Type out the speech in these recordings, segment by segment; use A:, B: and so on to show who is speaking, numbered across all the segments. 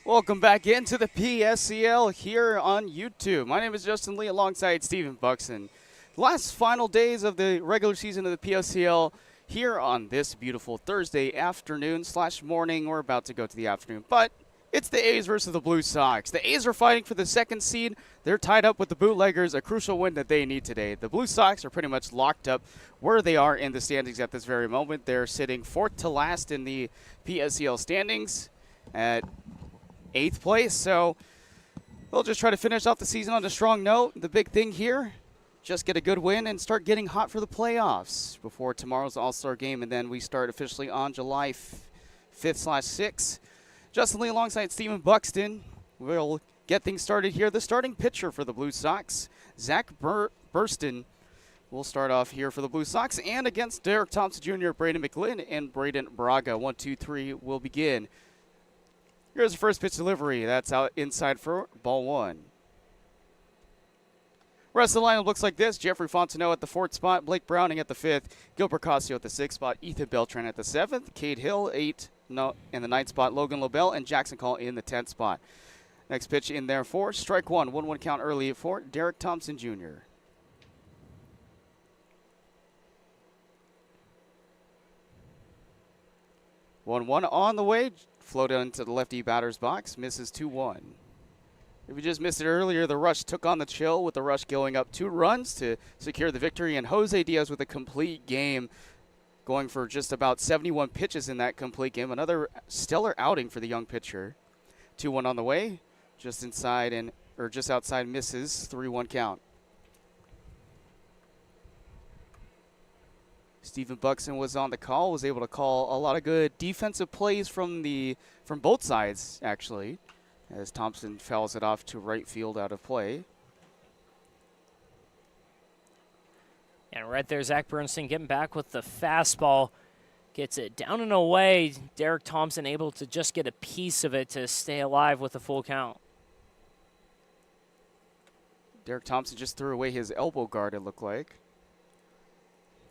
A: Welcome back into the PSCL here on YouTube. My name is Justin Lee alongside Stephen Buxton. Last final days of the regular season of the PSCL here on this beautiful Thursday afternoon / morning. We're about to go to the afternoon, but it's the A's versus the Blue Sox. The A's are fighting for the second seed. They're tied up with the Bootleggers, a crucial win that they need today. The Blue Sox are pretty much locked up where they are in the standings at this very moment. They're sitting fourth to last in the PSCL standings at 8th place, so they'll just try to finish off the season on a strong note. The big thing here, just get a good win and start getting hot for the playoffs before tomorrow's All-Star game, and then we start officially on July 5th/6th. Justin Lee alongside Stephen Buxton. We'll get things started here. The starting pitcher for the Blue Sox, Zach Burston, will start off here for the Blue Sox, and against Derek Thompson Jr., Braden McLinn, and Braden Braga. 1, 2, 3 will begin. Here's the first pitch delivery. That's out inside for ball one. Rest of the lineup looks like this. Jeffrey Fontenot at the 4th spot, Blake Browning at the 5th, Gil Percasio at the 6th spot, Ethan Beltran at the 7th, Cade Hill in the 9th spot, Logan Lobel, and Jackson Call in the 10th spot. Next pitch in there for strike one. 1-1 count early for Derek Thompson Jr. One on the way. Floated into the lefty batter's box, misses 2-1. If you just missed it earlier, the Rush took on the Chill with the Rush going up 2 runs to secure the victory, and Jose Diaz with a complete game, going for just about 71 pitches in that complete game. Another stellar outing for the young pitcher. 2-1 on the way, just outside misses, 3-1 count. Stephen Buxton was on the call, was able to call a lot of good defensive plays from both sides, actually, as Thompson fouls it off to right field out of play.
B: And right there, Zach Bernstein getting back with the fastball. Gets it down and away. Derek Thompson able to just get a piece of it to stay alive with a full count.
A: Derek Thompson just threw away his elbow guard, it looked like,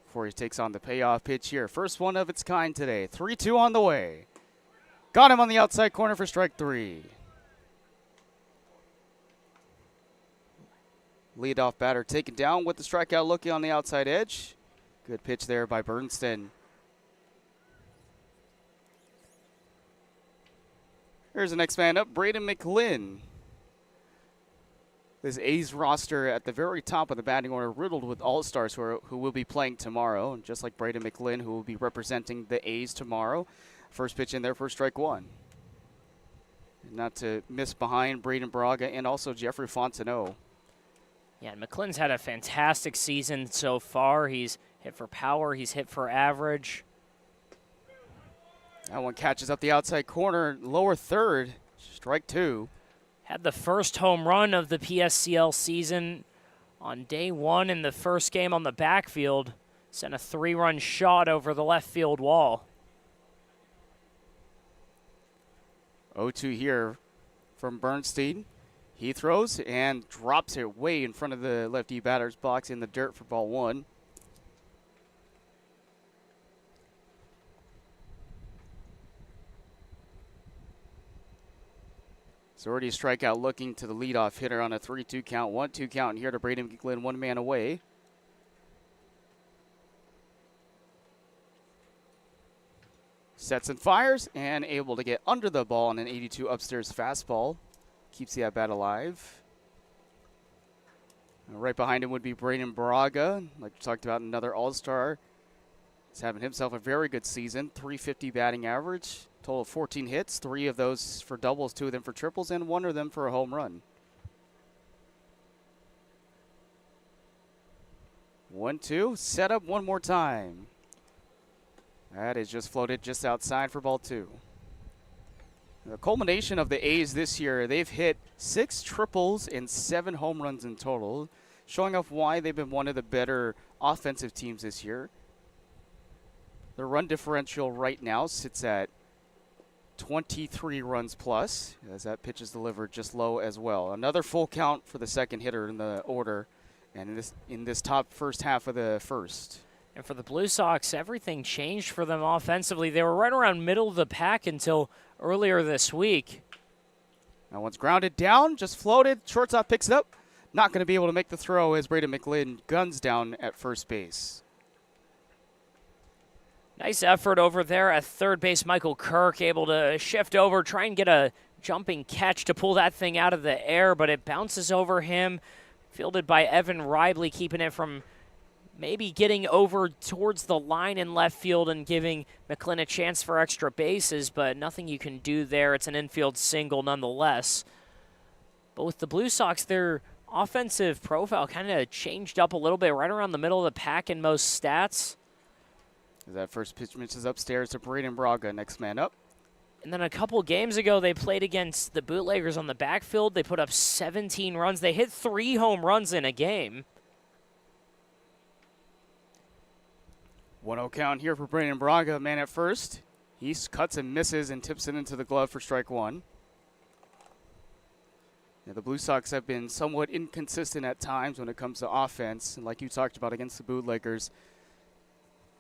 A: before he takes on the payoff pitch here. First one of its kind today. 3-2 on the way. Got him on the outside corner for strike 3. Leadoff batter taken down with the strikeout looking on the outside edge. Good pitch there by Bernstein. Here's the next man up, Braden McLinn. This A's roster at the very top of the batting order, riddled with all-stars who will be playing tomorrow, and just like Braden McLinn, who will be representing the A's tomorrow. First pitch in there for strike 1. And not to miss behind Braden Braga and also Jeffrey Fontenot.
B: Yeah, and McLinn's had a fantastic season so far. He's hit for power, he's hit for average.
A: That one catches up the outside corner, lower third, strike 2.
B: Had the first home run of the PSCL season on day 1 in the first game on the backfield. Sent a 3-run shot over the left field wall.
A: 0-2 here from Bernstein. He throws and drops it way in front of the lefty batter's box in the dirt for ball 1. It's already a strikeout looking to the leadoff hitter on a 3-2 count. 1-2 count, and here to Braden McLinn, 1 man away. Sets and fires, and able to get under the ball on an 82 upstairs fastball. Keeps the at-bat alive. Right behind him would be Braden Braga, like we talked about, another all-star. He's having himself a very good season, .350 batting average. Total of 14 hits, 3 of those for doubles, 2 of them for triples, and 1 of them for a home run. 1-2, set up one more time. That is just floated just outside for ball 2. The culmination of the A's this year, they've hit 6 triples and 7 home runs in total, showing off why they've been one of the better offensive teams this year. The run differential right now sits at 23 runs plus, as that pitch is delivered just low as well. Another full count for the second hitter in the order, and in this top first half of the first.
B: And for the Blue Sox, everything changed for them offensively. They were right around middle of the pack until earlier this week.
A: That one's grounded down, just floated. Shortstop picks it up. Not going to be able to make the throw as Braden McLinn guns down at first base.
B: Nice effort over there at third base. Michael Kirk able to shift over, try and get a jumping catch to pull that thing out of the air, but it bounces over him. Fielded by Evan Ribley, keeping it from maybe getting over towards the line in left field and giving McLinn a chance for extra bases, but nothing you can do there. It's an infield single nonetheless. But with the Blue Sox, their offensive profile kind of changed up a little bit, right around the middle of the pack in most stats.
A: That first pitch misses upstairs to Braden Braga, next man up.
B: And then a couple games ago, they played against the Bootleggers on the backfield. They put up 17 runs. They hit 3 home runs in a game.
A: 1-0 count here for Braden Braga, man at first. He cuts and misses and tips it into the glove for strike one. Now, the Blue Sox have been somewhat inconsistent at times when it comes to offense. And like you talked about against the Bootleggers,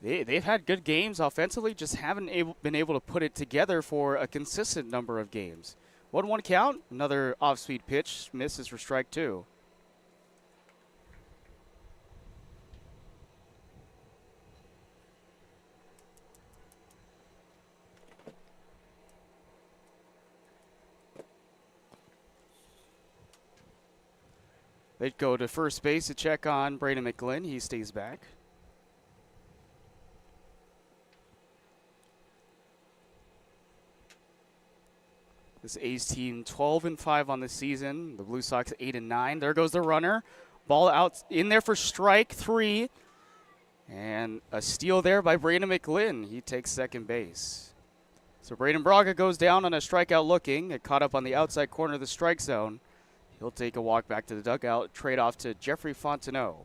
A: they've had good games offensively, just haven't been able to put it together for a consistent number of games. 1-1 count, another off-speed pitch, misses for strike two. They'd go to first base to check on Braden McLinn. He stays back. This A's team 12-5 on the season. The Blue Sox 8-9. There goes the runner. Ball out in there for strike three. And a steal there by Braden McLinn. He takes second base. So Braden Braga goes down on a strikeout looking. It caught up on the outside corner of the strike zone. He'll take a walk back to the dugout, trade off to Jeffrey Fontenot.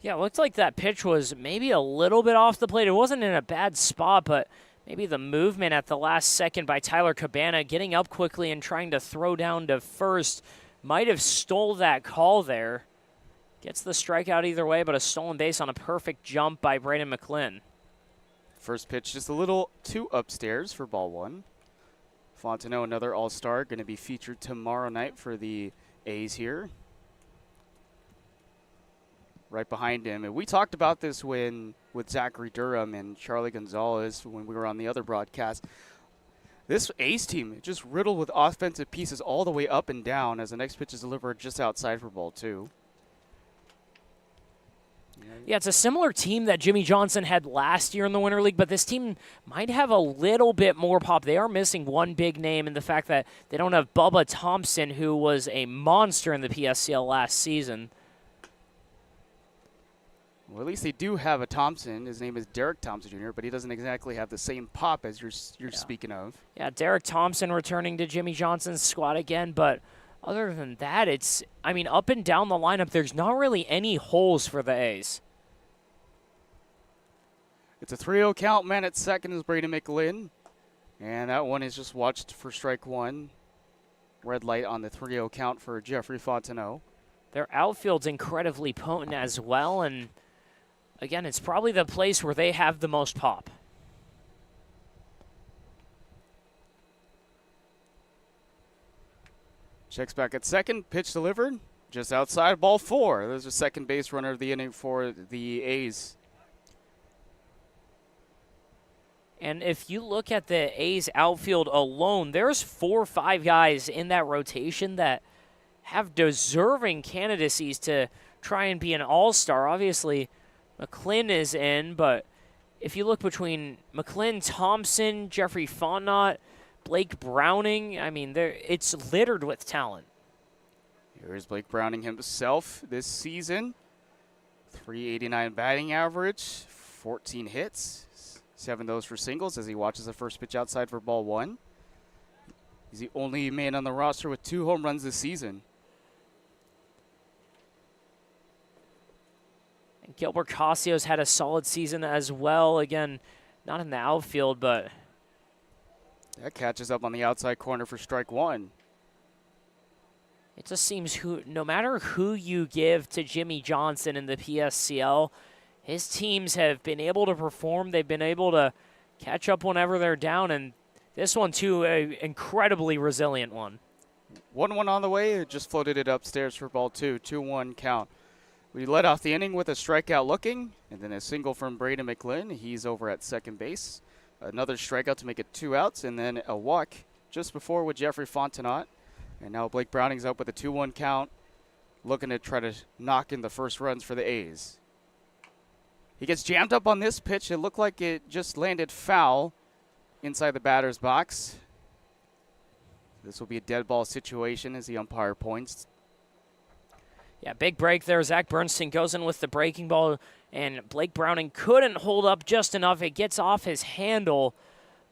B: Yeah, it looked like that pitch was maybe a little bit off the plate. It wasn't in a bad spot, but maybe the movement at the last second by Tyler Cabana getting up quickly and trying to throw down to first might have stole that call there. Gets the strikeout either way, but a stolen base on a perfect jump by Braden McLinn.
A: First pitch just a little too upstairs for ball one. Fontenot, another all-star, going to be featured tomorrow night for the A's here. Right behind him. And we talked about this with Zachary Durham and Charlie Gonzalez when we were on the other broadcast. This A's team just riddled with offensive pieces all the way up and down as the next pitch is delivered just outside for ball two.
B: Yeah, it's a similar team that Jimmy Johnson had last year in the Winter League, but this team might have a little bit more pop. They are missing one big name in the fact that they don't have Bubba Thompson, who was a monster in the PSCL last season.
A: Well, at least they do have a Thompson. His name is Derek Thompson Jr., but he doesn't exactly have the same pop as you're speaking of.
B: Yeah, Derek Thompson returning to Jimmy Johnson's squad again, but other than that, it's, I mean, up and down the lineup, there's not really any holes for the A's.
A: It's a 3-0 count. Man at second is Braden McLinn. And that one is just watched for strike one. Red light on the 3-0 count for Jeffrey Fontenot.
B: Their outfield's incredibly potent as well, and again, it's probably the place where they have the most pop.
A: Checks back at second. Pitch delivered. Just outside. Ball four. There's a second base runner of the inning for the A's.
B: And if you look at the A's outfield alone, there's 4 or 5 guys in that rotation that have deserving candidacies to try and be an all-star. Obviously, McLinn is in, but if you look between McLinn, Thompson, Jeffrey Fontenot, Blake Browning, I mean, it's littered with talent.
A: Here's Blake Browning himself this season. .389 batting average, 14 hits, 7 of those for singles as he watches the first pitch outside for ball one. He's the only man on the roster with 2 home runs this season.
B: And Gilbert Casio's had a solid season as well. Again, not in the outfield, but
A: that catches up on the outside corner for strike one.
B: It just seems no matter who you give to Jimmy Johnson in the PSCL, his teams have been able to perform. They've been able to catch up whenever they're down, and this one, too, an incredibly resilient one.
A: 1-1 on the way. It just floated it upstairs for ball 2. 2-1 count. We led off the inning with a strikeout looking, and then a single from Braden McLean. He's over at second base. Another strikeout to make it 2 outs, and then a walk just before with Jeffrey Fontenot. And now Blake Browning's up with a 2-1 count, looking to try to knock in the first runs for the A's. He gets jammed up on this pitch. It looked like it just landed foul inside the batter's box. This will be a dead ball situation as the umpire points.
B: Yeah, big break there. Zach Bernstein goes in with the breaking ball, and Blake Browning couldn't hold up just enough. It gets off his handle,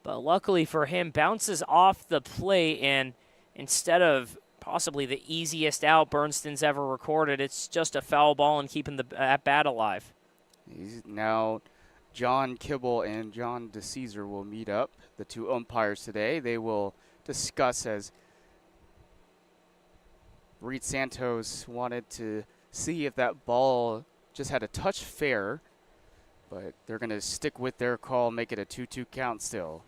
B: but luckily for him, bounces off the plate, and instead of possibly the easiest out Bernstein's ever recorded, it's just a foul ball and keeping the at-bat alive.
A: Now John Kibble and John DeCesar will meet up, the two umpires today. They will discuss as Reed Santos wanted to see if that ball just had a touch fair, but they're going to stick with their call, make it a 2-2 count still.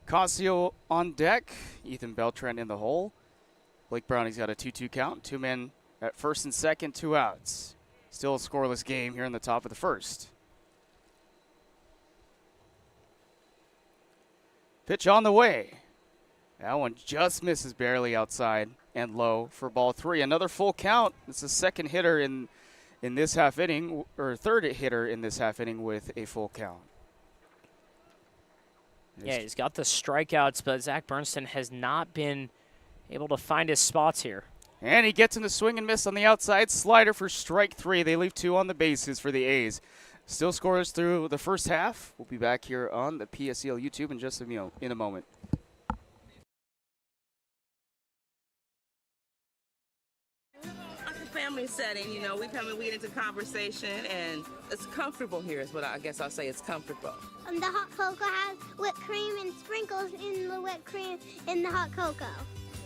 A: Casio on deck, Ethan Beltran in the hole. Blake Browning's got a 2-2 count, 2 men at first and second, 2 outs. Still a scoreless game here in the top of the first. Pitch on the way. That one just misses barely outside and low for ball 3. Another full count. It's the second hitter in this half inning, or third hitter in this half inning with a full count.
B: Yeah, he's got the strikeouts, but Zach Bernstein has not been able to find his spots here.
A: And he gets in the swing and miss on the outside. Slider for strike 3. They leave 2 on the bases for the A's. Still scoreless through the first half. We'll be back here on the PSEL YouTube in just in a moment.
C: Family setting, you know, we come and we get into conversation, and it's comfortable here is what I guess I'll say. It's comfortable.
D: The hot cocoa has whipped cream and sprinkles in the whipped cream in the hot cocoa.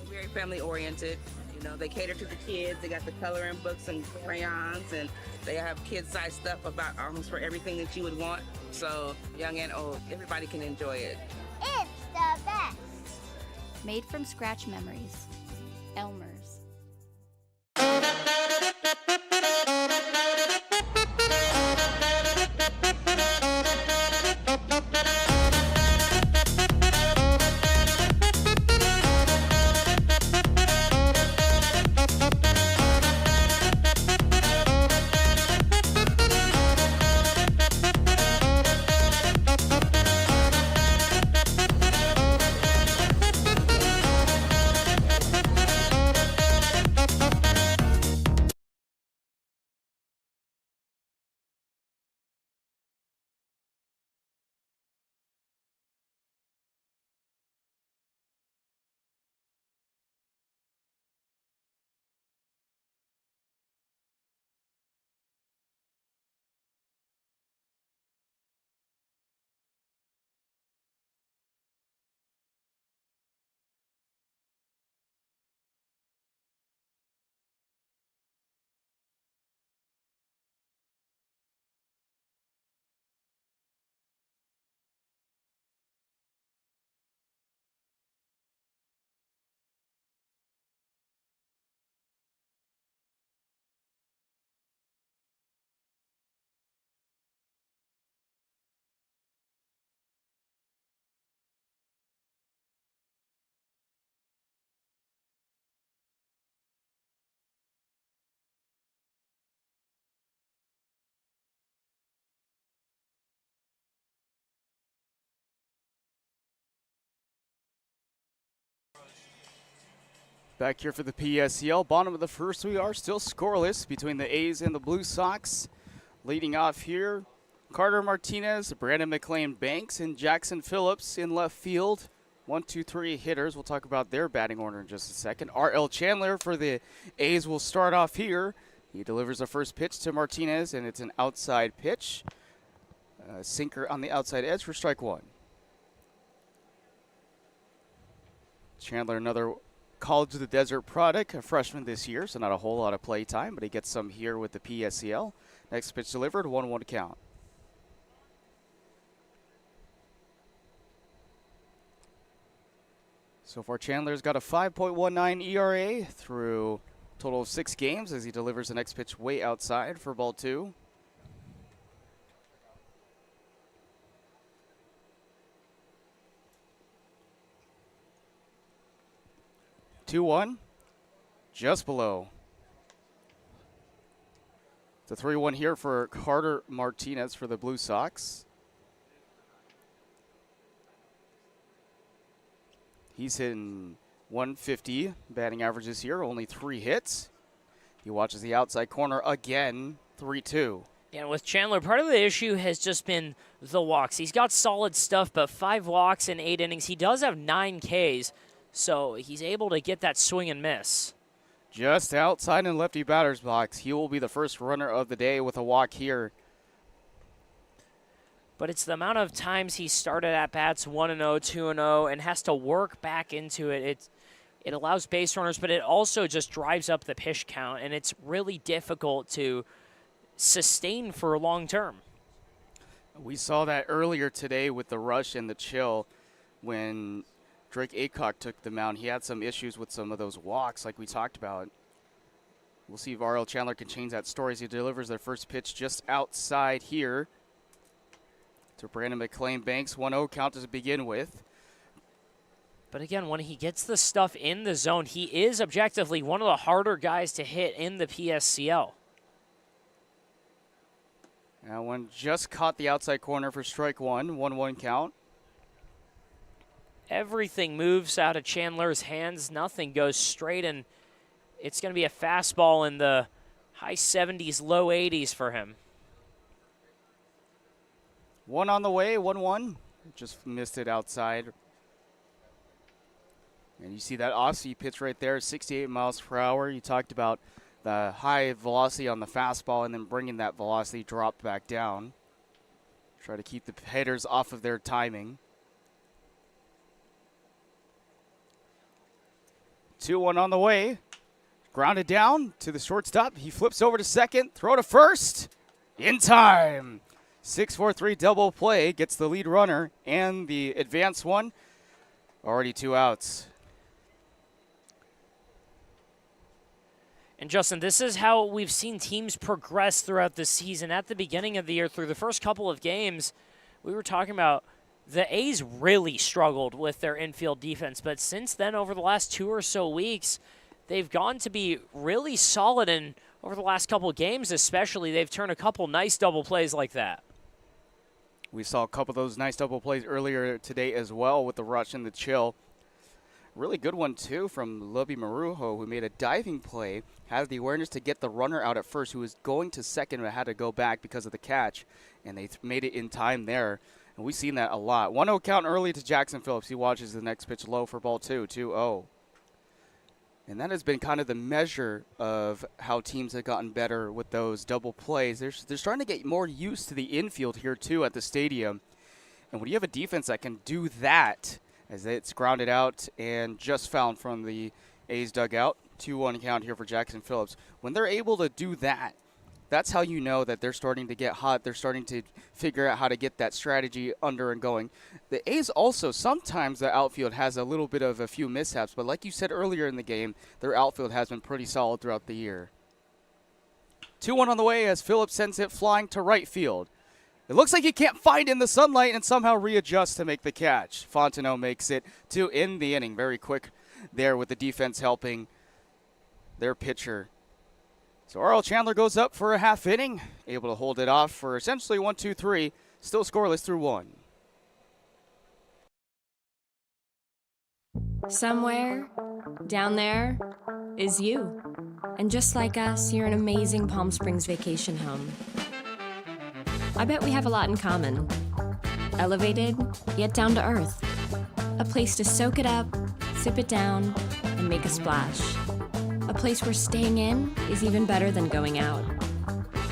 C: Very family oriented. You know, they cater to the kids. They got the coloring books and crayons, and they have kid-sized stuff about almost for everything that you would want. So young and old, everybody can enjoy it.
D: It's the best.
E: Made from scratch memories. Elmer's.
A: Back here for the PSEL. Bottom of the first, we are still scoreless between the A's and the Blue Sox. Leading off here, Carter Martinez, Brandon McLean Banks, and Jackson Phillips in left field. 1, 2, 3 hitters. We'll talk about their batting order in just a second. R.L. Chandler for the A's will start off here. He delivers the first pitch to Martinez, and it's an outside pitch. Sinker on the outside edge for strike 1. Chandler, another College of the Desert product, a freshman this year, so not a whole lot of play time, but he gets some here with the PSEL. Next pitch delivered, 1-1 count. So far, Chandler's got a 5.19 ERA through a total of 6 games as he delivers the next pitch way outside for ball 2. Two one, just below. It's a 3-1 here for Carter Martinez for the Blue Sox. He's hitting 150 batting average this year, only 3 hits. He watches the outside corner again, 3-2.
B: And with Chandler, part of the issue has just been the walks. He's got solid stuff, but 5 walks in 8 innings. He does have 9 Ks, so he's able to get that swing and miss.
A: Just outside in lefty batter's box. He will be the first runner of the day with a walk here.
B: But it's the amount of times he started at bats 1-0, 2-0, and has to work back into it. It allows base runners, but it also just drives up the pitch count, and it's really difficult to sustain for long term.
A: We saw that earlier today with the rush and the chill when Drake Aycock took the mound. He had some issues with some of those walks like we talked about. We'll see if R.L. Chandler can change that story as he delivers their first pitch just outside here to Brandon McLean Banks. 1-0 count to begin with.
B: But again, when he gets the stuff in the zone, he is objectively one of the harder guys to hit in the PSCL.
A: That one just caught the outside corner for strike 1. 1-1 count.
B: Everything moves out of Chandler's hands. Nothing goes straight, and it's going to be a fastball in the high 70s, low 80s for him.
A: 1 on the way, 1-1. Just missed it outside. And you see that off-speed pitch right there, 68 miles per hour. You talked about the high velocity on the fastball and then bringing that velocity drop back down. Try to keep the hitters off of their timing. 2-1 on the way. Grounded down to the shortstop. He flips over to second. Throw to first. In time. 6-4-3 double play. Gets the lead runner and the advance one. Already 2 outs.
B: And Justin, this is how we've seen teams progress throughout the season. At the beginning of the year, through the first couple of games, we were talking about the A's really struggled with their infield defense, but since then, over the last 2 or so weeks, they've gone to be really solid, and over the last couple of games especially, they've turned a couple nice double plays like that.
A: We saw a couple of those nice double plays earlier today as well with the rush and the chill. Really good one, too, from Lubby Marujo, who made a diving play, had the awareness to get the runner out at first, who was going to second but had to go back because of the catch, and they made it in time there. And we've seen that a lot. 1-0 count early to Jackson Phillips. He watches the next pitch low for ball 2, 2-0. And that has been kind of the measure of how teams have gotten better with those double plays. They're starting to get more used to the infield here, too, at the stadium. And when you have a defense that can do that, as it's grounded out and just found from the A's dugout, 2-1 count here for Jackson Phillips. When they're able to do that, that's how you know that they're starting to get hot. They're starting to figure out how to get that strategy under and going. The A's also, sometimes the outfield has a little bit of a few mishaps, but like you said earlier in the game, their outfield has been pretty solid throughout the year. 2-1 on the way as Phillips sends it flying to right field. It looks like he can't find in the sunlight and somehow readjusts to make the catch. Fontenot makes it to end the inning. Very quick there with the defense helping their pitcher. So R.L. Chandler goes up for a half inning, able to hold it off for essentially 1-2-3, still scoreless through 1.
F: Somewhere down there is you. And just like us, you're an amazing Palm Springs vacation home. I bet we have a lot in common. Elevated, yet down to earth. A place to soak it up, sip it down, and make a splash. A place where staying in is even better than going out.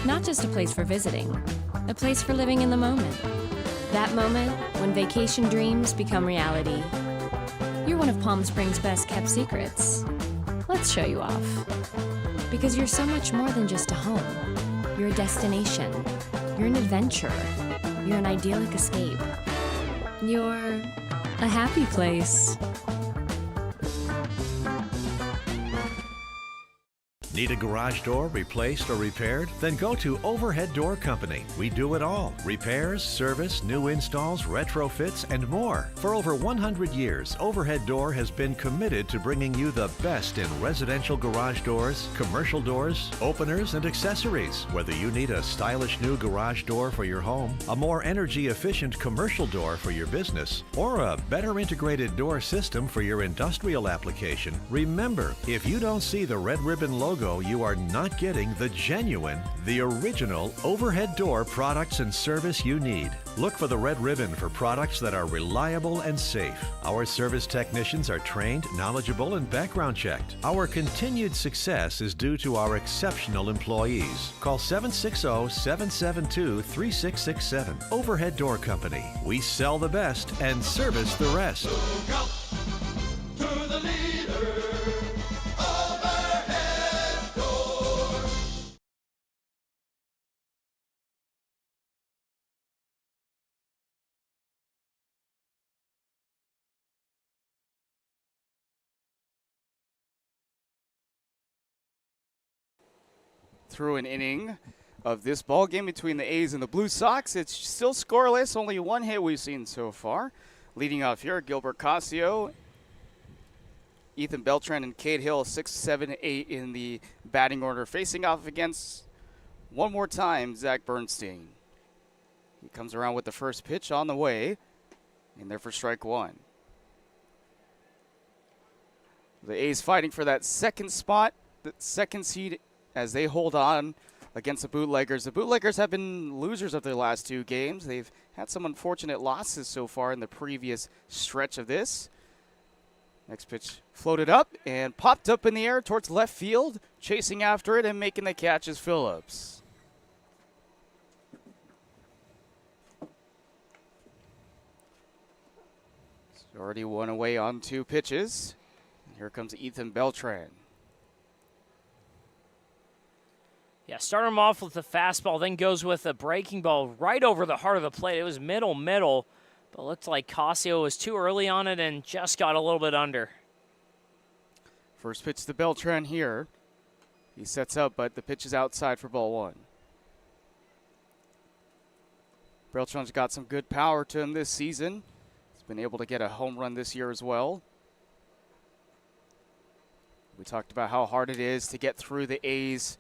F: Not just a place for visiting, a place for living in the moment. That moment when vacation dreams become reality. You're one of Palm Springs' best kept secrets. Let's show you off. Because you're so much more than just a home. You're a destination. You're an adventure. You're an idyllic escape. You're a happy place.
G: Need a garage door replaced or repaired? Then go to Overhead Door Company. We do it all. Repairs, service, new installs, retrofits, and more. For over 100 years, Overhead Door has been committed to bringing you the best in residential garage doors, commercial doors, openers, and accessories. Whether you need a stylish new garage door for your home, a more energy-efficient commercial door for your business, or a better integrated door system for your industrial application, remember, if you don't see the red ribbon logo, you are not getting the genuine, the original Overhead Door products and service you need. Look for the red ribbon for products that are reliable and safe. Our service technicians are trained, knowledgeable, and background checked. Our continued success is due to our exceptional employees. Call 760-772-3667. Overhead Door Company. We sell the best and service the rest.
H: Look out to the leader, Overhead Door.
A: Through an inning of this ball game between the A's and the Blue Sox, it's still scoreless. Only one hit we've seen so far. Leading off here, Gilbert Casio, Ethan Beltran, and Cade Hill, 6, 7, 8 in the batting order, facing off against, one more time, Zach Bernstein. He comes around with the first pitch on the way, and there for strike one. The A's fighting for that second spot, the second seed, as they hold on against the Bootleggers. The Bootleggers have been losers of their last two games. They've had some unfortunate losses so far in the previous stretch of this. Next pitch floated up and popped up in the air towards left field. Chasing after it and making the catch is Phillips. It's already one away on two pitches. Here comes Ethan Beltran.
B: Yeah, start him off with the fastball, then goes with a breaking ball right over the heart of the plate. It was middle, but looked like Casio was too early on it and just got a little bit under.
A: First pitch to Beltran here. He sets up, but the pitch is outside for ball one. Beltran's got some good power to him this season. He's been able to get a home run this year as well. We talked about how hard it is to get through the A's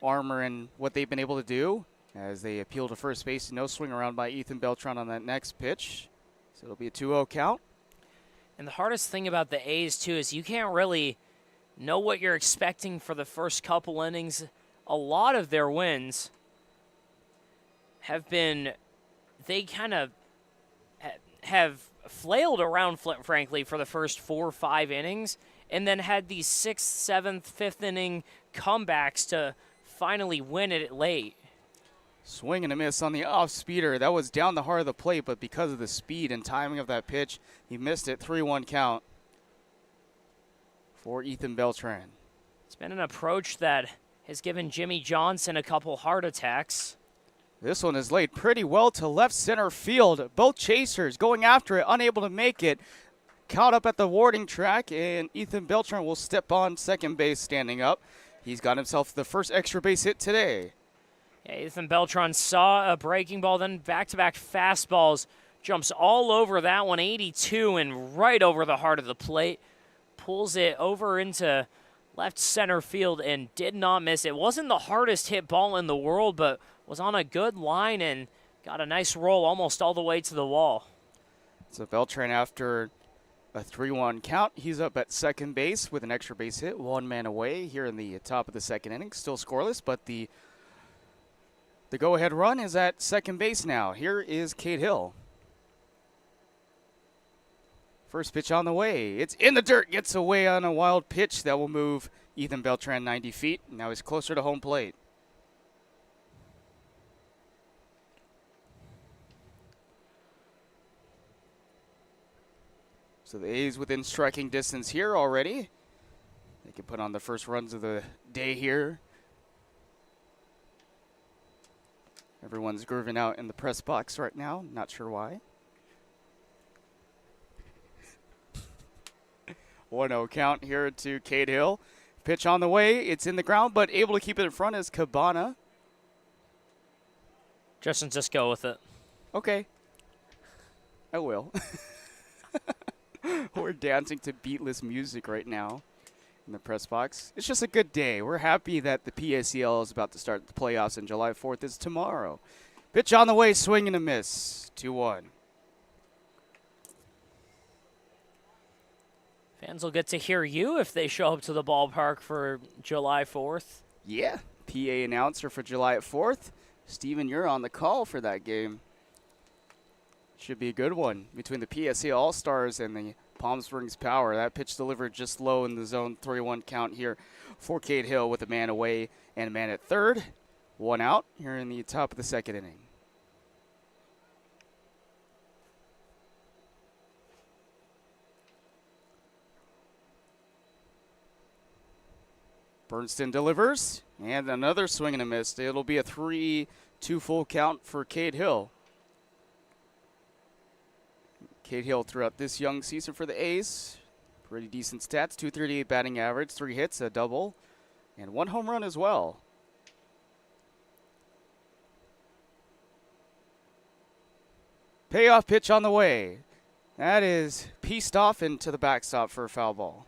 A: armor and what they've been able to do as they appeal to first base. No swing around by Ethan Beltran on that next pitch. So it'll be a 2-0 count.
B: And the hardest thing about the A's, too, is you can't really know what you're expecting for the first couple innings. A lot of their wins have been, they kind of have flailed around, frankly, for the first 4 or 5 innings, and then had these 6th, 7th, 5th inning comebacks to finally win it late.
A: Swing and a miss on the off-speeder. That was down the heart of the plate, but because of the speed and timing of that pitch, he missed it. 3-1 count for Ethan Beltran.
B: It's been an approach that has given Jimmy Johnson a couple heart attacks.
A: This one is laid pretty well to left center field. Both chasers going after it, unable to make it. Caught up at the warning track, and Ethan Beltran will step on second base standing up. He's got himself the first extra base hit today.
B: Yeah, Ethan Beltran saw a breaking ball, then back-to-back fastballs. Jumps all over that one, 82, and right over the heart of the plate. Pulls it over into left center field and did not miss. It wasn't the hardest hit ball in the world, but was on a good line and got a nice roll almost all the way to the wall.
A: So Beltran, after a 3-1 count, he's up at second base with an extra base hit, 1 man away here in the top of the second inning. Still scoreless, but the go-ahead run is at second base now. Here is Cade Hill. First pitch on the way. It's in the dirt, gets away on a wild pitch that will move Ethan Beltran 90 feet. Now he's closer to home plate. So the A's within striking distance here already. They can put on the first runs of the day here. Everyone's grooving out in the press box right now. Not sure why. 1-0 count here to Cade Hill. pitch on the way. It's in the ground, but able to keep it in front is Cabana.
B: Justin, just go with it.
A: Okay. I will. We're dancing to beatless music right now in the press box. It's just a good day. We're happy that the PSEL is about to start the playoffs, and July 4th is tomorrow. Pitch on the way, swing and a miss. 2-1.
B: Fans will get to hear you if they show up to the ballpark for July 4th.
A: Yeah, PA announcer for July 4th. Steven, you're on the call for that game. Should be a good one between the PSA All-Stars and the Palm Springs Power. That pitch delivered just low in the zone 3-1 count here for Cade Hill with a man away and a man at third. 1 out here in the top of the second inning. Bernstein delivers, and another swing and a miss. It'll be a 3-2 full count for Cade Hill. Cade Hill throughout this young season for the A's. Pretty decent stats, 238 batting average, 3 hits, a double, and 1 home run as well. Payoff pitch on the way. That is pieced off into the backstop for a foul ball.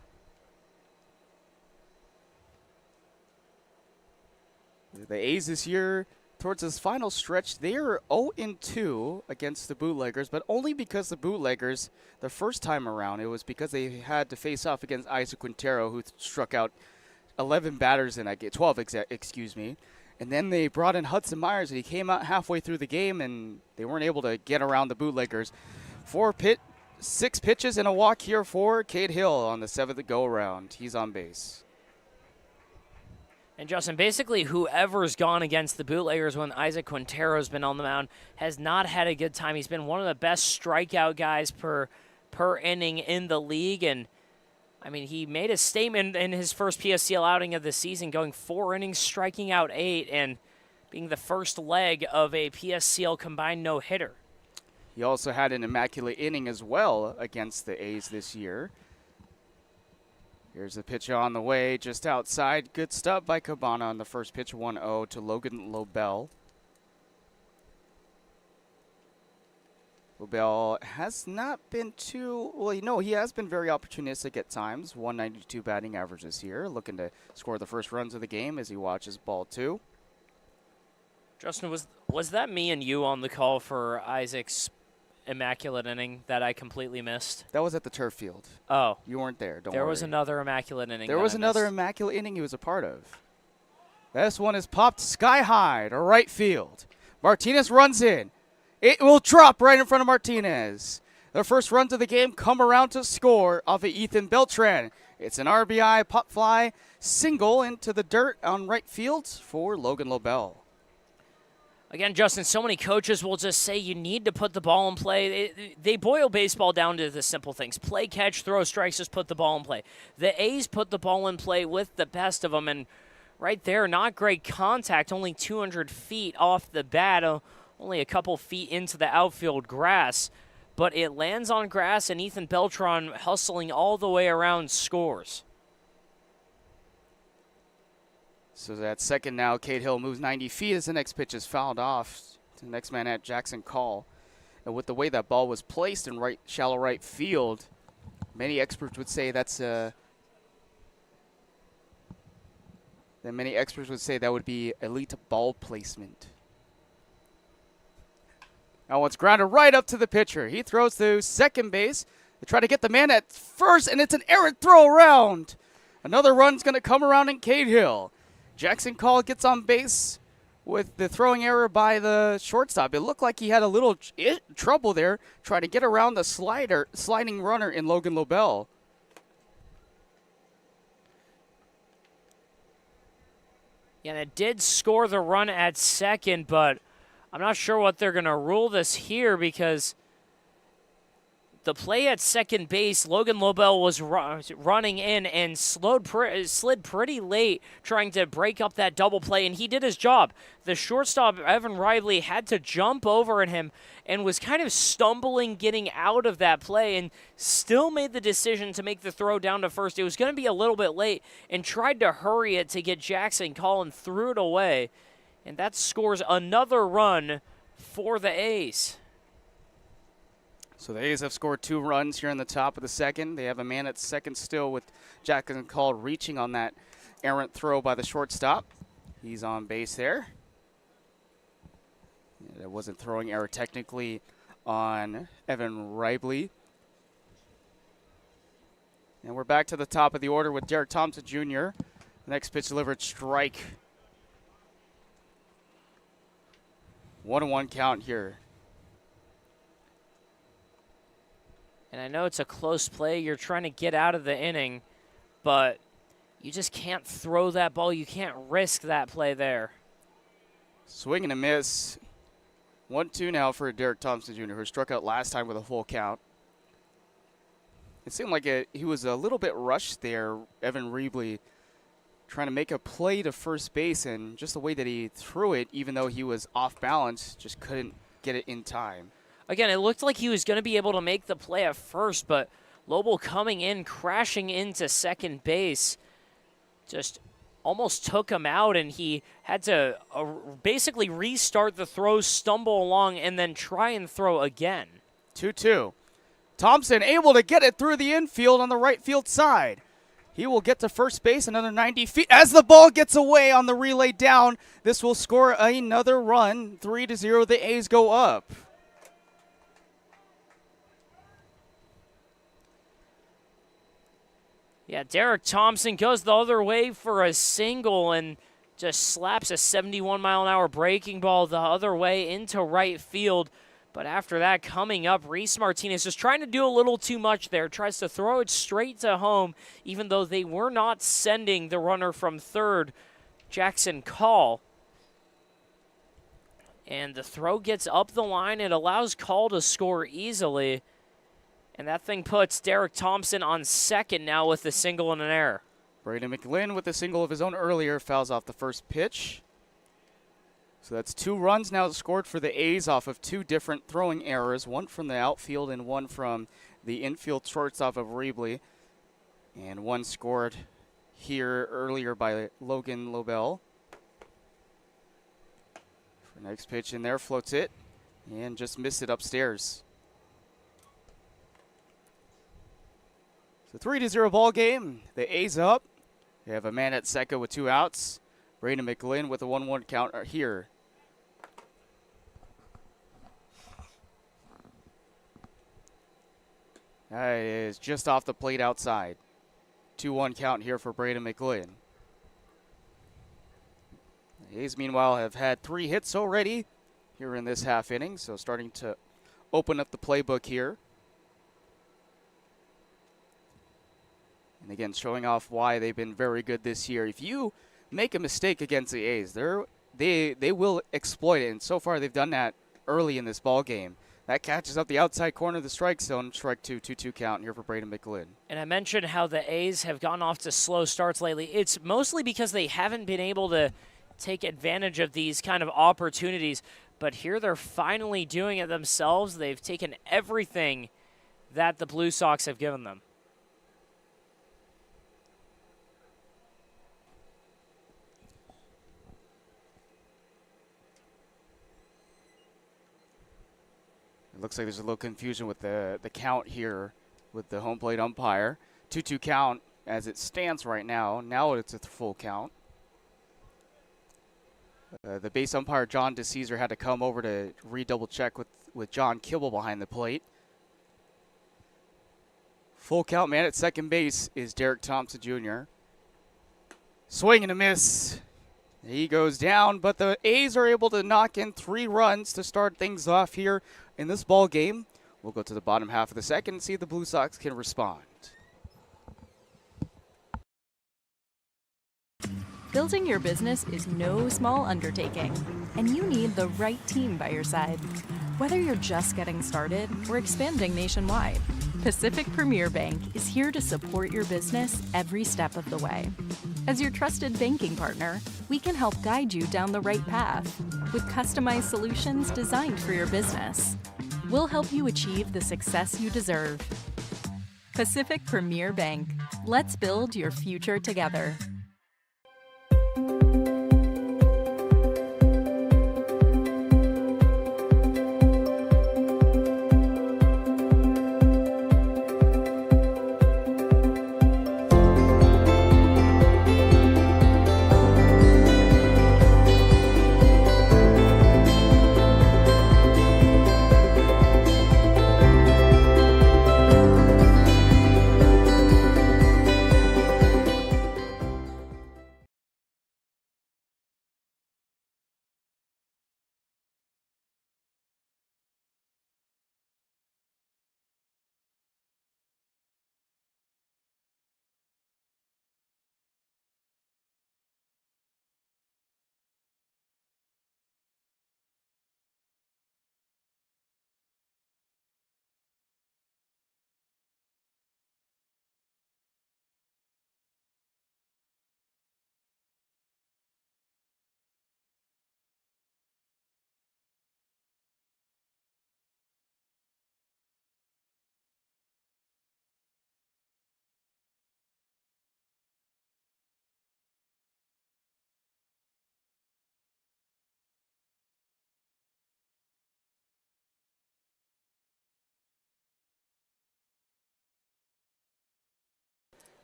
A: The A's this year, towards this final stretch, they are 0-2 against the Bootleggers, but only because the Bootleggers, the first time around, it was because they had to face off against Isaac Quintero, who struck out 11 batters in that game, 12, excuse me. And then they brought in Hudson Myers, and he came out halfway through the game, and they weren't able to get around the Bootleggers. 6 pitches and a walk here for Cade Hill on the 7th go-around. He's on base.
B: And Justin, basically whoever's gone against the Bootleggers when Isaac Quintero's been on the mound has not had a good time. He's been one of the best strikeout guys per inning in the league. And, I mean, he made a statement in his first PSCL outing of the season, going 4 innings, striking out 8, and being the first leg of a PSCL combined no-hitter.
A: He also had an immaculate inning as well against the A's this year. Here's the pitch on the way, just outside. Good stuff by Cabana on the first pitch, 1-0 to Logan Lobel. Lobel has not been too, well, you know, he has been very opportunistic at times. 192 batting average this year, looking to score the first runs of the game as he watches ball 2.
B: Justin, was that me and you on the call for Isaac's immaculate inning that I completely missed?
A: That was at the turf field.
B: Oh.
A: You weren't there, don't
B: There
A: worry.
B: was another immaculate inning.
A: There was another immaculate inning he was a part of. This one is popped sky high to right field. Martinez runs in. It will drop right in front of Martinez. The first runs of the game come around to score off of Ethan Beltran. It's an RBI pop fly single into the dirt on right field for Logan Lobel.
B: Again, Justin, so many coaches will just say you need to put the ball in play. They boil baseball down to the simple things. Play, catch, throw, strikes, just put the ball in play. The A's put the ball in play with the best of them, and right there, not great contact, only 200 feet off the bat, only a couple feet into the outfield grass. But it lands on grass, and Ethan Beltran, hustling all the way around, scores.
A: So that second now, Cade Hill moves 90 feet as the next pitch is fouled off to the next man at Jackson Call. And with the way that ball was placed in shallow right field, many experts would say that would be elite ball placement. Now it's grounded right up to the pitcher. He throws to second base to try to get the man at first, and it's an errant throw around. Another run's going to come around in Cade Hill. Jackson Call gets on base with the throwing error by the shortstop. It looked like he had a little trouble there trying to get around the sliding runner in Logan Lobel.
B: Yeah, and it did score the run at second, but I'm not sure what they're going to rule this here because the play at second base, Logan Lobel was running in and slid pretty late trying to break up that double play, and he did his job. The shortstop, Evan Rively, had to jump over at him and was kind of stumbling getting out of that play and still made the decision to make the throw down to first. It was going to be a little bit late and tried to hurry it to get Jackson Call and threw it away. And that scores another run for the A's.
A: So the A's have scored 2 runs here in the top of the second. They have a man at second still with Jackson Call reaching on that errant throw by the shortstop. He's on base there. It wasn't throwing error technically on Evan Rively. And we're back to the top of the order with Derek Thompson Jr. Next pitch delivered, strike. 1-1 count here.
B: And I know it's a close play. You're trying to get out of the inning, but you just can't throw that ball. You can't risk that play there.
A: Swing and a miss. 1-2 now for Derek Thompson Jr., who struck out last time with a full count. It seemed like he was a little bit rushed there, Evan Rively, trying to make a play to first base, and just the way that he threw it, even though he was off balance, just couldn't get it in time.
B: Again, it looked like he was going to be able to make the play at first, but Lobel coming in, crashing into second base, just almost took him out, and he had to basically restart the throw, stumble along, and then try and throw again.
A: 2-2. Thompson able to get it through the infield on the right field side. He will get to first base another 90 feet. As the ball gets away on the relay down, this will score another run. 3-0, the A's go up.
B: Yeah, Derek Thompson goes the other way for a single and just slaps a 71-mile-an-hour breaking ball the other way into right field. But after that, coming up, Reese Martinez just trying to do a little too much there. Tries to throw it straight to home, even though they were not sending the runner from third, Jackson Call. And the throw gets up the line. It allows Call to score easily. And that thing puts Derek Thompson on second now with a single and an error.
A: Braden McLinn with a single of his own earlier fouls off the first pitch. So that's 2 runs now scored for the A's off of 2 different throwing errors, one from the outfield and one from the infield shortstop of Rively. And one scored here earlier by Logan Lobel. For next pitch in there, floats it and just missed it upstairs. So 3-0 ball game. The A's up. They have a man at second with 2 outs. Braden McLinn with a 1-1 count here. That is just off the plate outside. 2-1 count here for Braden McLinn. The A's, meanwhile, have had 3 hits already here in this half inning, so starting to open up the playbook here. And again, showing off why they've been very good this year. If you make a mistake against the A's, they will exploit it, and so far they've done that early in this ball game. That catches up the outside corner of the strike zone. Strike 2, 2-2 count here for Braden McLinn.
B: And I mentioned how the A's have gone off to slow starts lately. It's mostly because they haven't been able to take advantage of these kind of opportunities. But here they're finally doing it themselves. They've taken everything that the Blue Sox have given them.
A: Looks like there's a little confusion with the count here with the home plate umpire. 2-2 count as it stands right now. Now it's a full count. The base umpire, John DeCesar, had to come over to redouble check with John Kibble behind the plate. Full count man at second base is Derek Thompson Jr. Swing and a miss. He goes down, but the A's are able to knock in 3 runs to start things off here in this ball game. We'll go to the bottom half of the second and see if the Blue Sox can respond.
I: Building your business is no small undertaking, and you need the right team by your side. Whether you're just getting started or expanding nationwide, Pacific Premier Bank is here to support your business every step of the way. As your trusted banking partner, we can help guide you down the right path with customized solutions designed for your business. We'll help you achieve the success you deserve. Pacific Premier Bank. Let's build your future together.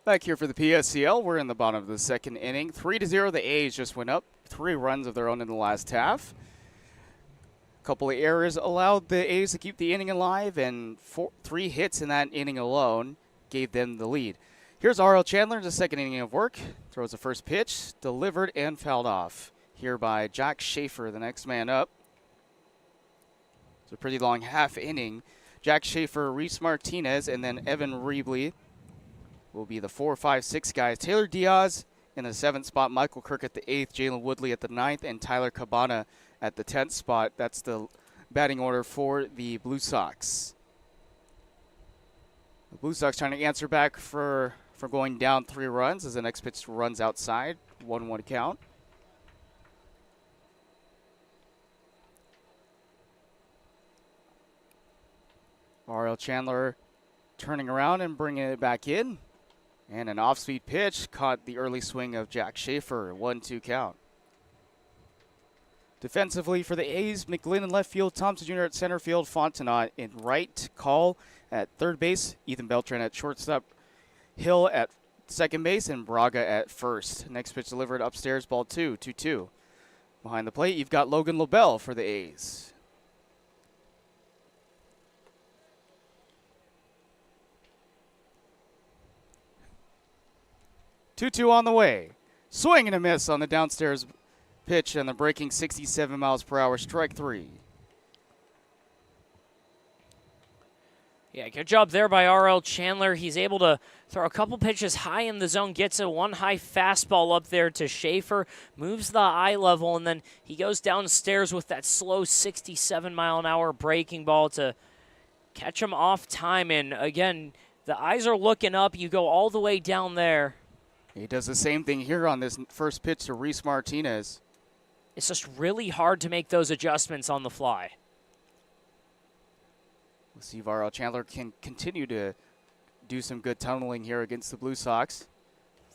A: Back here for the PSCL, we're in the bottom of the second inning. 3-0, the A's just went up. 3 runs of their own in the last half. A couple of errors allowed the A's to keep the inning alive, and 3 hits in that inning alone gave them the lead. Here's R.L. Chandler in the second inning of work. Throws the first pitch, delivered and fouled off. Here by Jack Schaefer, the next man up. It's a pretty long half inning. Jack Schaefer, Reese Martinez, and then Evan Reebley will be the 4, 5, 6 guys. Taylor Diaz in the 7th spot, Michael Kirk at the 8th, Jalen Woodley at the 9th, and Tyler Cabana at the 10th spot. That's the batting order for the Blue Sox. The Blue Sox trying to answer back for going down 3 runs as the next pitch runs outside. 1-1 count. R.L. Chandler turning around and bringing it back in. And an off-speed pitch caught the early swing of Jack Schaefer. 1-2 count. Defensively for the A's, McGlynn in left field, Thompson Jr. at center field, Fontenot in right, Call at third base, Ethan Beltran at shortstop, Hill at second base, and Braga at first. Next pitch delivered upstairs, ball 2, 2-2. Behind the plate, you've got Logan Lobel for the A's. Two on the way. Swing and a miss on the downstairs pitch and the breaking 67 miles per hour, strike 3.
B: Yeah, good job there by R.L. Chandler. He's able to throw a couple pitches high in the zone, gets a one high fastball up there to Schaefer, moves the eye level, and then he goes downstairs with that slow 67 mile an hour breaking ball to catch him off time. And again, the eyes are looking up. You go all the way down there.
A: He does the same thing here on this first pitch to Reese Martinez.
B: It's just really hard to make those adjustments on the fly.
A: We'll see if R.L. Chandler can continue to do some good tunneling here against the Blue Sox.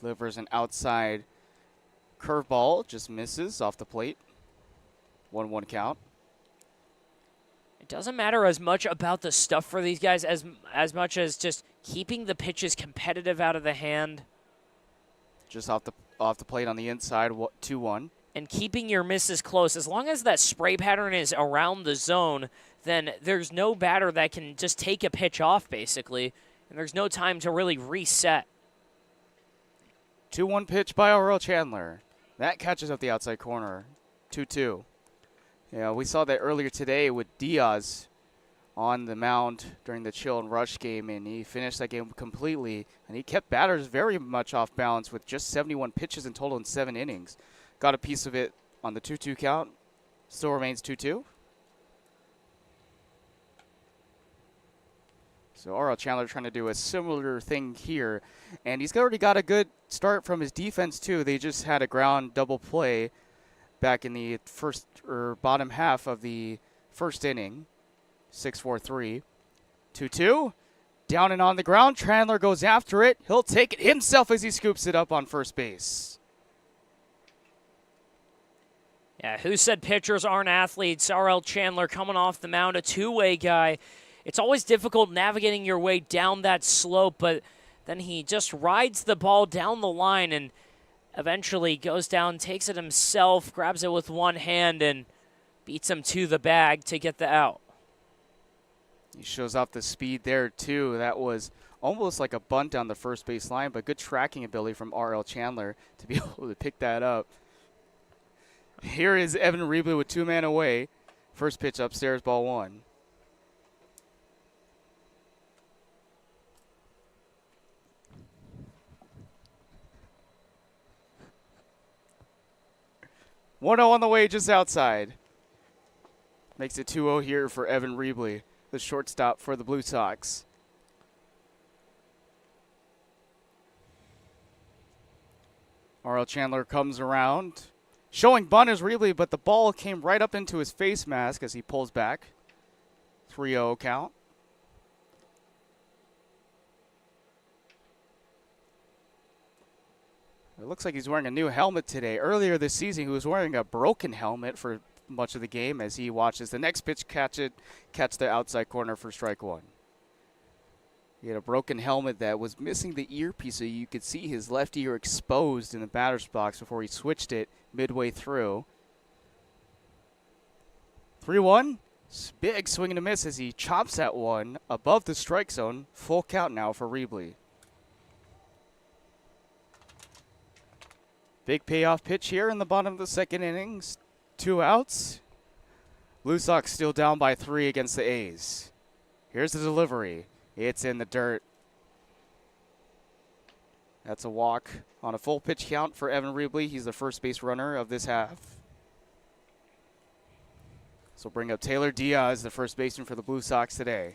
A: Delivers an outside curveball, just misses off the plate. 1-1 count.
B: It doesn't matter as much about the stuff for these guys as much as just keeping the pitches competitive out of the hand.
A: Just off the plate on the inside, 2-1.
B: And keeping your misses close. As long as that spray pattern is around the zone, then there's no batter that can just take a pitch off, basically, and there's no time to really reset.
A: 2-1 pitch by R.L. Chandler. That catches up the outside corner. 2-2. Yeah, we saw that earlier today with Diaz on the mound during the chill and rush game, and he finished that game completely. And he kept batters very much off balance with just 71 pitches in total in 7 innings. Got a piece of it on the 2-2 count. Still remains 2-2. So R.L. Chandler trying to do a similar thing here. And he's already got a good start from his defense, too. They just had a ground double play back in the first or bottom half of the first inning. 6-4-3. 2-2. Down and on the ground. Chandler goes after it. He'll take it himself as he scoops it up on first base.
B: Yeah, who said pitchers aren't athletes? R.L. Chandler coming off the mound, a two-way guy. It's always difficult navigating your way down that slope, but then he just rides the ball down the line and eventually goes down, takes it himself, grabs it with one hand, and beats him to the bag to get the out.
A: He shows off the speed there, too. That was almost like a bunt down the first base line, but good tracking ability from R.L. Chandler to be able to pick that up. Here is Evan Riebley with 2 men away. First pitch upstairs, ball 1. One 0 on the way, just outside. Makes it 2-0 here for Evan Riebley, the shortstop for the Blue Sox. R.L. Chandler comes around, showing bunt as Riebley, but the ball came right up into his face mask as he pulls back. 3-0 count. It looks like he's wearing a new helmet today. Earlier this season, he was wearing a broken helmet for much of the game as he watches the next pitch catch the outside corner for strike 1. He had a broken helmet that was missing the earpiece, so you could see his left ear exposed in the batter's box before he switched it midway through. 3-1. Big swing and a miss as he chops that one above the strike zone. Full count now for Riebley. Big payoff pitch here in the bottom of the second innings. 2 outs. Blue Sox still down by 3 against the A's. Here's the delivery. It's in the dirt. That's a walk on a full pitch count for Evan Riebley. He's the first base runner of this half. So bring up Taylor Diaz, the first baseman for the Blue Sox today.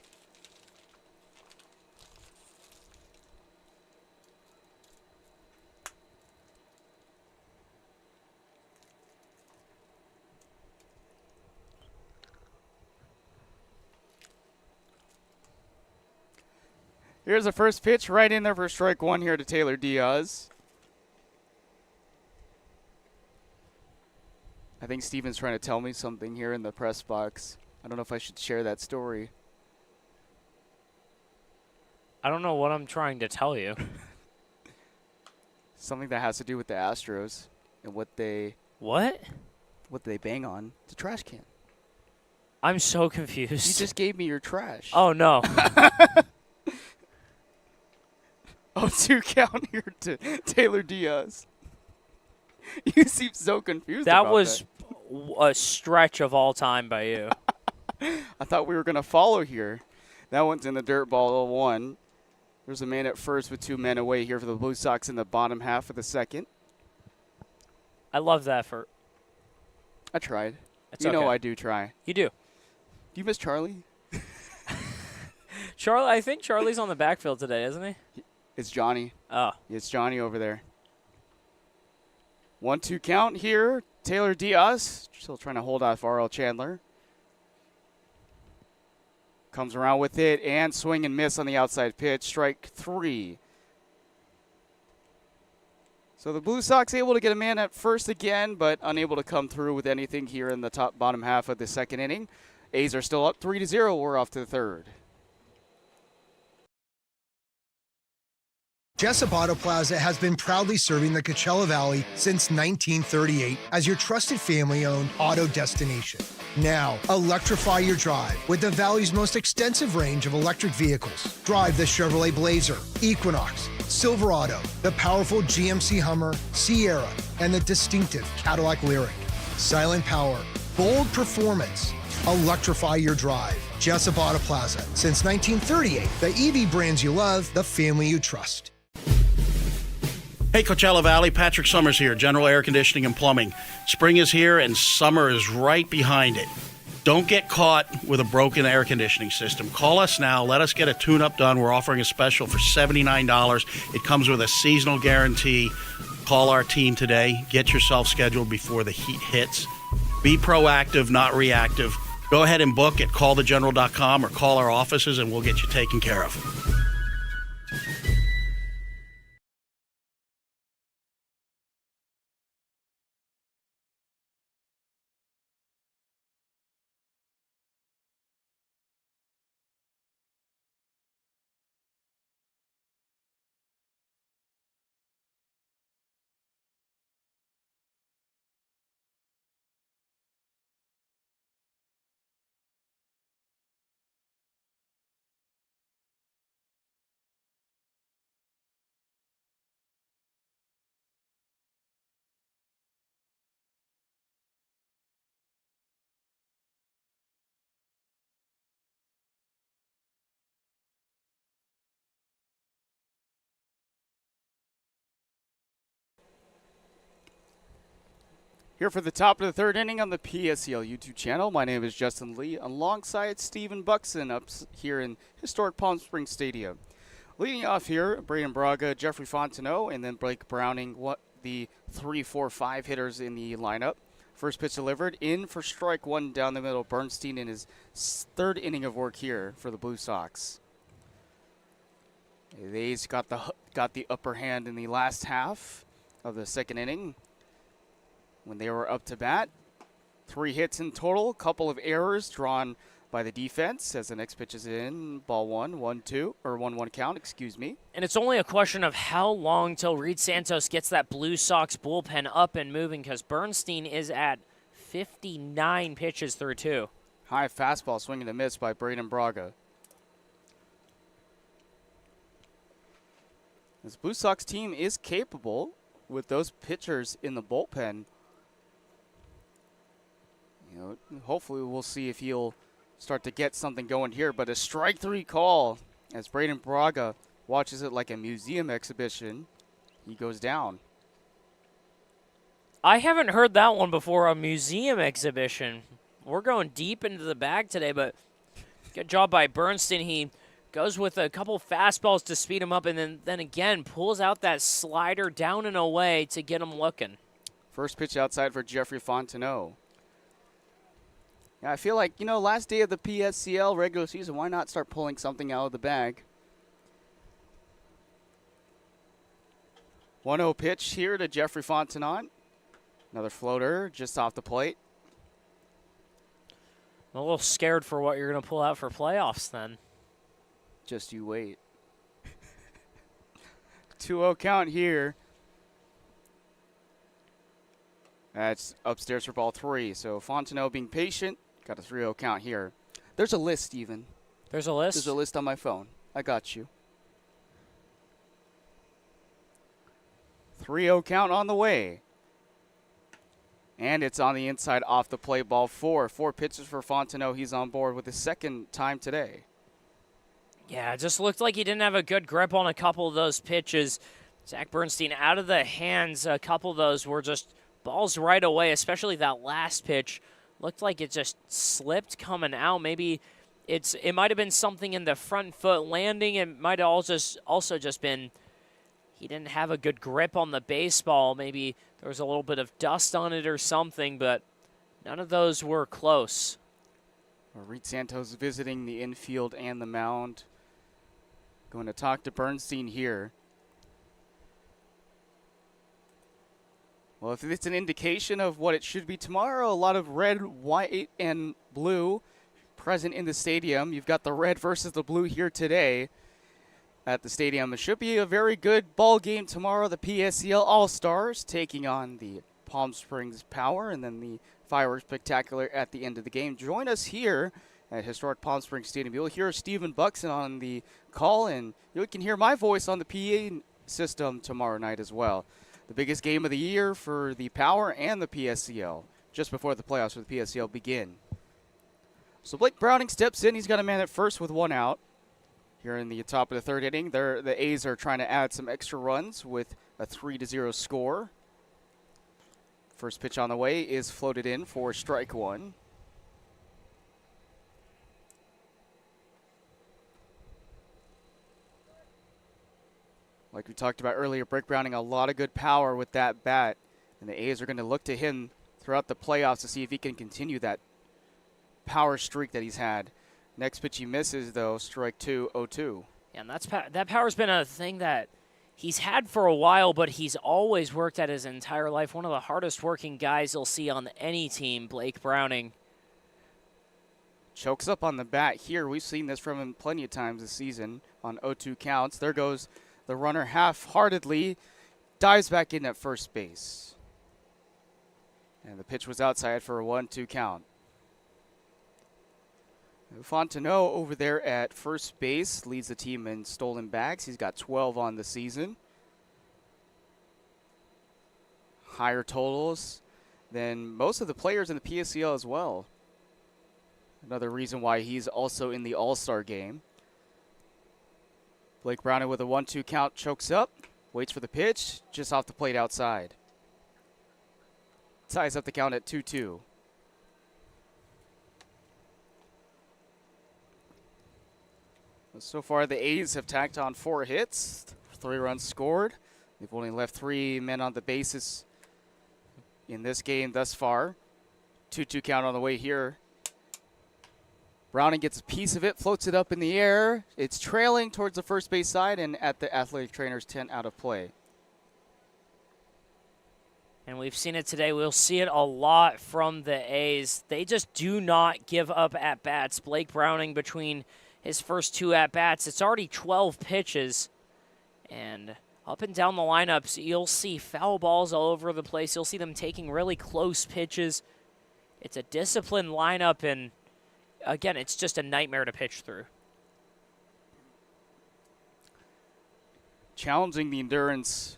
A: Here's the first pitch right in there for strike 1 here to Taylor Diaz. I think Steven's trying to tell me something here in the press box. I don't know if I should share that story.
B: I don't know what I'm trying to tell you.
A: Something that has to do with the Astros and what they bang on the trash can.
B: I'm so confused.
A: You just gave me your trash.
B: Oh, no.
A: 0-2 count here to Taylor Diaz. You seem so confused
B: That
A: about
B: was a stretch of all time by you.
A: I thought we were going to follow here. That one's in the dirt, ball 1. There's a man at first with 2 men away here for the Blue Sox in the bottom half of the second.
B: I love that effort.
A: I tried.
B: It's
A: you know
B: okay.
A: I do try.
B: You do.
A: Do you miss Charlie?
B: Charlie, I think Charlie's on the backfield today, isn't he?
A: It's Johnny.
B: Oh.
A: It's Johnny over there. 1-2 count here. Taylor Diaz still trying to hold off R.L. Chandler. Comes around with it and swing and miss on the outside pitch. Strike 3. So the Blue Sox able to get a man at first again, but unable to come through with anything here in the bottom half of the second inning. A's are still up 3-0. We're off to the third.
J: Jessup Auto Plaza has been proudly serving the Coachella Valley since 1938 as your trusted family-owned auto destination. Now, electrify your drive with the Valley's most extensive range of electric vehicles. Drive the Chevrolet Blazer, Equinox, Silverado, the powerful GMC Hummer, Sierra, and the distinctive Cadillac Lyriq. Silent power, bold performance, Electrify your drive. Jessup Auto Plaza. Since 1938, the EV brands you love, the family you trust.
K: Hey, Coachella Valley, Patrick Summers here, General Air Conditioning and Plumbing. Spring is here and summer is right behind it. Don't get caught with a broken air conditioning system. Call us now. Let us get a tune-up done. We're offering a special for $79. It comes with a seasonal guarantee. Call our team today. Get yourself scheduled before the heat hits. Be proactive, not reactive. Go ahead and book at callthegeneral.com or call our offices and we'll get you taken care of.
A: Here for the top of the third inning on the PSEL YouTube channel. My name is Justin Lee, alongside Stephen Buxton up here in historic Palm Springs Stadium. Leading off here, Braden Braga, Jeffrey Fontenot, and then Blake Browning, the 3-4-5 hitters in the lineup. First pitch delivered, in for strike one down the middle. Bernstein in his third inning of work here for the Blue Sox. The A's got the upper hand in the last half of the second inning when they were up to bat. 3 hits in total, a couple of errors drawn by the defense as the next pitch is in. Ball 1-1 count, excuse me.
B: And it's only a question of how long till Reed Santos gets that Blue Sox bullpen up and moving, because Bernstein is at 59 pitches through 2.
A: High fastball, swing and a miss by Braden Braga. This Blue Sox team is capable with those pitchers in the bullpen. Hopefully we'll see if he'll start to get something going here. But a strike 3 call as Braden Braga watches it like a museum exhibition. He goes down.
B: I haven't heard that one before, a museum exhibition. We're going deep into the bag today, but good job by Bernstein. He goes with a couple fastballs to speed him up, and then again pulls out that slider down and away to get him looking.
A: First pitch outside for Jeffrey Fontenot. Yeah, I feel like, last day of the PSCL regular season, why not start pulling something out of the bag? 1-0 pitch here to Jeffrey Fontenot. Another floater just off the plate.
B: I'm a little scared for what you're going to pull out for playoffs then.
A: Just you wait. 2-0 count here. That's upstairs for ball 3. So Fontenot being patient. Got a 3-0 count here. There's a list, Steven.
B: There's a list?
A: There's a list on my phone. I got you. 3-0 count on the way. And it's on the inside off the play, ball 4. 4 pitches for Fontenot. He's on board with his second time today.
B: Yeah, it just looked like he didn't have a good grip on a couple of those pitches. Zach Bernstein out of the hands. A couple of those were just balls right away, especially that last pitch. Looked like it just slipped coming out. Maybe it might have been something in the front foot landing. It might have also just been he didn't have a good grip on the baseball. Maybe there was a little bit of dust on it or something, but none of those were close.
A: Reed Santos visiting the infield and the mound. Going to talk to Bernstein here. Well, if it's an indication of what it should be tomorrow, a lot of red, white, and blue present in the stadium. You've got the red versus the blue here today at the stadium. It should be a very good ball game tomorrow. The PSCL All-Stars taking on the Palm Springs Power, and then the Fireworks Spectacular at the end of the game. Join us here at historic Palm Springs Stadium. You'll hear Stephen Buxton on the call, and you can hear my voice on the PA system tomorrow night as well. The biggest game of the year for the Power and the PSCL, just before the playoffs for the PSCL begin. So Blake Browning steps in. He's got a man at first with 1 out. Here in the top of the 3rd inning, the A's are trying to add some extra runs with a 3-0 score. First pitch on the way is floated in for strike 1. Like we talked about earlier, Blake Browning, a lot of good power with that bat. And the A's are going to look to him throughout the playoffs to see if he can continue that power streak that he's had. Next pitch he misses, though, strike 2, 0-2.
B: Yeah, and that power's been a thing that he's had for a while, but he's always worked at his entire life. One of the hardest working guys you'll see on any team, Blake Browning.
A: Chokes up on the bat here. We've seen this from him plenty of times this season on 0-2 counts. There goes the runner half-heartedly, dives back in at first base. And the pitch was outside for a 1-2 count. Fontenot over there at first base leads the team in stolen bags. He's got 12 on the season. Higher totals than most of the players in the PSCL as well. Another reason why he's also in the All-Star game. Blake Browning with a 1-2 count chokes up, waits for the pitch, just off the plate outside. Ties up the count at 2-2. So far, the A's have tacked on 4 hits, 3 runs scored. They've only left 3 men on the bases in this game thus far. 2-2 count on the way here. Browning gets a piece of it, floats it up in the air. It's trailing towards the first base side and at the athletic trainer's 10 out of play.
B: And we've seen it today. We'll see it a lot from the A's. They just do not give up at-bats. Blake Browning between his first 2 at-bats, it's already 12 pitches. And up and down the lineups, you'll see foul balls all over the place. You'll see them taking really close pitches. It's a disciplined lineup, and again, it's just a nightmare to pitch through.
A: Challenging the endurance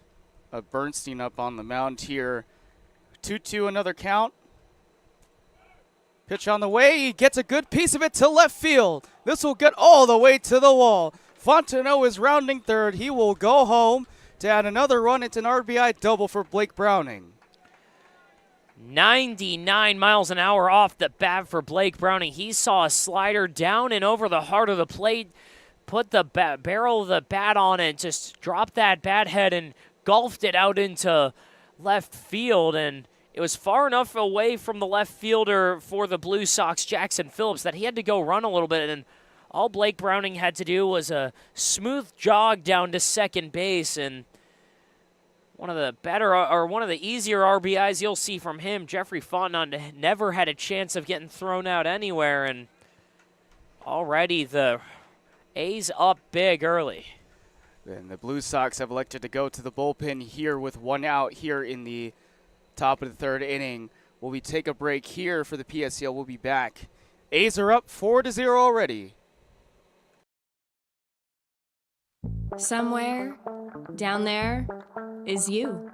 A: of Bernstein up on the mound here. 2-2, another count. Pitch on the way. He gets a good piece of it to left field. This will get all the way to the wall. Fontenot is rounding third. He will go home to add another run. It's an RBI double for Blake Browning.
B: 99 miles an hour off the bat for Blake Browning. He saw a slider down and over the heart of the plate, put the barrel of the bat on it, just dropped that bat head and golfed it out into left field. And it was far enough away from the left fielder for the Blue Sox, Jackson Phillips, that he had to go run a little bit. And all Blake Browning had to do was a smooth jog down to second base. And one of the better, or one of the easier RBIs you'll see from him. Jeffrey Fontenot never had a chance of getting thrown out anywhere, and already the A's up big early.
A: And the Blue Sox have elected to go to the bullpen here with 1 out here in the top of the 3rd inning. Will we take a break here for the PSCL? We'll be back. A's are up 4-0 already.
F: Somewhere down there is you.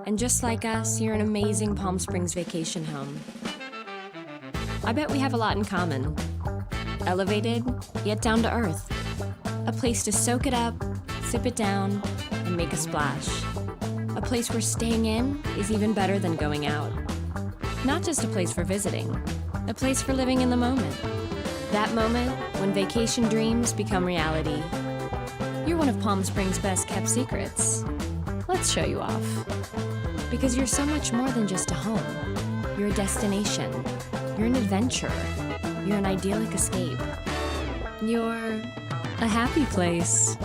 F: And just like us, you're an amazing Palm Springs vacation home. I bet we have a lot in common. Elevated, yet down to earth. A place to soak it up, sip it down, and make a splash. A place where staying in is even better than going out. Not just a place for visiting, a place for living in the moment. That moment when vacation dreams become reality. You're one of Palm Springs' best kept secrets. Let's show you off. Because you're so much more than just a home. You're a destination. You're an adventure. You're an idyllic escape. You're a happy place.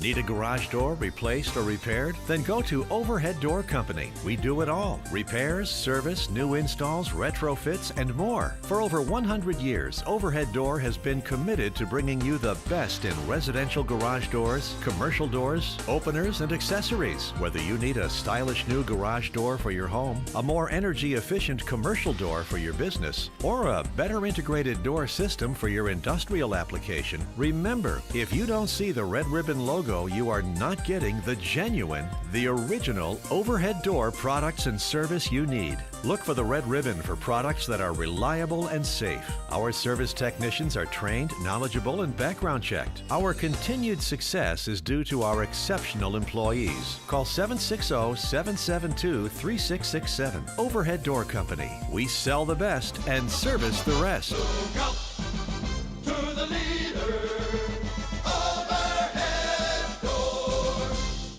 G: Need a garage door replaced or repaired? Then go to Overhead Door Company. We do it all. Repairs, service, new installs, retrofits, and more. For over 100 years, Overhead Door has been committed to bringing you the best in residential garage doors, commercial doors, openers, and accessories. Whether you need a stylish new garage door for your home, a more energy-efficient commercial door for your business, or a better integrated door system for your industrial application, remember, if you don't see the red ribbon logo so you are not getting the genuine, the original overhead door products and service you need. Look for the red ribbon for products that are reliable and safe. Our service technicians are trained, knowledgeable, and background checked. Our continued success is due to our exceptional employees. Call 760-772-3667. Overhead Door Company. We sell the best and service the rest.
H: Look out to the leader. Overhead Doors.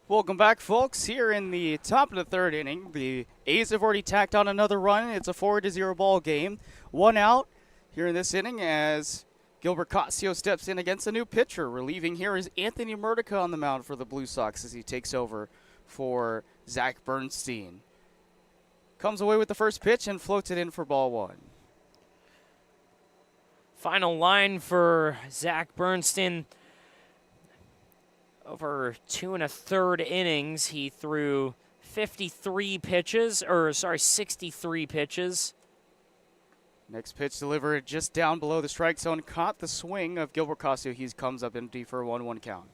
A: Welcome back, folks. Here in the top of the third inning, the A's have already tacked on another run. It's a 4-0 ball game. One out here in this inning as Gilbert Casio steps in against a new pitcher. Relieving here is Anthony Murdica on the mound for the Blue Sox as he takes over for Zach Bernstein. Comes away with the first pitch and floats it in for ball one.
B: Final line for Zach Bernstein. Over 2 1/3 innings, he threw 63 pitches.
A: Next pitch delivered just down below the strike zone. Caught the swing of Gilbert Casio. He comes up empty for a 1-1 count.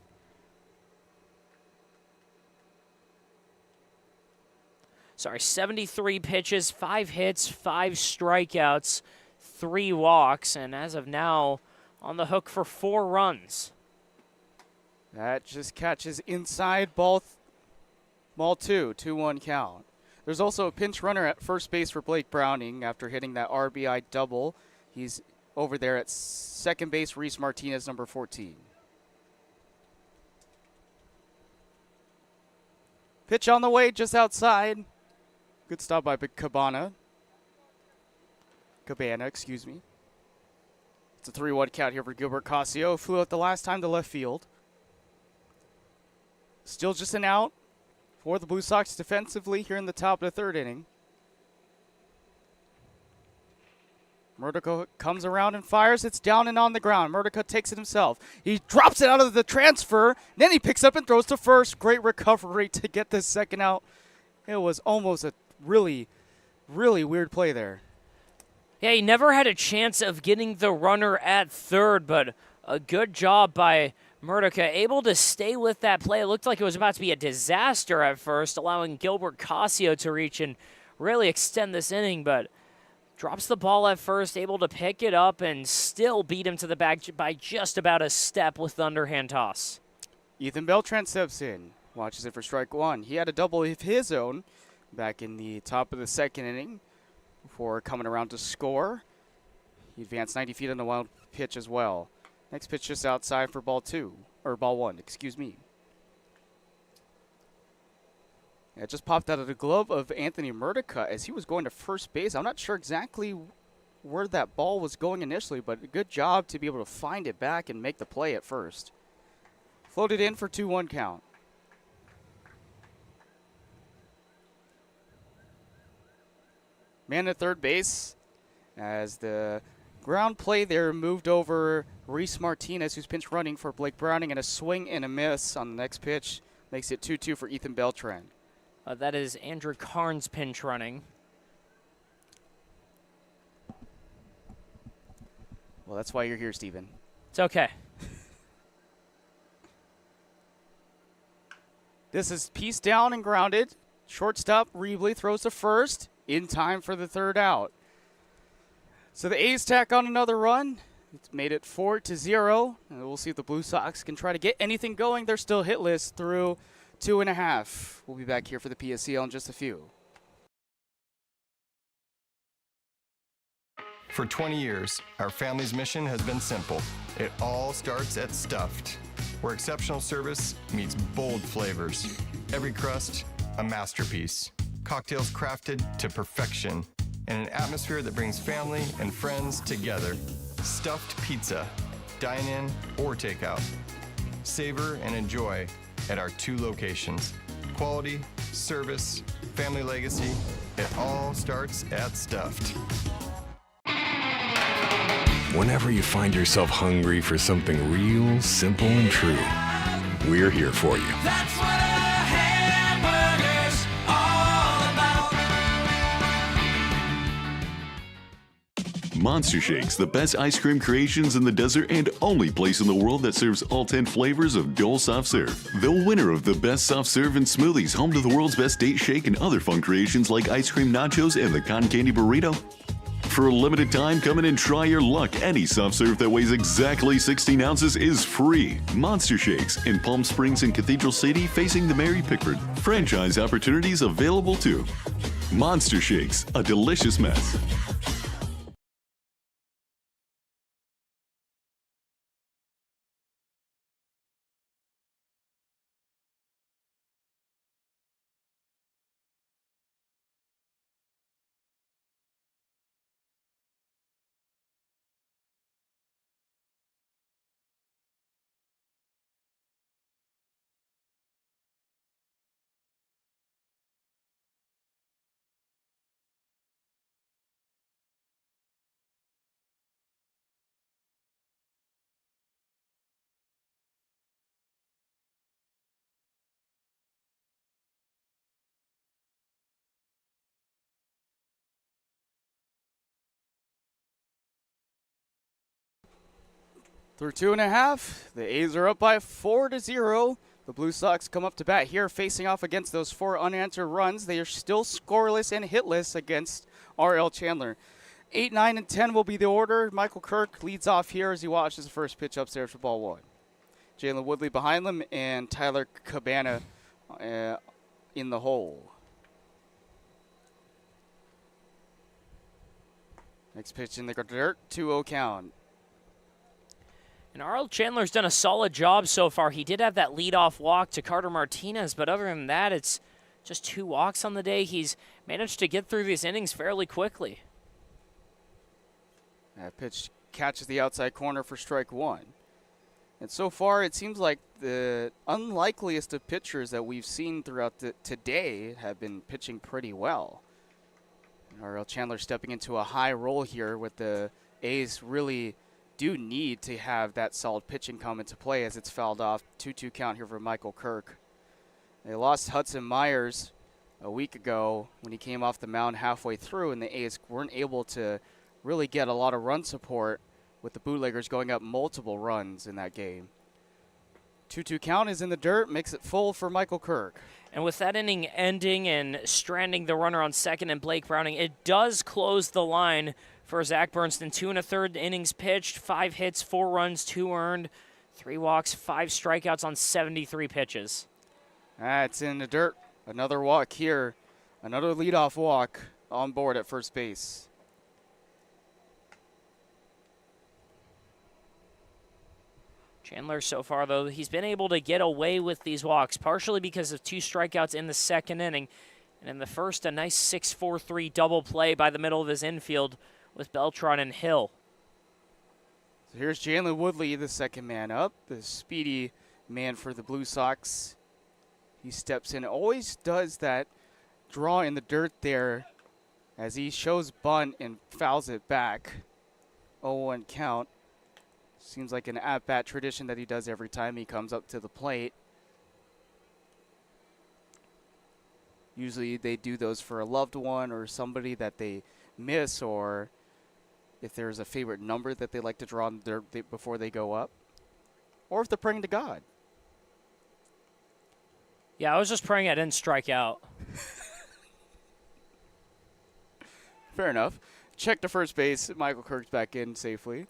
B: Sorry, 73 pitches, 5 hits, 5 strikeouts, 3 walks, and as of now, on the hook for 4 runs.
A: That just catches inside ball 2, 2-1 count. There's also a pinch runner at first base for Blake Browning after hitting that RBI double. He's over there at second base, Reese Martinez, number 14. Pitch on the way, just outside. Good stop by Cabana, excuse me. It's a 3-1 count here for Gilbert Casio. Flew out the last time to left field. Still just an out for the Blue Sox defensively here in the top of the third inning. Murdica comes around and fires. It's down and on the ground. Murdica takes it himself. He drops it out of the transfer. Then he picks up and throws to first. Great recovery to get this second out. It was almost a really, really weird play there.
B: Yeah, he never had a chance of getting the runner at third, but a good job by Murdica, able to stay with that play. It looked like it was about to be a disaster at first, allowing Gilbert Casio to reach and really extend this inning, but drops the ball at first, able to pick it up and still beat him to the bag by just about a step with the underhand toss.
A: Ethan Beltran steps in, watches it for strike one. He had a double of his own back in the top of the second inning before coming around to score. He advanced 90 feet on the wild pitch as well. Next pitch just outside for ball one, excuse me. It just popped out of the glove of Anthony Murdica as he was going to first base. I'm not sure exactly where that ball was going initially, but a good job to be able to find it back and make the play at first. Floated in for 2-1 count. Man at third base as the ground play there moved over Reese Martinez, who's pinch running for Blake Browning, and a swing and a miss on the next pitch makes it 2-2 for Ethan Beltran.
B: That is Andrew Carnes pinch running.
A: Well, that's why you're here, Steven.
B: It's okay.
A: This is pieced down and grounded. Shortstop Rebley throws to first in time for the third out. So the A's tack on another run. It's made it 4-0. And we'll see if the Blue Sox can try to get anything going. They're still hitless through 2.5. We'll be back here for the PSCL in just a few.
L: For 20 years, our family's mission has been simple. It all starts at Stuffed, where exceptional service meets bold flavors. Every crust, a masterpiece. Cocktails crafted to perfection, and an atmosphere that brings family and friends together. Stuffed pizza, dine-in or takeout. Savor and enjoy at our 2 locations. Quality, service, family legacy, it all starts at Stuffed.
M: Whenever you find yourself hungry for something real, simple, and true, we're here for you.
H: That's what a hamburger's all about.
M: Monster Shakes, the best ice cream creations in the desert and only place in the world that serves all 10 flavors of Dole Soft Serve. The winner of the best soft serve and smoothies, home to the world's best date shake and other fun creations like ice cream nachos and the cotton candy burrito. For a limited time, come in and try your luck. Any soft serve that weighs exactly 16 ounces is free. Monster Shakes in Palm Springs and Cathedral City facing the Mary Pickford. Franchise opportunities available too. Monster Shakes, a delicious mess.
A: Through 2.5, the A's are up by 4-0. The Blue Sox come up to bat here, facing off against those 4 unanswered runs. They are still scoreless and hitless against R.L. Chandler. 8, 9, and 10 will be the order. Michael Kirk leads off here as he watches the first pitch upstairs for ball 1. Jalen Woodley behind them and Tyler Cabana in the hole. Next pitch in the dirt, 2-0 count.
B: And R.L. Chandler's done a solid job so far. He did have that leadoff walk to Carter Martinez, but other than that, it's just 2 walks on the day. He's managed to get through these innings fairly quickly.
A: That pitch catches the outside corner for strike 1. And so far, it seems like the unlikeliest of pitchers that we've seen throughout today have been pitching pretty well. R.L. Chandler stepping into a high roll here with the A's really do need to have that solid pitching come into play as it's fouled off. 2-2 count here for Michael Kirk. They lost Hudson Myers a week ago when he came off the mound halfway through, and the A's weren't able to really get a lot of run support with the Bootleggers going up multiple runs in that game. 2-2 count is in the dirt, makes it full for Michael Kirk.
B: And with that inning ending and stranding the runner on second and Blake Browning, it does close the line for Zach Bernston. 2 1/3 innings pitched, 5 hits, 4 runs, 2 earned, 3 walks, 5 strikeouts on 73 pitches.
A: It's in the dirt. Another walk here. Another leadoff walk on board at first base.
B: Chandler so far, though, he's been able to get away with these walks, partially because of 2 strikeouts in the second inning. And in the first, a nice 6-4-3 double play by the middle of his infield with Beltran and Hill.
A: So here's Jalen Woodley, the second man up, the speedy man for the Blue Sox. He steps in, always does that draw in the dirt there as he shows bunt and fouls it back. 0-1 count. Seems like an at-bat tradition that he does every time he comes up to the plate. Usually they do those for a loved one or somebody that they miss, or if there's a favorite number that they like to draw in the dirt before they go up, or if they're praying to God.
B: Yeah, I was just praying I didn't strike out.
A: Fair enough. Check to first base. Michael Kirk's back in safely.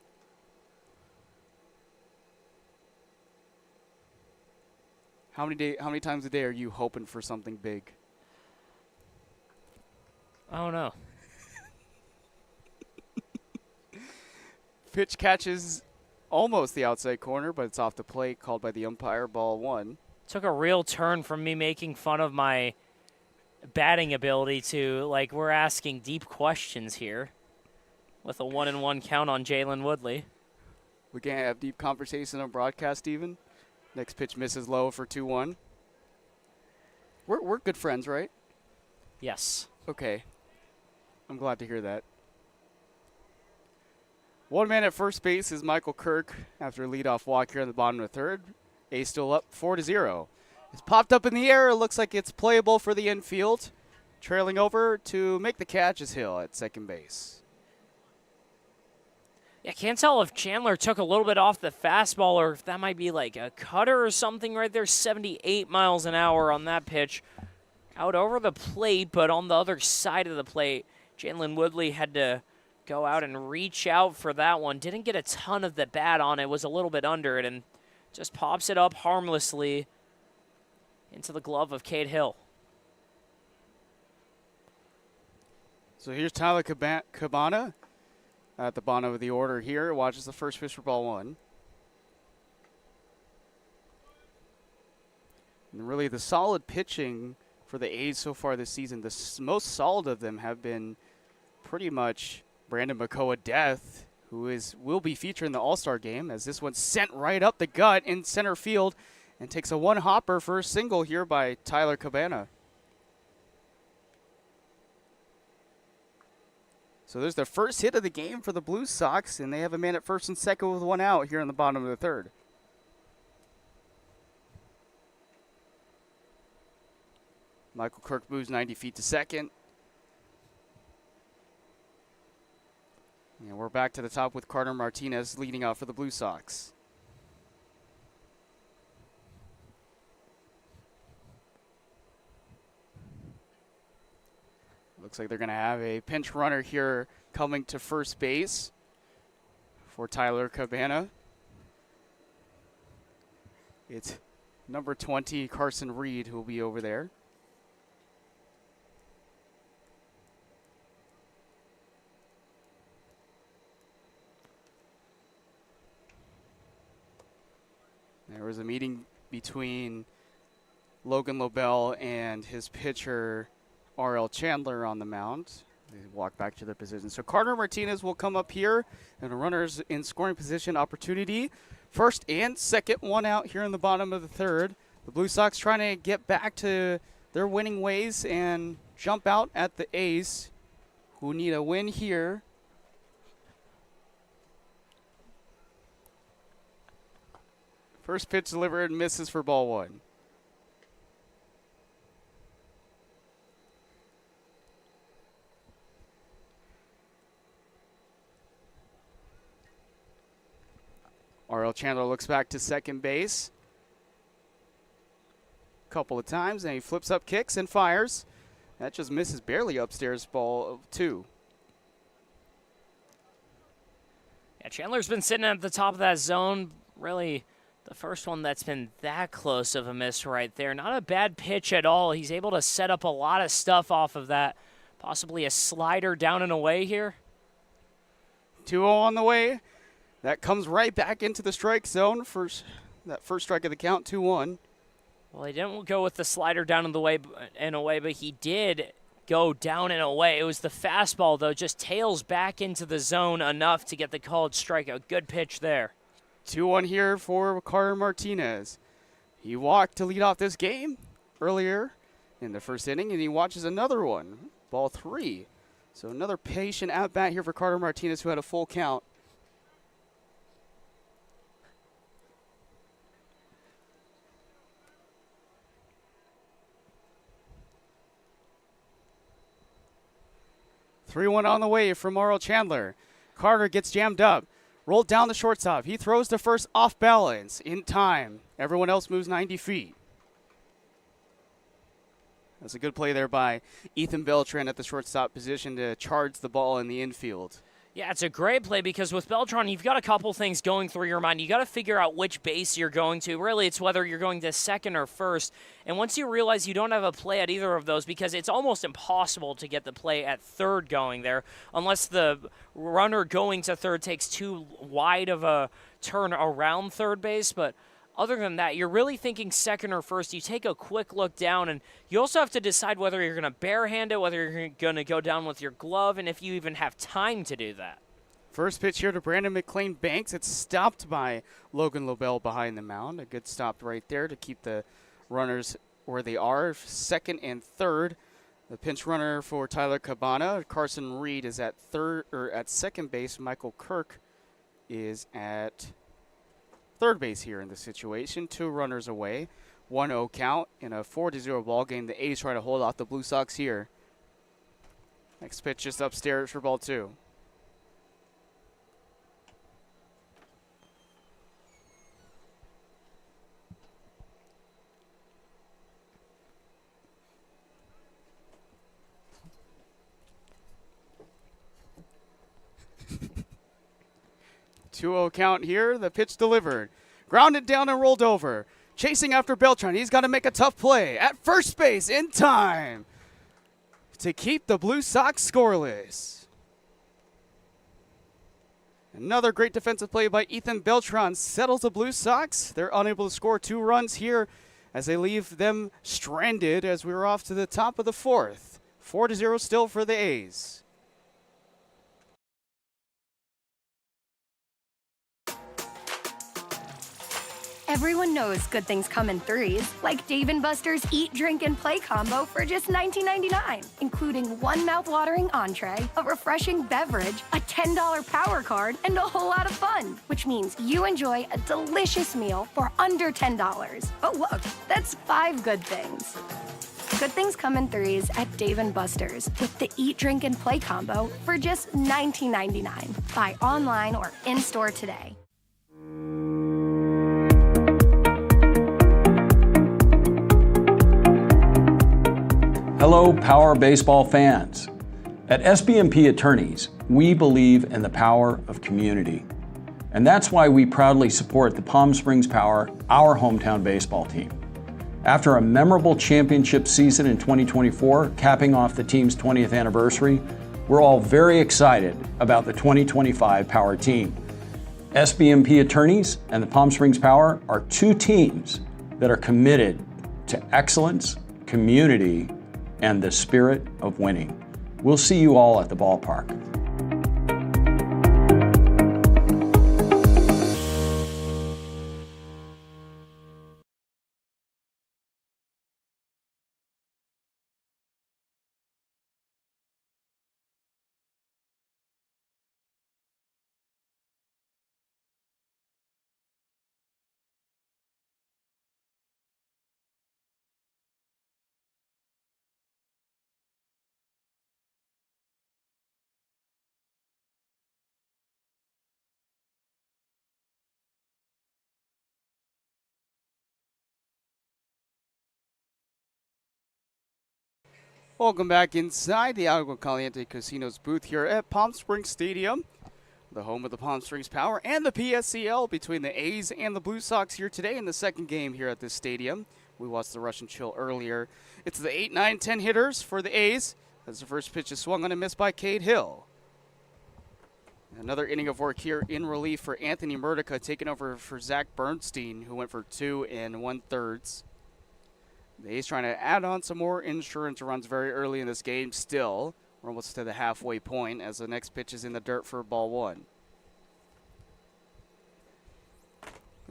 A: How many times a day are you hoping for something big?
B: I don't know.
A: Pitch catches almost the outside corner, but it's off the plate, called by the umpire, ball 1.
B: Took a real turn from me making fun of my batting ability to, like, we're asking deep questions here with a 1-1 count on Jalen Woodley.
A: We can't have deep conversation on broadcast even. Next pitch misses low for 2-1. We're good friends, right?
B: Yes.
A: Okay. I'm glad to hear that. One man at first base is Michael Kirk after a leadoff walk here in the bottom of the third. A's still up 4-0. It's popped up in the air. It looks like it's playable for the infield. Trailing over to make the catch is Hill at second base.
B: Yeah, can't tell if Chandler took a little bit off the fastball or if that might be like a cutter or something right there. 78 miles an hour on that pitch. Out over the plate, but on the other side of the plate, Jalen Woodley had to go out and reach out for that one. Didn't get a ton of the bat on it. Was a little bit under it and just pops it up harmlessly into the glove of Cade Hill.
A: So here's Tyler Cabana at the bottom of the order here. Watches the first pitch for ball one. And really the solid pitching for the A's so far this season, the most solid of them have been pretty much Brandon McCoa Death, who will be featured in the All-Star game, as this one's sent right up the gut in center field and takes a one-hopper for a single here by Tyler Cabana. So there's their first hit of the game for the Blue Sox, and they have a man at first and second with one out here in the bottom of the third. Michael Kirk moves 90 feet to second. And we're back to the top with Carter Martinez leading out for the Blue Sox. Looks like they're going to have a pinch runner here coming to first base for Tyler Cabana. It's number 20, Carson Reed, who will be over there. There was a meeting between Logan Lobel and his pitcher, R.L. Chandler, on the mound. They walk back to their position. So Carter Martinez will come up here, and a runner's in scoring position opportunity. First and second, one out here in the bottom of the third. The Blue Sox trying to get back to their winning ways and jump out at the A's, who need a win here. First pitch delivered, misses for ball one. R.L. Chandler looks back to second base a couple of times, and he flips up, kicks, and fires. That just misses barely upstairs, ball two.
B: Yeah, Chandler's been sitting at the top of that zone. Really, the first one that's been that close of a miss right there. Not a bad pitch at all. He's able to set up a lot of stuff off of that. Possibly a slider down and away here.
A: 2-0 on the way. That comes right back into the strike zone for that first strike of the count, 2-1.
B: Well, he didn't go with the slider down and away, but he did go down and away. It was the fastball, though, just tails back into the zone enough to get the called strikeout. Good pitch there.
A: 2-1 here for Carter Martinez. He walked to lead off this game earlier in the first inning, and he watches another one, ball three. So another patient at-bat here for Carter Martinez, who had a full count. Three-one on the way from R.L. Chandler. Carter gets jammed up. Rolled down the shortstop. He throws to first off balance in time. Everyone else moves 90 feet. That's a good play there by Ethan Beltran at the shortstop position to charge the ball in the infield.
B: Yeah, it's a great play because with Beltran, you've got a couple things going through your mind. You got to figure out which base you're going to. Really, it's whether you're going to second or first. And once you realize you don't have a play at either of those, because it's almost impossible to get the play at third going there, unless the runner going to third takes too wide of a turn around third base. But other than that, you're really thinking second or first. You take a quick look down, and you also have to decide whether you're going to barehand it, whether you're going to go down with your glove, and if you even have time to do that.
A: First pitch here to Brandon McLean Banks. It's stopped by Logan Lobel behind the mound. A good stop right there to keep the runners where they are, second and third. The pinch runner for Tyler Cabana, Carson Reed, is at second base. Michael Kirk is at third base here in this situation. 2 runners away. 1-0 count in a 4-0 ball game. The A's trying to hold off the Blue Sox here. Next pitch just upstairs for ball 2. Two-0 count here. The pitch delivered. Grounded down and rolled over. Chasing after Beltran. He's got to make a tough play at first base in time to keep the Blue Sox scoreless. Another great defensive play by Ethan Beltran settles the Blue Sox. They're unable to score 2 runs here as they leave them stranded as we were off to the top of the 4th. 4-0 still for the A's.
N: Everyone knows good things come in threes, like Dave & Buster's Eat, Drink, and Play combo for just $19.99, including 1 mouth-watering entree, a refreshing beverage, a $10 power card, and a whole lot of fun, which means you enjoy a delicious meal for under $10. Oh, look, that's 5 good things. Good things come in threes at Dave & Buster's with the Eat, Drink, and Play combo for just $19.99. Buy online or in-store today.
O: Hello, Power Baseball fans. At SBMP Attorneys, we believe in the power of community. And that's why we proudly support the Palm Springs Power, our hometown baseball team. After a memorable championship season in 2024, capping off the team's 20th anniversary, we're all very excited about the 2025 Power team. SBMP Attorneys and the Palm Springs Power are 2 teams that are committed to excellence, community, and the spirit of winning. We'll see you all at the ballpark.
A: Welcome back inside the Agua Caliente Casinos booth here at Palm Springs Stadium, the home of the Palm Springs Power and the PSCL between the A's and the Blue Sox here today in the second game here at this stadium. We watched the Russian Chill earlier. It's the 8, 9, 10 hitters for the A's as the first pitch is swung on and missed by Cade Hill. Another inning of work here in relief for Anthony Murdica, taking over for Zach Bernstein, who went for 2 1/3. The A's trying to add on some more insurance runs very early in this game still. We're almost to the halfway point as the next pitch is in the dirt for ball 1.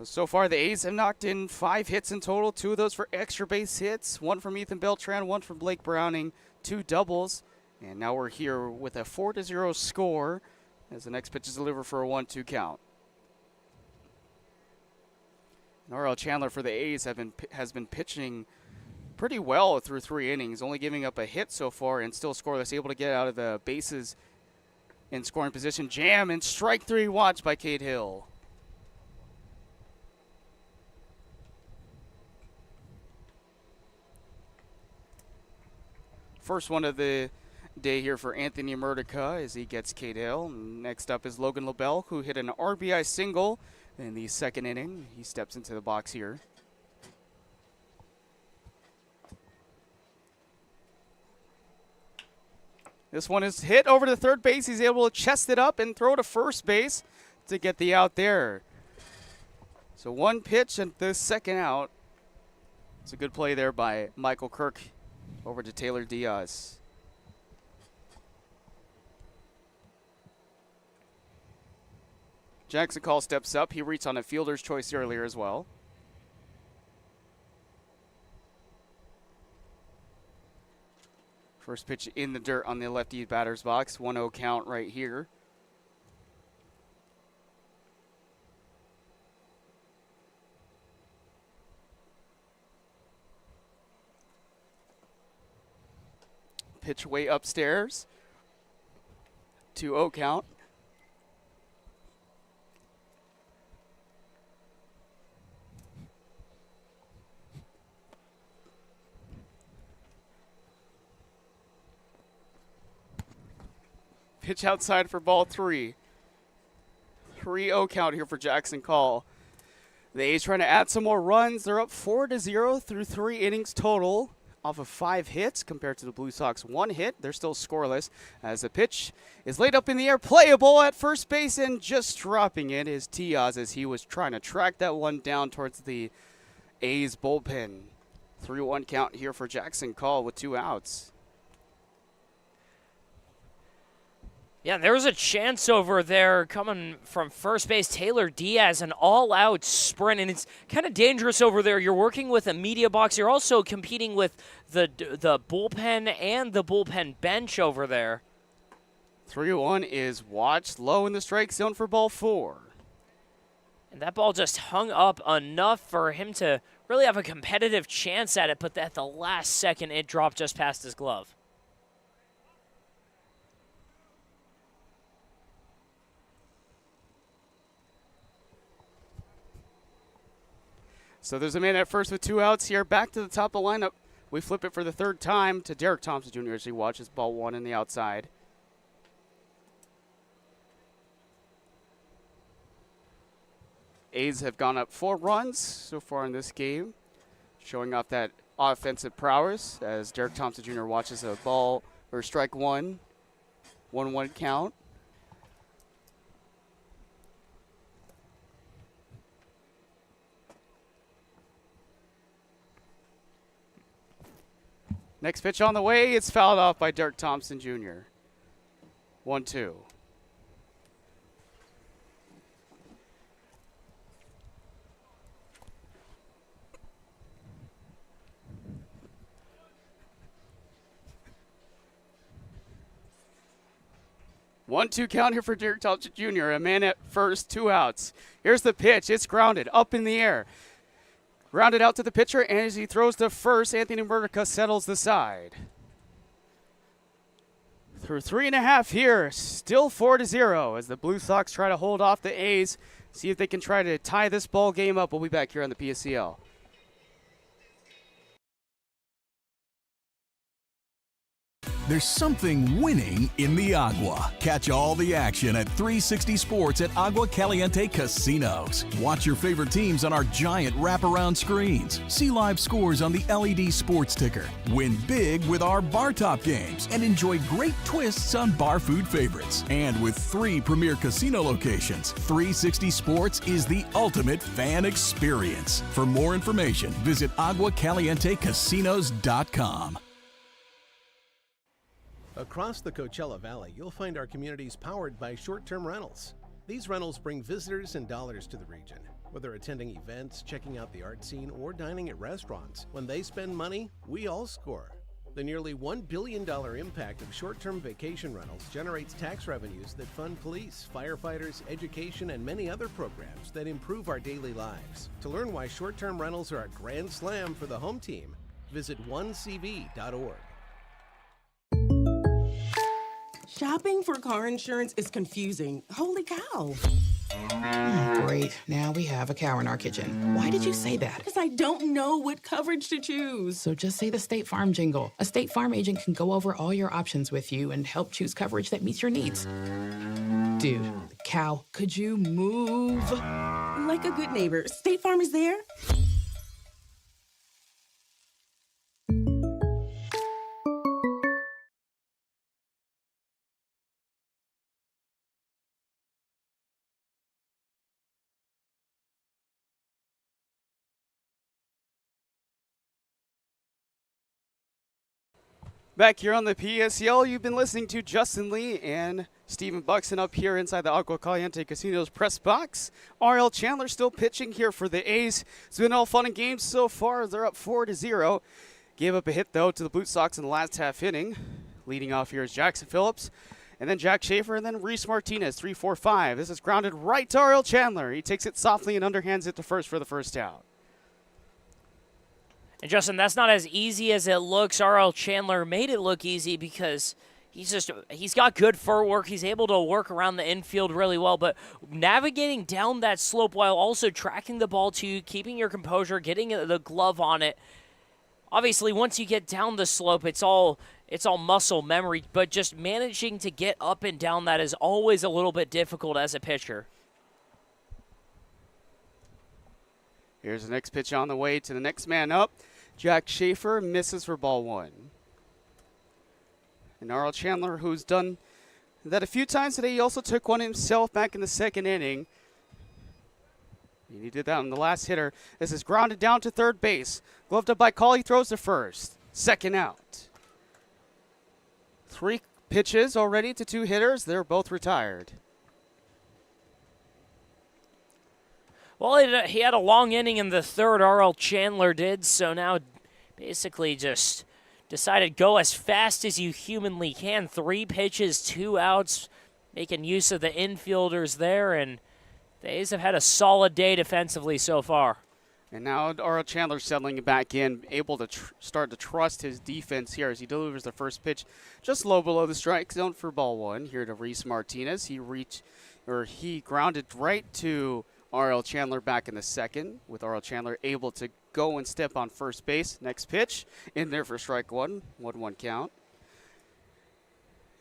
A: So far, the A's have knocked in 5 hits in total, 2 of those for extra base hits, 1 from Ethan Beltran, 1 from Blake Browning, 2 doubles. And now we're here with a 4-0 score as the next pitch is delivered for a 1-2 count. Norrell Chandler for the A's has been pitching pretty well through 3 innings, only giving up a hit so far and still scoreless, able to get out of the bases in scoring position. Jam and strike 3 watch by Cade Hill. First one of the day here for Anthony Murdica as he gets Cade Hill. Next up is Logan LaBelle, who hit an RBI single in the second inning. He steps into the box here. This one is hit over to third base. He's able to chest it up and throw to first base to get the out there. So 1 pitch and the second out. It's a good play there by Michael Kirk over to Taylor Diaz. Jackson Call steps up. He reached on a fielder's choice earlier as well. First pitch in the dirt on the lefty batter's box. 1-0 count right here. Pitch way upstairs. 2-0 count. Pitch outside for ball 3. 3-0 count here for Jackson Call. The A's trying to add some more runs. They're up 4-0 through 3 innings total off of 5 hits compared to the Blue Sox 1 hit. They're still scoreless as the pitch is laid up in the air. Playable at first base, and just dropping it is Tiaz as he was trying to track that one down towards the A's bullpen. 3-1 count here for Jackson Call with 2 outs.
B: Yeah, there was a chance over there coming from first base. Taylor Diaz, an all-out sprint, and it's kind of dangerous over there. You're working with a media box. You're also competing with the bullpen and the bullpen bench over there.
A: 3-1 is watched low in the strike zone for ball 4.
B: And that ball just hung up enough for him to really have a competitive chance at it, but at the last second, it dropped just past his glove.
A: So there's a man at first with 2 outs here. Back to the top of the lineup. We flip it for the 3rd time to Derek Thompson Jr. as he watches ball 1 in the outside. A's have gone up 4 runs so far in this game, showing off that offensive prowess as Derek Thompson Jr. watches a ball or strike 1, 1-1 count. Next pitch on the way. It's fouled off by Derek Thompson Jr. 1-2. One-two count here for Derek Thompson Jr. A man at first, 2 outs. Here's the pitch. It's grounded up in the air. Grounded out to the pitcher, and as he throws to first, Anthony Murdica settles the side. Through 3.5 here, still 4-0 as the Blue Sox try to hold off the A's, see if they can try to tie this ball game up. We'll be back here on the PSCL.
P: There's something winning in the agua. Catch all the action at 360 Sports at Agua Caliente Casinos. Watch your favorite teams on our giant wraparound screens. See live scores on the LED sports ticker. Win big with our bar top games and enjoy great twists on bar food favorites. And with 3 premier casino locations, 360 Sports is the ultimate fan experience. For more information, visit aguacalientecasinos.com.
Q: Across the Coachella Valley, you'll find our communities powered by short-term rentals. These rentals bring visitors and dollars to the region. Whether attending events, checking out the art scene, or dining at restaurants, when they spend money, we all score. The nearly $1 billion impact of short-term vacation rentals generates tax revenues that fund police, firefighters, education, and many other programs that improve our daily lives. To learn why short-term rentals are a grand slam for the home team, visit onecv.org.
R: Shopping for car insurance is confusing. Holy cow.
S: Great. Now we have a cow in our kitchen. Why did you say that?
R: Because I don't know what coverage to choose.
S: So just say the State Farm jingle. A State Farm agent can go over all your options with you and help choose coverage that meets your needs. Dude, cow, could you move?
R: Like a good neighbor, State Farm is there.
A: Back here on the PSCL, you've been listening to Justin Lee and Stephen Buxton up here inside the Agua Caliente Casinos press box. R.L. Chandler still pitching here for the A's. It's been all fun and games so far. They're up 4-0. Gave up a hit, though, to the Blue Sox in the last half inning. Leading off here is Jackson Phillips, and then Jack Schaefer, and then Reese Martinez, 3-4-5. This is grounded right to R.L. Chandler. He takes it softly and underhands it to first for the first out.
B: And Justin, that's not as easy as it looks. R.L. Chandler made it look easy because he's got good footwork. He's able to work around the infield really well, but navigating down that slope while also tracking the ball to you, keeping your composure, getting the glove on it. Obviously, once you get down the slope, it's all muscle memory, but just managing to get up and down that is always a little bit difficult as a pitcher.
A: Here's the next pitch on the way to the next man up. Jack Schaefer misses for ball 1. And R.L. Chandler, who's done that a few times today, he also took one himself back in the second inning. And he did that on the last hitter. This is grounded down to third base. Gloved up by Call, he throws to first. Second out. 3 pitches already to 2 hitters. They're both retired.
B: Well, he had a long inning in the third, R.L. Chandler did, so now basically just decided go as fast as you humanly can. 3 pitches, 2 outs, making use of the infielders there, and the A's have had a solid day defensively so far.
A: And now R.L. Chandler settling back in, able to start to trust his defense here as he delivers the first pitch just low below the strike zone for ball 1 here to Reese Martinez. He grounded right to R.L. Chandler back in the second, with R.L. Chandler able to go and step on first base. Next pitch in there for strike 1, 1-1 count.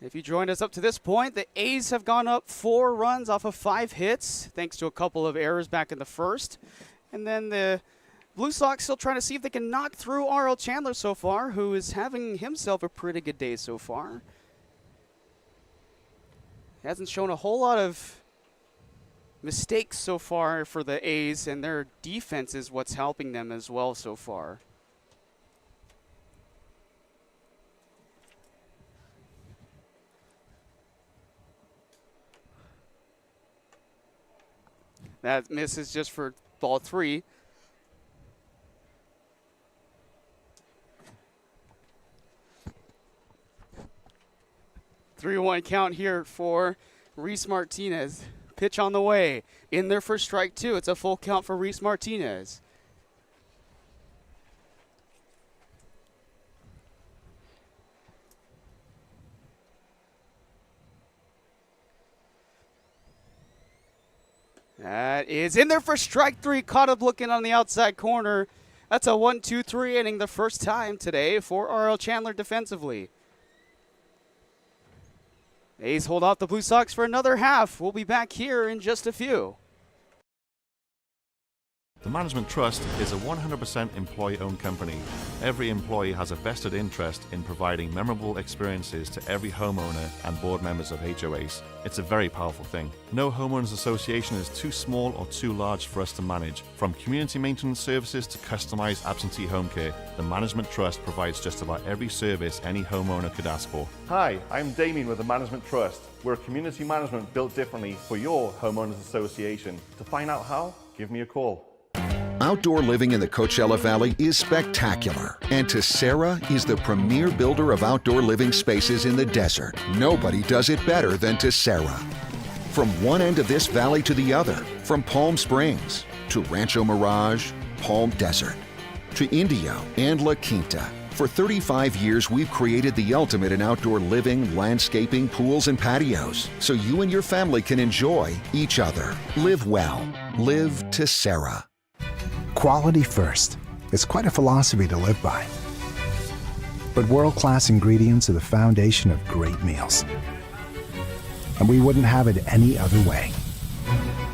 A: If you joined us up to this point, the A's have gone up 4 runs off of 5 hits, thanks to a couple of errors back in the first. And then the Blue Sox still trying to see if they can knock through R.L. Chandler so far, who is having himself a pretty good day so far. He hasn't shown a whole lot of mistakes so far for the A's, and their defense is what's helping them as well so far. That misses just for ball 3. Three-one count here for Reese Martinez. Pitch on the way. In there for strike 2. It's a full count for Reese Martinez. That is in there for strike 3. Caught up looking on the outside corner. That's a 1-2-3 inning the first time today for R.L. Chandler defensively. A's hold off the Blue Sox for another half. We'll be back here in just a few.
T: The Management Trust is a 100% employee-owned company. Every employee has a vested interest in providing memorable experiences to every homeowner and board members of HOAs. It's a very powerful thing. No homeowners association is too small or too large for us to manage. From community maintenance services to customized absentee home care, the Management Trust provides just about every service any homeowner could ask for.
U: Hi, I'm Damien with the Management Trust. We're a community management built differently for your homeowners association. To find out how, give me a call.
V: Outdoor living in the Coachella Valley is spectacular, and Tessera is the premier builder of outdoor living spaces in the desert. Nobody does it better than Tessera. From one end of this valley to the other, from Palm Springs to Rancho Mirage, Palm Desert, to Indio and La Quinta. For 35 years, we've created the ultimate in outdoor living, landscaping, pools, and patios, so you and your family can enjoy each other. Live well. Live Tessera.
W: Quality first. It's quite a philosophy to live by. But world-class ingredients are the foundation of great meals. And we wouldn't have it any other way.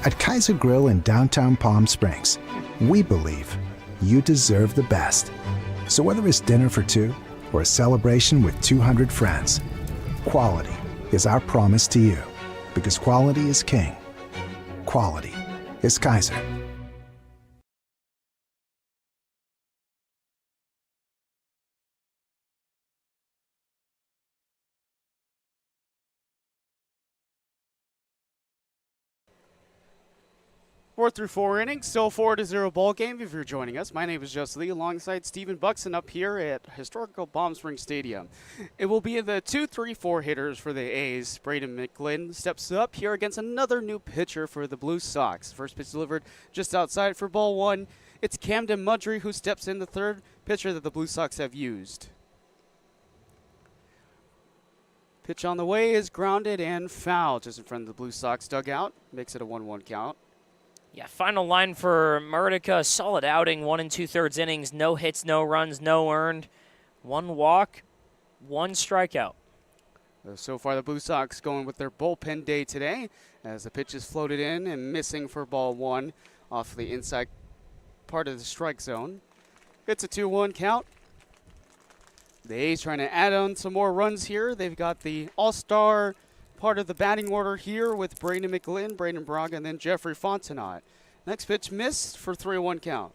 W: At Kaiser Grill in downtown Palm Springs, we believe you deserve the best. So whether it's dinner for 2 or a celebration with 200 friends, quality is our promise to you. Because quality is king. Quality is Kaiser.
A: Four through 4 innings, still 4-0 ball game. If you're joining us, my name is Justin Lee, alongside Stephen Buxton up here at historical Palm Springs Stadium. It will be the 2-3-4 hitters for the A's. Braden McGlynn steps up here against another new pitcher for the Blue Sox. First pitch delivered just outside for ball 1. It's Camden Mudry who steps in, the third pitcher that the Blue Sox have used. Pitch on the way is grounded and foul just in front of the Blue Sox dugout. Makes it a 1-1 count.
B: Yeah, final line for Murdica. Solid outing, 1 2/3 innings. No hits, no runs, no earned. 1 walk, 1 strikeout.
A: So far, the Blue Sox going with their bullpen day today as the pitch is floated in and missing for ball 1 off the inside part of the strike zone. It's a 2-1 count. The A's trying to add on some more runs here. They've got the all-star part of the batting order here with Braden McGlynn, Braden Braga, and then Jeffrey Fontenot. Next pitch missed for 3-1 count.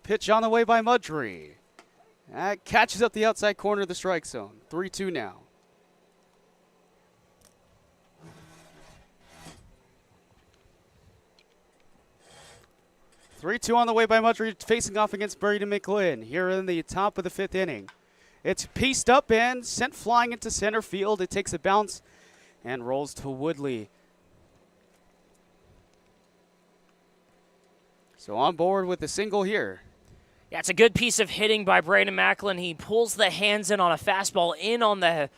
A: Pitch on the way by Mudry. That catches up the outside corner of the strike zone. 3-2 now. Three-two on the way by Mudry, facing off against Braden McGlynn here in the top of the 5th inning. It's pieced up and sent flying into center field. It takes a bounce and rolls to Woodley. So on board with the single here.
B: Yeah, it's a good piece of hitting by Braden McGlynn. He pulls the hands in on a fastball in on the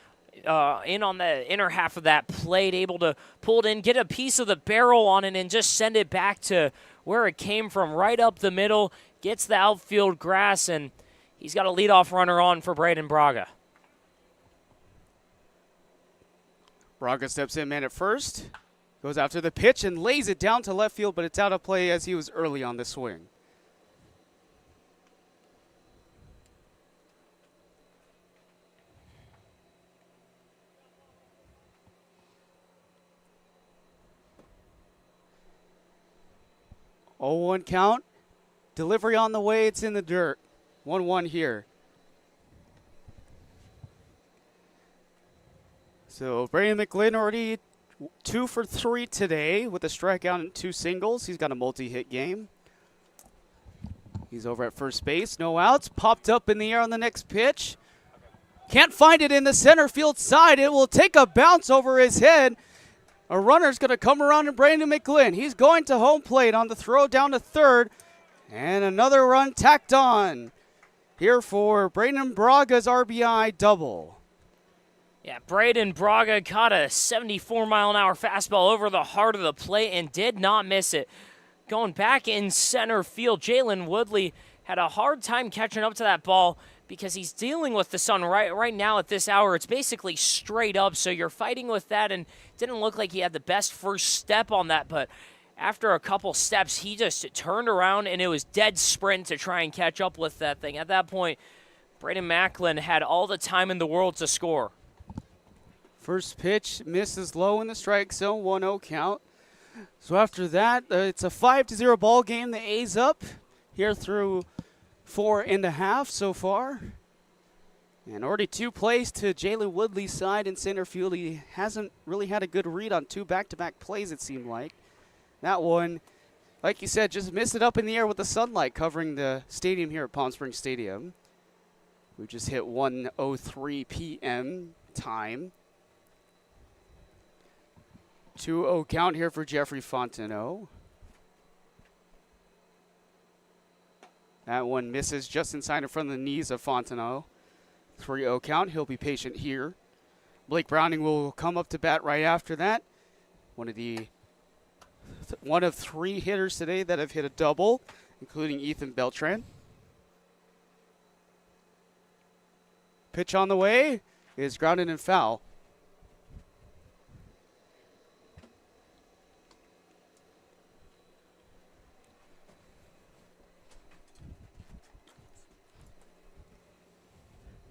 B: inner half of that plate, able to pull it in, get a piece of the barrel on it, and just send it back to where it came from, right up the middle, gets the outfield grass, and he's got a leadoff runner on for Braden Braga.
A: Braga steps in man at first, goes after the pitch and lays it down to left field, but it's out of play as he was early on the swing. Oh, 1 count. Delivery on the way. It's in the dirt. 1-1 here. So Braden McGlynn already 2 for 3 today with a strikeout and 2 singles. He's got a multi-hit game. He's over at first base. No outs. Popped up in the air on the next pitch. Can't find it in the center field side. It will take a bounce over his head. A runner's going to come around to Braden McGlynn. He's going to home plate on the throw down to third. And another run tacked on here for Braden Braga's RBI double.
B: Yeah, Braden Braga caught a 74-mile-an-hour fastball over the heart of the plate and did not miss it. Going back in center field, Jalen Woodley had a hard time catching up to that ball because he's dealing with the sun right now at this hour. It's basically straight up, so you're fighting with that, and didn't look like he had the best first step on that, but after a couple steps, he just turned around, and it was dead sprint to try and catch up with that thing. At that point, Braden McGlynn had all the time in the world to score.
A: First pitch misses low in the strike zone, 1-0 count. So after that, it's a 5-0 ball game. The A's up here through 4.5 so far. And already 2 plays to Jalen Woodley's side in center field. He hasn't really had a good read on 2 back-to-back plays, it seemed like. That one, like you said, just missed it up in the air with the sunlight covering the stadium here at Palm Springs Stadium. We just hit 1:03 p.m. time. 2-0 count here for Jeffrey Fontenot. That one misses just inside in front of the knees of Fontenot. 3-0 count. He'll be patient here. Blake Browning will come up to bat right after that. One of 3 hitters today that have hit a double, including Ethan Beltran. Pitch on the way is grounded and foul.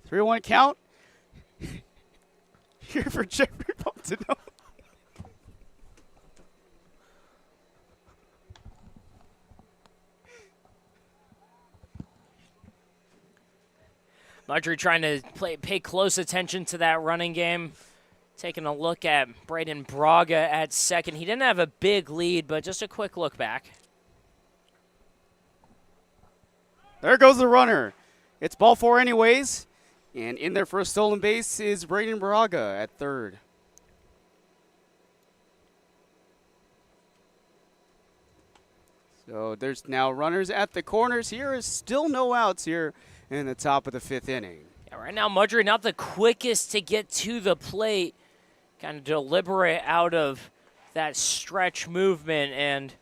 A: Three-one count. Here for Jeffrey Fontenot.
B: Mudry trying to pay close attention to that running game. Taking a look at Braden Braga at second. He didn't have a big lead, but just a quick look back.
A: There goes the runner. It's ball 4 anyways. And in there for a stolen base is Braden Braga at third. So there's now runners at the corners. Here is still no outs here in the top of the 5th inning.
B: Yeah, right now, Mudry not the quickest to get to the plate. Kind of deliberate out of that stretch movement, and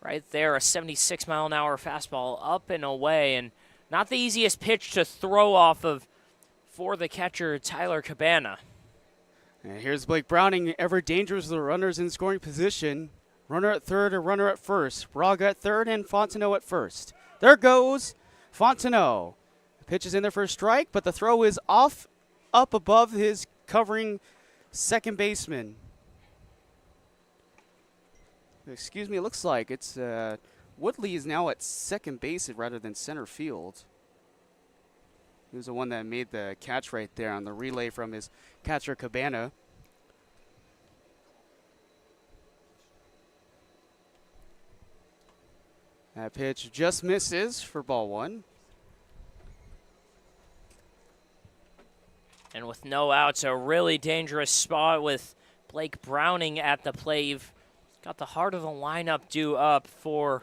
B: right there, a 76-mile-an-hour fastball up and away, and not the easiest pitch to throw off of for the catcher, Tyler Cabana.
A: And here's Blake Browning, ever dangerous with the runners in scoring position. Runner at third or runner at first. Braga at third and Fontenot at first. There goes Fontenot. The pitch is in there for a strike, but the throw is off up above his covering second baseman. Excuse me, it looks like it's Woodley is now at second base rather than center field. He was the one that made the catch right there on the relay from his catcher Cabana. That pitch just misses for ball 1.
B: And with no outs, a really dangerous spot with Blake Browning at the plate. You've got the heart of the lineup due up for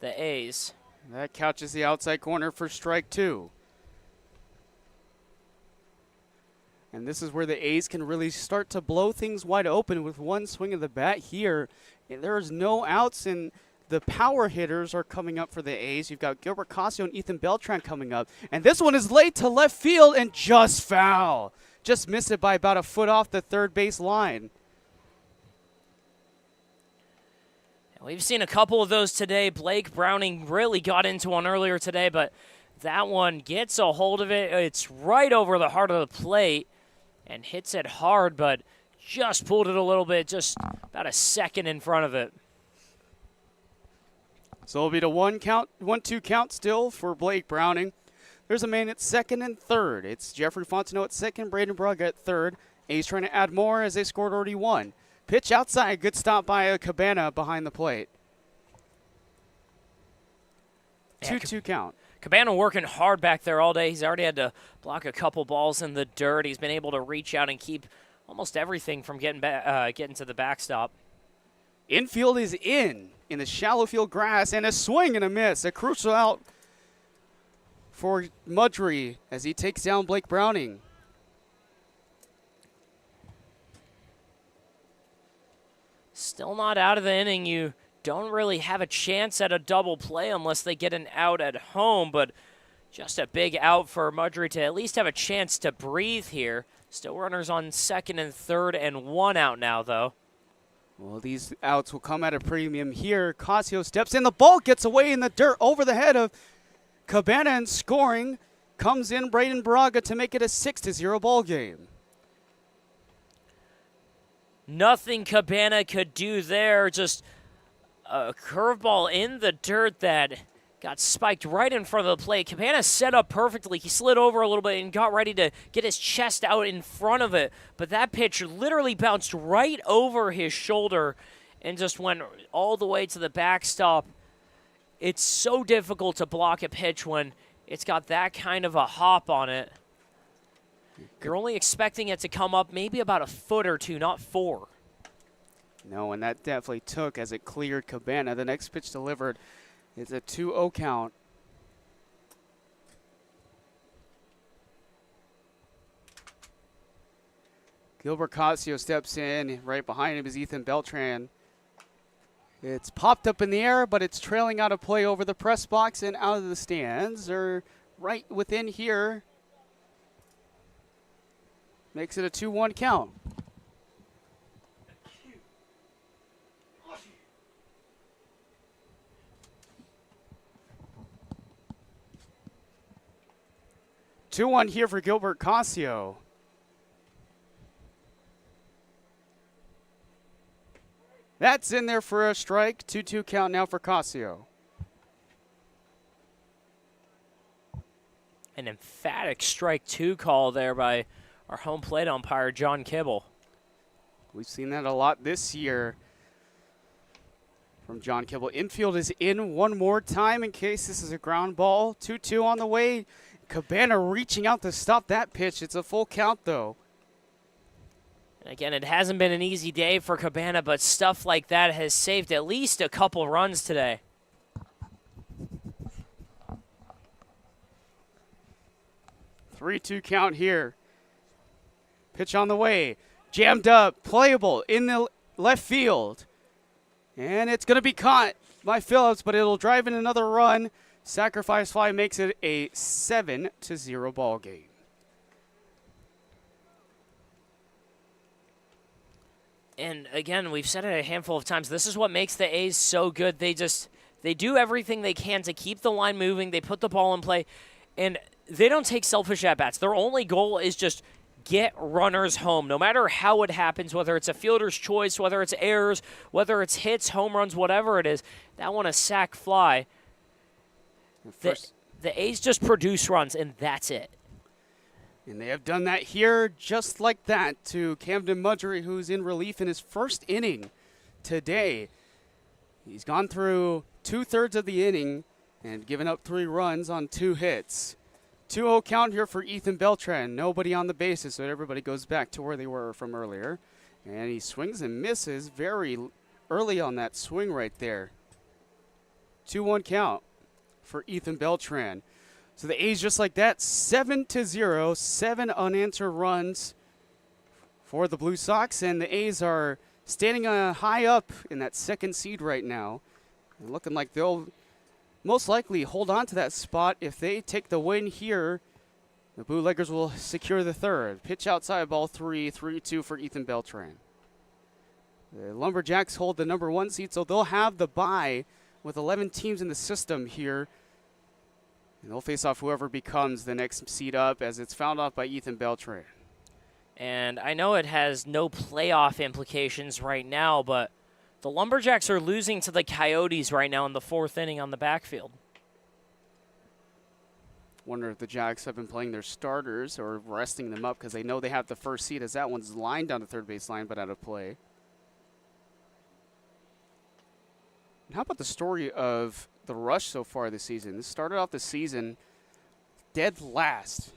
B: the A's.
A: That couches the outside corner for strike 2. And this is where the A's can really start to blow things wide open with one swing of the bat here. There's no outs, and the power hitters are coming up for the A's. You've got Gilbert Casio and Ethan Beltran coming up. And this one is late to left field and just foul. Just missed it by about a foot off the third base line.
B: We've seen a couple of those today. Blake Browning really got into one earlier today, but that one gets a hold of it. It's right over the heart of the plate and hits it hard, but just pulled it a little bit, just about a second in front of it.
A: So it'll be the 1-2 count still for Blake Browning. There's a man at second and third. It's Jeffrey Fontenot at second, Braden Braga at third. A's trying to add more as they scored already 1. Pitch outside, good stop by Cabana behind the plate. 2-2 count.
B: Cabana working hard back there all day. He's already had to block a couple balls in the dirt. He's been able to reach out and keep almost everything from getting to the backstop.
A: Infield is in the shallow field grass, and a swing and a miss. A crucial out for Mudry as he takes down Blake Browning.
B: Still not out of the inning. You don't really have a chance at a double play unless they get an out at home, but just a big out for Mudry to at least have a chance to breathe here. Still runners on second and third and 1 out now, though.
A: Well, these outs will come at a premium here. Casio steps in. The ball gets away in the dirt over the head of Cabana, and scoring comes in Braden Braga to make it a 6-0 ball game.
B: Nothing Cabana could do there. Just a curveball in the dirt that got spiked right in front of the plate. Cabana set up perfectly. He slid over a little bit and got ready to get his chest out in front of it. But that pitch literally bounced right over his shoulder and just went all the way to the backstop. It's so difficult to block a pitch when it's got that kind of a hop on it. You're only expecting it to come up maybe about a foot or two, not 4.
A: No, and that definitely took as it cleared Cabana. The next pitch delivered is a 2-0 count. Gilbert Casio steps in. Right behind him is Ethan Beltran. It's popped up in the air, but it's trailing out of play over the press box and out of the stands. Or right within here. Makes it a 2-1 count. Two-1 here for Gilbert Casio. That's in there for a strike. 2-2 count now for Casio.
B: An emphatic strike 2 call there by our home plate umpire, John Kibble.
A: We've seen that a lot this year from John Kibble. Infield is in one more time in case this is a ground ball. 2-2 on the way. Cabana reaching out to stop that pitch. It's a full count, though.
B: And again, it hasn't been an easy day for Cabana, but stuff like that has saved at least a couple runs today.
A: 3-2 count here. Pitch on the way. Jammed up. Playable in the left field. And it's going to be caught by Phillips, but it'll drive in another run. Sacrifice fly makes it a 7-0 ball game.
B: And again, we've said it a handful of times. This is what makes the A's so good. They do everything they can to keep the line moving. They put the ball in play, and they don't take selfish at-bats. Their only goal is just get runners home, no matter how it happens, whether it's a fielder's choice, whether it's errors, whether it's hits, home runs, whatever it is. That one, a sac fly. The A's just produce runs, and that's it.
A: And they have done that here just like that to Camden Mudry, who's in relief in his first inning today. He's gone through 2/3 of the inning and given up 3 runs on 2 hits. 2-0 count here for Ethan Beltran. Nobody on the bases, so everybody goes back to where they were from earlier. And he swings and misses very early on that swing right there. 2-1 count for Ethan Beltran. So the A's just like that, 7-0, 7 unanswered runs for the Blue Sox, and the A's are standing high up in that 2nd seed right now, and looking like they'll most likely hold on to that spot. If they take the win here, the Bootleggers will secure the 3rd. Pitch outside, ball 3, 3-2 for Ethan Beltran. The Lumberjacks hold the number 1 seed, so they'll have the bye with 11 teams in the system here. And they'll face off whoever becomes the next seed up, as it's fouled off by Ethan Beltran.
B: And I know it has no playoff implications right now, but the Lumberjacks are losing to the Coyotes right now in the 4th inning on the backfield.
A: Wonder if the Jacks have been playing their starters or resting them up, because they know they have the first seed, as that one's lined down the third base line but out of play. And how about the story of the Rush so far this season? This started off the season dead last,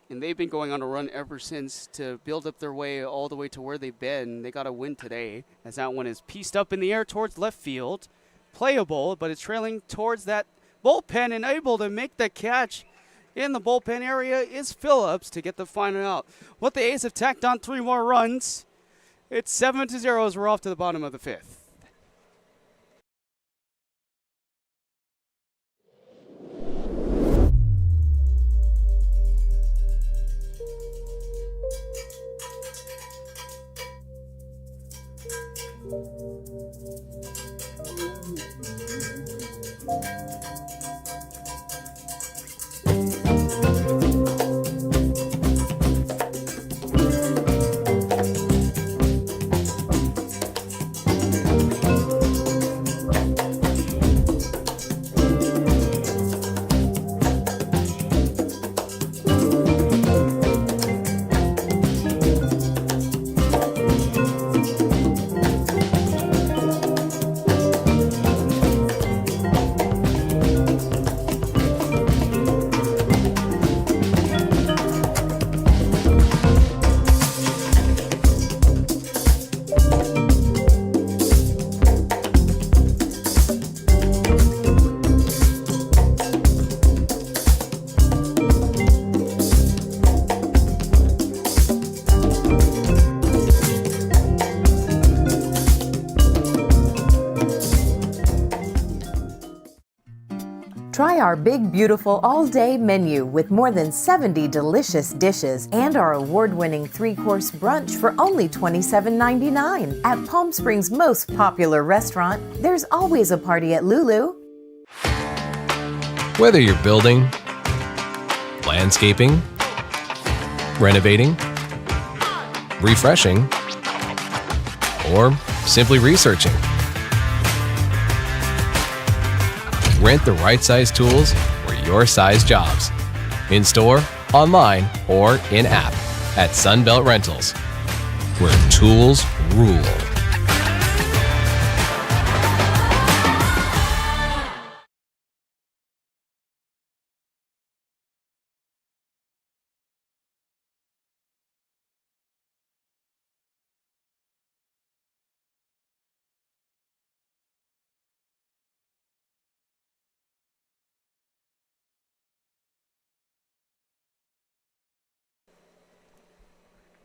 A: and they've been going on a run ever since to build up their way all the way to where they've been. They got a win today, as that one is pieced up in the air towards left field. Playable, but it's trailing towards that bullpen, and able to make the catch in the bullpen area is Phillips to get the final out. What the A's have tacked on 3 more runs. It's 7-0 as we're off to the bottom of the 5th.
C: Try our big, beautiful all-day menu with more than 70 delicious dishes and our award-winning 3-course brunch for only $27.99. At Palm Springs' most popular restaurant, there's always a party at Lulu.
D: Whether you're building, landscaping, renovating, refreshing, or simply researching, rent the right size tools for your size jobs. In store, online, or in app at Sunbelt Rentals, where tools rule.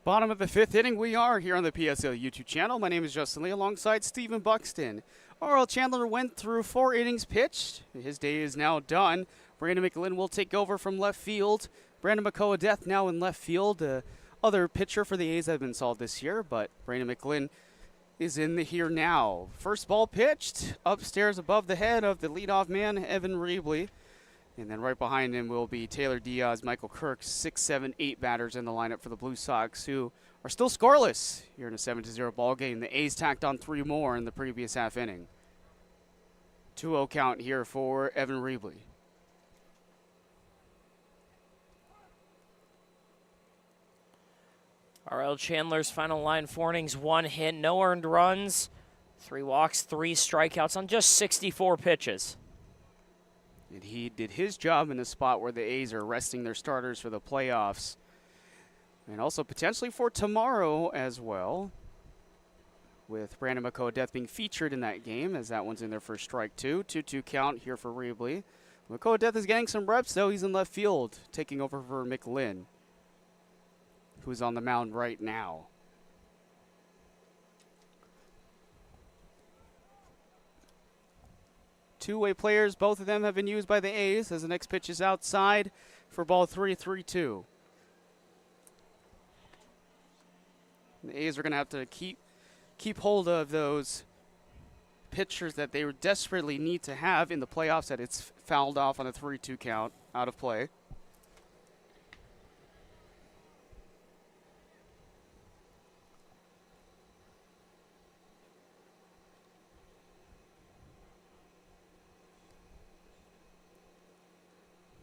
A: Bottom of the 5th inning, we are here on the PSL YouTube channel. My name is Justin Lee alongside Stephen Buxton. R.L. Chandler went through 4 innings pitched. His day is now done. Brandon McLinn will take over from left field. Brandon McCoy-Death now in left field. Other pitcher for the A's have been solved this year, but Brandon McLinn is in the here now. First ball pitched upstairs above the head of the leadoff man, Evan Reebley. And then right behind him will be Taylor Diaz, Michael Kirk, 6, 7, 8 batters in the lineup for the Blue Sox, who are still scoreless here in a 7-0 ball game. The A's tacked on 3 more in the previous half inning. 2-0 count here for Evan Reebley.
B: R.L. Chandler's final line, 4 innings, 1 hit, no earned runs, 3 walks, 3 strikeouts on just 64 pitches.
A: And he did his job in a spot where the A's are resting their starters for the playoffs. And also potentially for tomorrow as well, with Brandon McCoy-Death being featured in that game, as that one's in there for strike 2. 2-2 count here for Reebley. McCoy-Death is getting some reps, though. He's in left field, taking over for McLinn, who's on the mound right now. Two-way players, both of them have been used by the A's as the next pitch is outside for ball 3, 3-2. The A's are going to have to keep hold of those pitchers that they desperately need to have in the playoffs, that it's fouled off on a 3-2 count, out of play.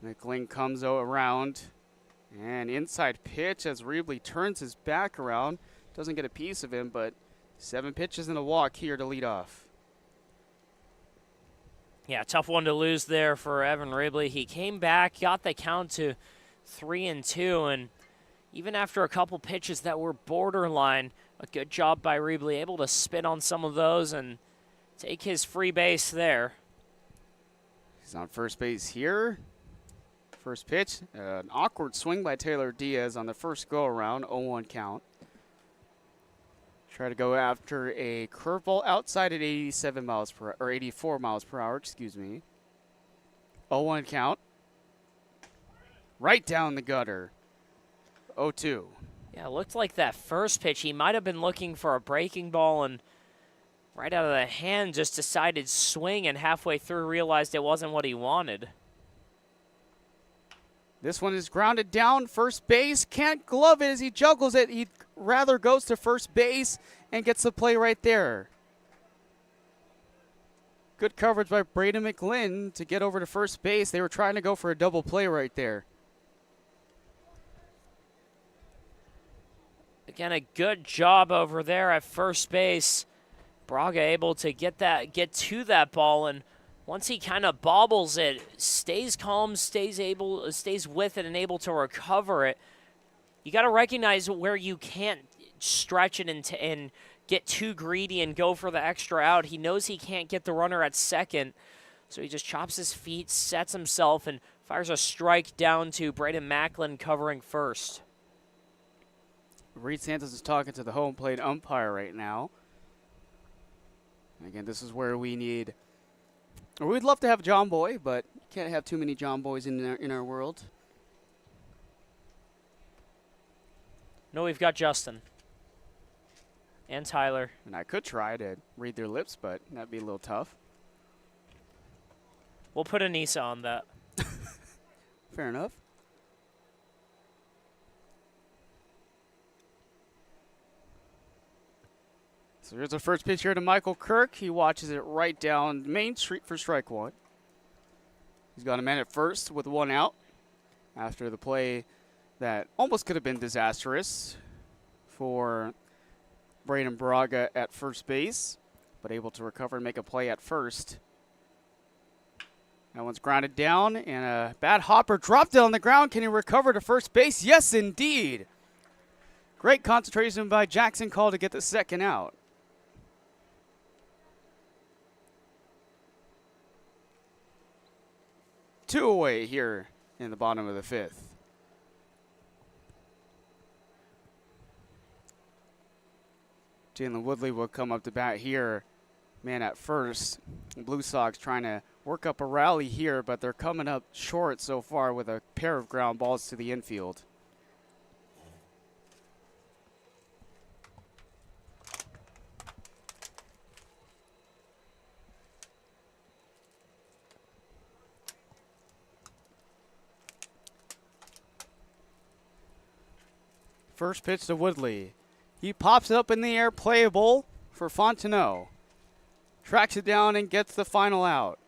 A: McLinn comes around, and inside pitch as Reebley turns his back around. Doesn't get a piece of him, but 7 pitches and a walk here to lead off.
B: Yeah, tough one to lose there for Evan Reebley. He came back, got the count to 3-2, and even after a couple pitches that were borderline, a good job by Reebley, able to spit on some of those and take his free base there.
A: He's on first base here. First pitch, an awkward swing by Taylor Diaz on the first go-around, 0-1 count. Try to go after a curveball outside at 84 miles per hour, excuse me. 0-1 count. Right down the gutter, 0-2.
B: Yeah, it looked like that first pitch, he might have been looking for a breaking ball and right out of the hand just decided swing, and halfway through realized it wasn't what he wanted.
A: This one is grounded down, first base, can't glove it as he juggles it. He rather goes to first base and gets the play right there. Good coverage by Brandon McLinn to get over to first base. They were trying to go for a double play right there.
B: Again, a good job over there at first base. Braga able to get to that ball, and once he kind of bobbles it, stays calm, stays with it and able to recover it. You got to recognize where you can't stretch it and get too greedy and go for the extra out. He knows he can't get the runner at second, so he just chops his feet, sets himself, and fires a strike down to Braden Macklin covering first.
A: Reed Santos is talking to the home plate umpire right now. And again, this is where we'd love to have John Boy, but can't have too many John Boys in our world.
B: No, we've got Justin and Tyler.
A: And I could try to read their lips, but that'd be a little tough.
B: We'll put Anissa on that.
A: Fair enough. So here's the first pitch here to Michael Kirk. He watches it right down Main Street for strike 1. He's got a man at first with 1 out after the play that almost could have been disastrous for Braden Braga at first base, but able to recover and make a play at first. That one's grounded down, and a bad hopper dropped it on the ground. Can he recover to first base? Yes, indeed. Great concentration by Jackson Call to get the second out. Two away here in the bottom of the 5th. Jalen Woodley will come up to bat here. Man at first. Blue Sox trying to work up a rally here, but they're coming up short so far with a pair of ground balls to the infield. First pitch to Woodley. He pops it up in the air, playable for Fontenot. Tracks it down and gets the final out.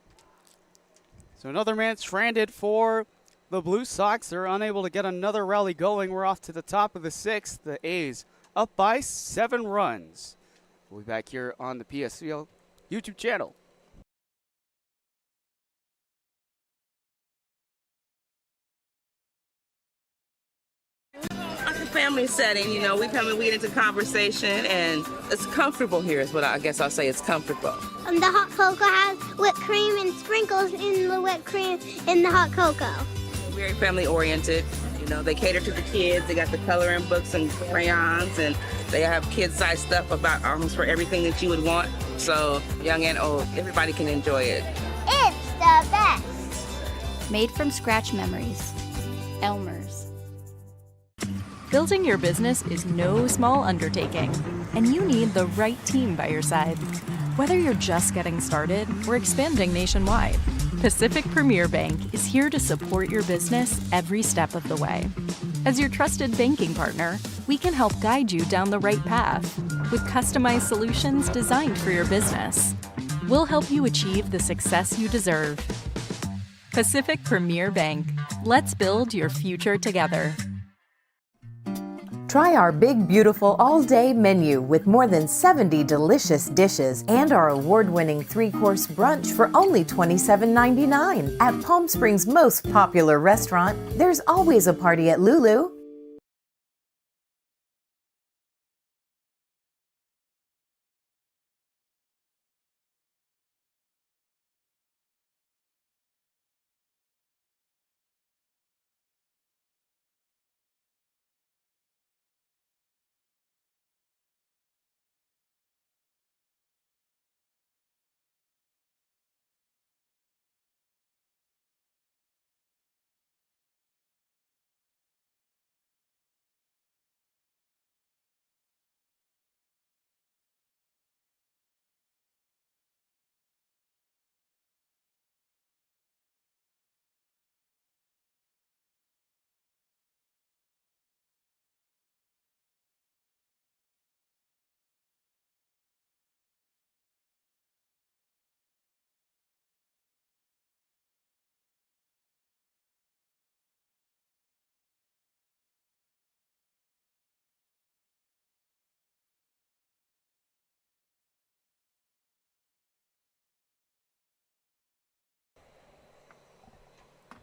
A: So another man stranded for the Blue Sox. They're unable to get another rally going. We're off to the top of the sixth. The A's up by 7 runs. We'll be back here on the PSCL YouTube channel.
E: Like a family setting, you know, we come and we get into conversation, and it's comfortable here is what I guess I'll say. It's comfortable.
I: The hot cocoa has whipped cream and sprinkles in the whipped cream in the hot cocoa.
E: Very family oriented. You know, they cater to the kids. They got the coloring books and crayons, and they have kid-sized stuff about almost for everything that you would want. So young and old, everybody can enjoy it.
I: It's the best.
J: Made from scratch memories. Elmer's.
X: Building your business is no small undertaking, and you need the right team by your side. Whether you're just getting started or expanding nationwide, Pacific Premier Bank is here to support your business every step of the way. As your trusted banking partner, we can help guide you down the right path with customized solutions designed for your business. We'll help you achieve the success you deserve. Pacific Premier Bank. Let's build your future together.
C: Try our big, beautiful all-day menu with more than 70 delicious dishes and our award-winning 3-course brunch for only $27.99. At Palm Springs' most popular restaurant, there's always a party at Lulu.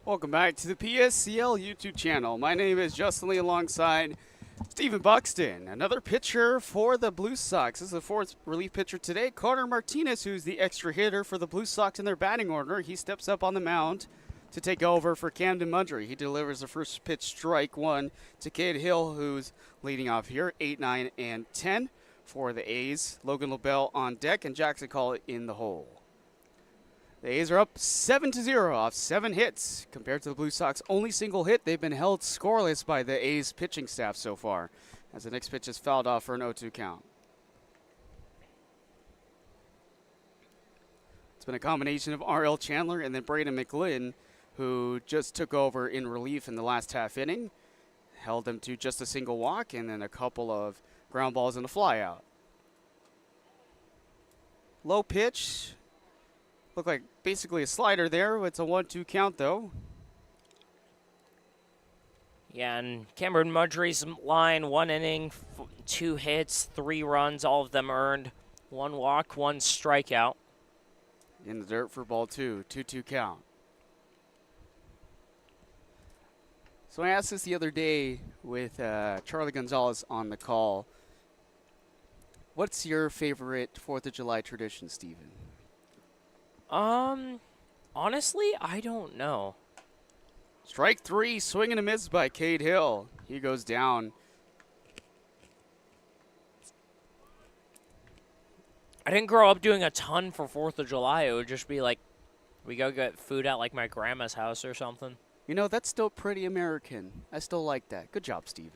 A: Welcome back to the PSCL YouTube channel. My name is Justin Lee alongside Stephen Buxton. Another pitcher for the Blue Sox. This is the 4th relief pitcher today. Carter Martinez, who's the extra hitter for the Blue Sox in their batting order. He steps up on the mound to take over for Camden Mundry. He delivers the first pitch, strike 1 to Cade Hill, who's leading off here, 8, 9, and 10 for the A's. Logan LaBelle on deck and Jackson Call in the hole. The A's are up 7-0 off 7 hits. Compared to the Blue Sox only single hit, they've been held scoreless by the A's pitching staff so far, as the next pitch is fouled off for an 0-2 count. It's been a combination of R.L. Chandler and then Braden McGlynn, who just took over in relief in the last half inning, held them to just a single walk and then a couple of ground balls and a fly out. Low pitch. Looked like basically a slider there. It's a 1-2 count, though.
B: Yeah, and Cameron Mudry's line, 1 inning, 2 hits, 3 runs, all of them earned. 1 walk, 1 strikeout.
A: In the dirt for ball 2, 2-2 count. So I asked this the other day with Charlie Gonzalez on the call. What's your favorite 4th of July tradition, Steven?
B: Honestly, I don't know.
A: Strike 3, swing and a miss by Cade Hill. He goes down.
B: I didn't grow up doing a ton for 4th of July. It would just be like, we go get food at like my grandma's house or something.
A: You know, that's still pretty American. I still like that. Good job, Steven.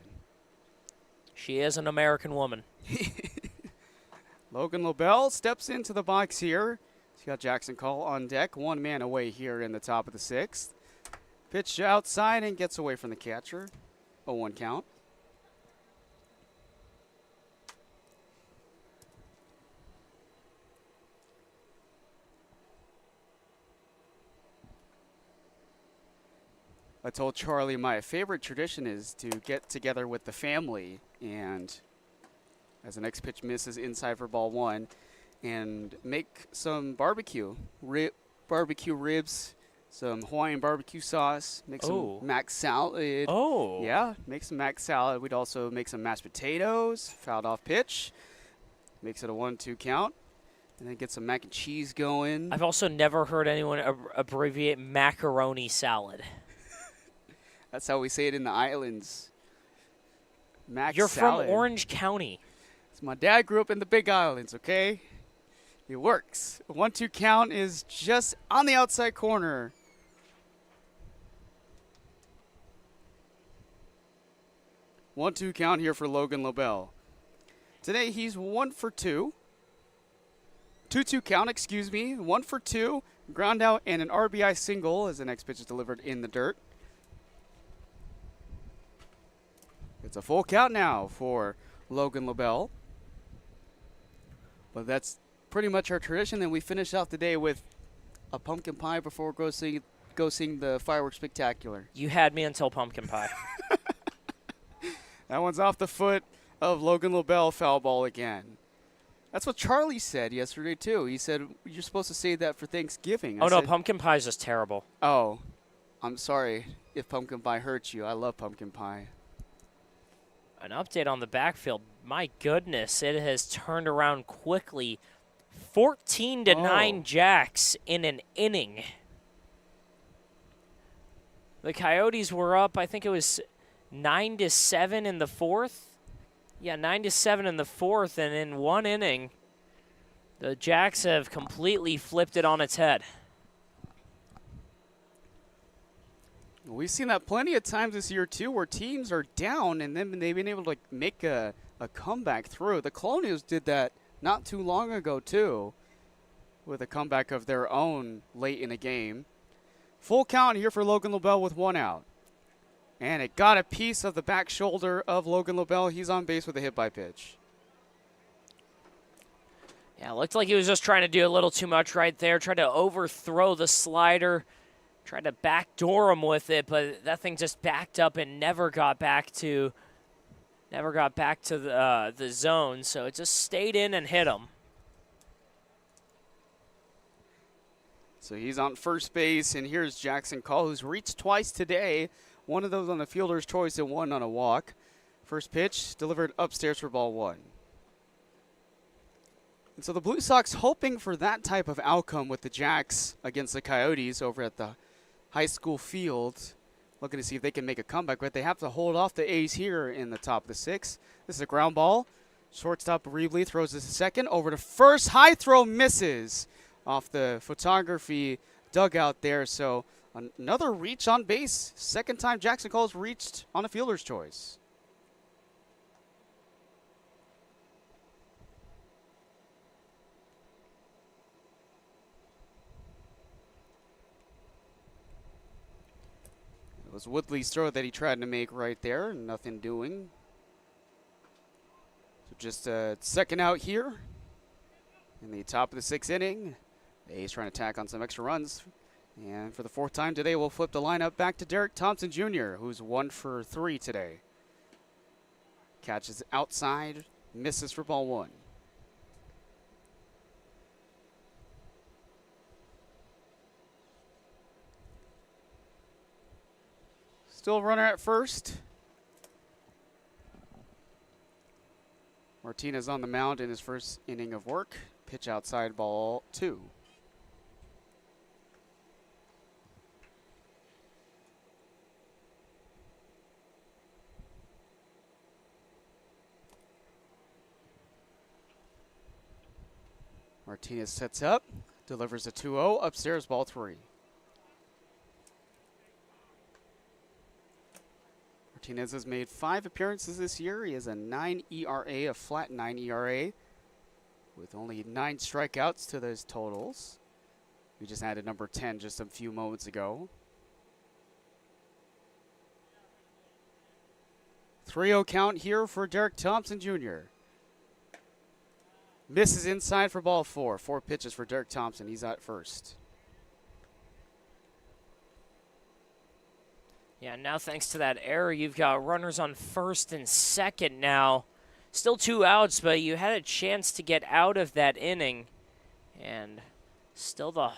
B: She is an American woman.
A: Logan Lobel steps into the box here. He's got Jackson Call on deck. 1 man away here in the top of the 6th. Pitch outside and gets away from the catcher. 0-1 count. I told Charlie my favorite tradition is to get together with the family and as the next pitch misses inside for ball 1 and make some barbecue. Barbecue ribs, some Hawaiian barbecue sauce, make some mac salad.
B: Oh.
A: Yeah, make some mac salad. We'd also make some mashed potatoes, fouled off pitch. Makes it a 1-2 count. And then get some mac and cheese going.
B: I've also never heard anyone abbreviate macaroni salad.
A: That's how we say it in the islands. Mac
B: You're
A: salad.
B: from Orange County.
A: So my dad grew up in the Big Islands, okay? It works. A 1-2 count is just on the outside corner. One-two count here for Logan Lobel. Today he's 1 for 2. 2-2 count, excuse me. 1 for 2. Ground out and an RBI single as the next pitch is delivered in the dirt. It's a full count now for Logan Lobel. But that's pretty much our tradition. And we finish off the day with a pumpkin pie before we go seeing the fireworks spectacular.
B: You had me until pumpkin pie.
A: That one's off the foot of Logan Lobel, foul ball again. That's what Charlie said yesterday, too. He said, you're supposed to say that for Thanksgiving.
B: No, pumpkin pie is just terrible.
A: Oh, I'm sorry if pumpkin pie hurts you. I love pumpkin pie.
B: An update on the backfield. My goodness, it has turned around quickly. 14-9 Jacks in an inning. The Coyotes were up, I think it was 9-7 in the 4th. Yeah, 9-7 in the 4th, and in one inning, the Jacks have completely flipped it on its head.
A: We've seen that plenty of times this year, too, where teams are down and then they've been able to make a comeback through. The Colonials did that not too long ago, too, with a comeback of their own late in a game. Full count here for Logan Lobel with 1 out. And it got a piece of the back shoulder of Logan Lobel. He's on base with a hit by pitch.
B: Yeah, it looked like he was just trying to do a little too much right there, tried to overthrow the slider. Tried to backdoor him with it, but that thing just backed up and never got back to the zone. So it just stayed in and hit him.
A: So he's on first base, and here's Jackson Call, who's reached twice today. One of those on the fielder's choice and one on a walk. First pitch delivered upstairs for ball 1. And so the Blue Sox hoping for that type of outcome with the Jacks against the Coyotes over at the high school field, looking to see if they can make a comeback, but they have to hold off the A's here in the top of the 6th. This is a ground ball. Shortstop Rebley throws this to second. Over to first. High throw misses off the photography dugout there. So another reach on base. Second time Jackson Cole's reached on a fielder's choice. It was Woodley's throw that he tried to make right there. Nothing doing. So just a second out here in the top of the 6th inning. The A's trying to tack on some extra runs. And for the 4th time today, we'll flip the lineup back to Derek Thompson Jr., who's 1 for 3 today. Catches outside, misses for ball 1. Still runner at first. Martinez on the mound in his first inning of work. Pitch outside, ball 2. Martinez sets up, delivers a 2-0, upstairs, ball 3. Martinez has made 5 appearances this year. He has a 9 ERA, a flat 9 ERA, with only 9 strikeouts to those totals. We just added number 10 just a few moments ago. 3-0 count here for Derek Thompson Jr. Misses inside for ball 4. 4 pitches for Derek Thompson. He's at first.
B: Yeah, now thanks to that error, you've got runners on first and second now. Still 2 outs, but you had a chance to get out of that inning. And still the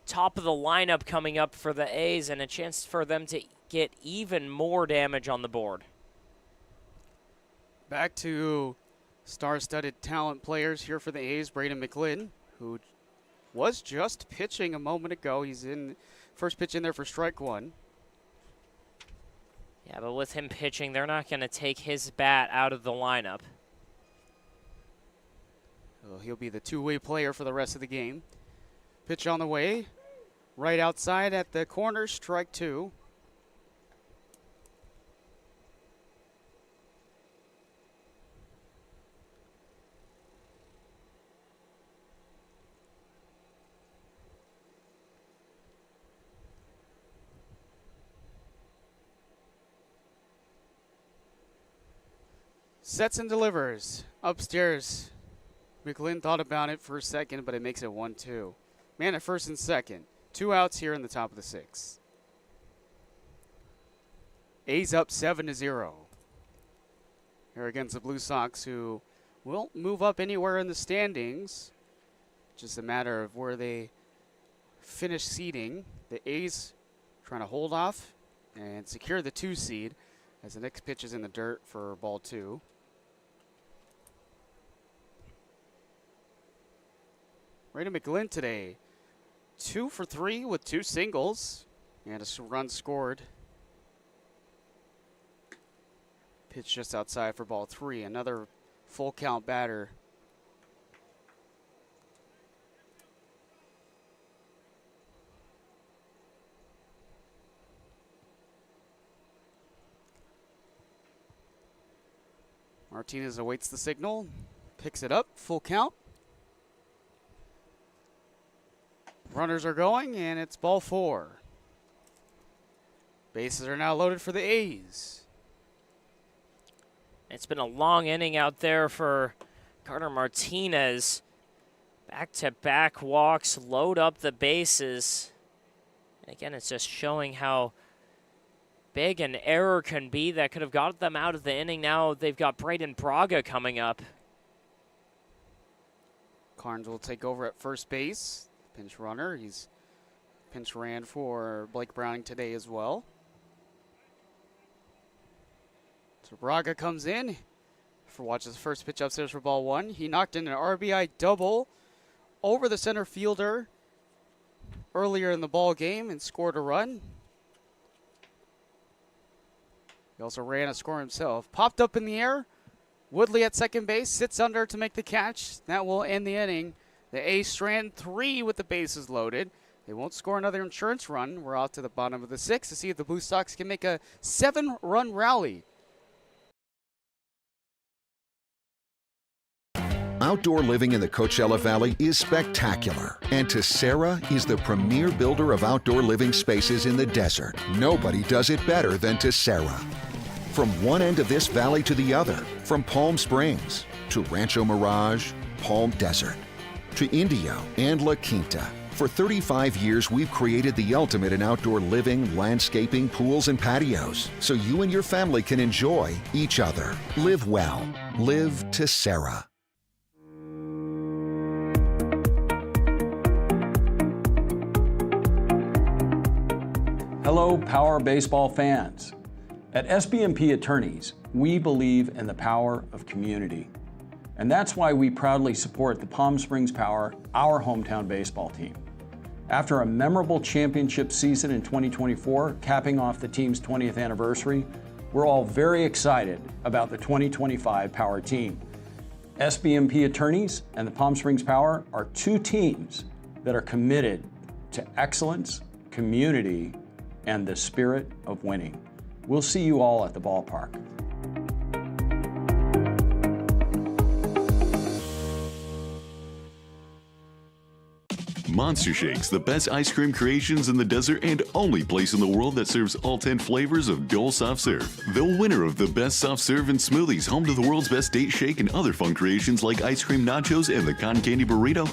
B: top of the lineup coming up for the A's and a chance for them to get even more damage on the board.
A: Back to star-studded talent players here for the A's. Braden McLinn, who was just pitching a moment ago. He's in first pitch in there for strike 1.
B: Yeah, but with him pitching, they're not going to take his bat out of the lineup.
A: Well, he'll be the two-way player for the rest of the game. Pitch on the way. Right outside at the corner, strike 2. Sets and delivers. Upstairs. McLinn thought about it for a second, but it makes it 1-2. Man at first and second. 2 outs here in the top of the 6th. A's up 7-0. Here against the Blue Sox, who will move up anywhere in the standings. Just a matter of where they finish seeding. The A's trying to hold off and secure the 2 seed as the next pitch is in the dirt for ball 2. Braden McLinn today, 2 for 3 with 2 singles and a run scored. Pitch just outside for ball 3. Another full count batter. Martinez awaits the signal, picks it up, full count. Runners are going, and it's ball 4. Bases are now loaded for the A's.
B: It's been a long inning out there for Carter Martinez. Back-to-back walks, load up the bases. And again, it's just showing how big an error can be that could have got them out of the inning. Now they've got Braden Braga coming up.
A: Carnes will take over at first base. Pinch runner. He's pinch ran for Blake Browning today as well. So Braga comes in. Watches the first pitch upstairs for ball 1. He knocked in an RBI double over the center fielder earlier in the ball game and scored a run. He also ran a score himself. Popped up in the air. Woodley at second base sits under to make the catch. That will end the inning. The A's strand 3 with the bases loaded. They won't score another insurance run. We're off to the bottom of the 6th to see if the Blue Sox can make a 7-run rally.
V: Outdoor living in the Coachella Valley is spectacular, and Tessera is the premier builder of outdoor living spaces in the desert. Nobody does it better than Tessera. From one end of this valley to the other, from Palm Springs to Rancho Mirage, Palm Desert, to Indio and La Quinta. For 35 years, we've created the ultimate in outdoor living, landscaping, pools, and patios, so you and your family can enjoy each other. Live well. Live Tessera.
O: Hello, Power Baseball fans. At SBMP Attorneys, we believe in the power of community. And that's why we proudly support the Palm Springs Power, our hometown baseball team. After a memorable championship season in 2024, capping off the team's 20th anniversary, we're all very excited about the 2025 Power team. SBMP Attorneys and the Palm Springs Power are two teams that are committed to excellence, community, and the spirit of winning. We'll see you all at the ballpark.
M: Monster Shakes, the best ice cream creations in the desert and only place in the world that serves all 10 flavors of Dole Soft Serve. The winner of the best soft serve and smoothies, home to the world's best date shake and other fun creations like ice cream nachos and the cotton candy burrito.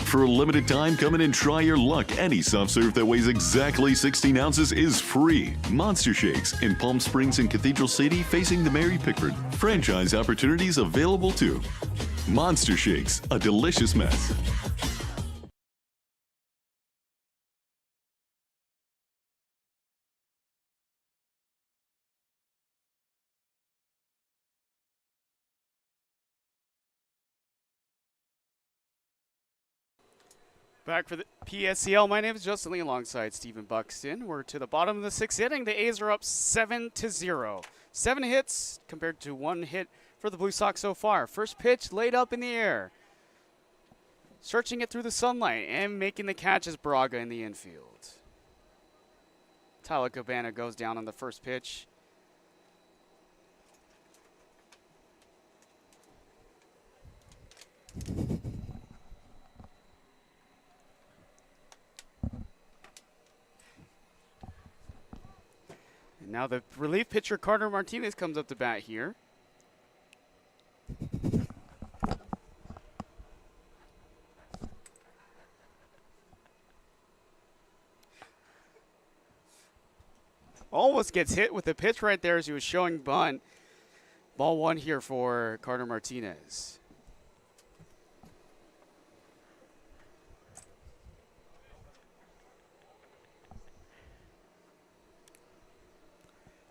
M: For a limited time, come in and try your luck. Any soft serve that weighs exactly 16 ounces is free. Monster Shakes in Palm Springs and Cathedral City facing the Mary Pickford. Franchise opportunities available too. Monster Shakes, a delicious mess.
A: Back for the PSCL. My name is Justin Lee alongside Stephen Buxton. We're to the bottom of the sixth inning. The A's are up 7-0. 7 hits compared to 1 hit for the Blue Sox so far. First pitch laid up in the air. Searching it through the sunlight and making the catch is Braga in the infield. Tyler Cabana goes down on the first pitch. Now the relief pitcher Carter Martinez comes up to bat here. Almost gets hit with the pitch right there as he was showing bunt. Ball 1 here for Carter Martinez.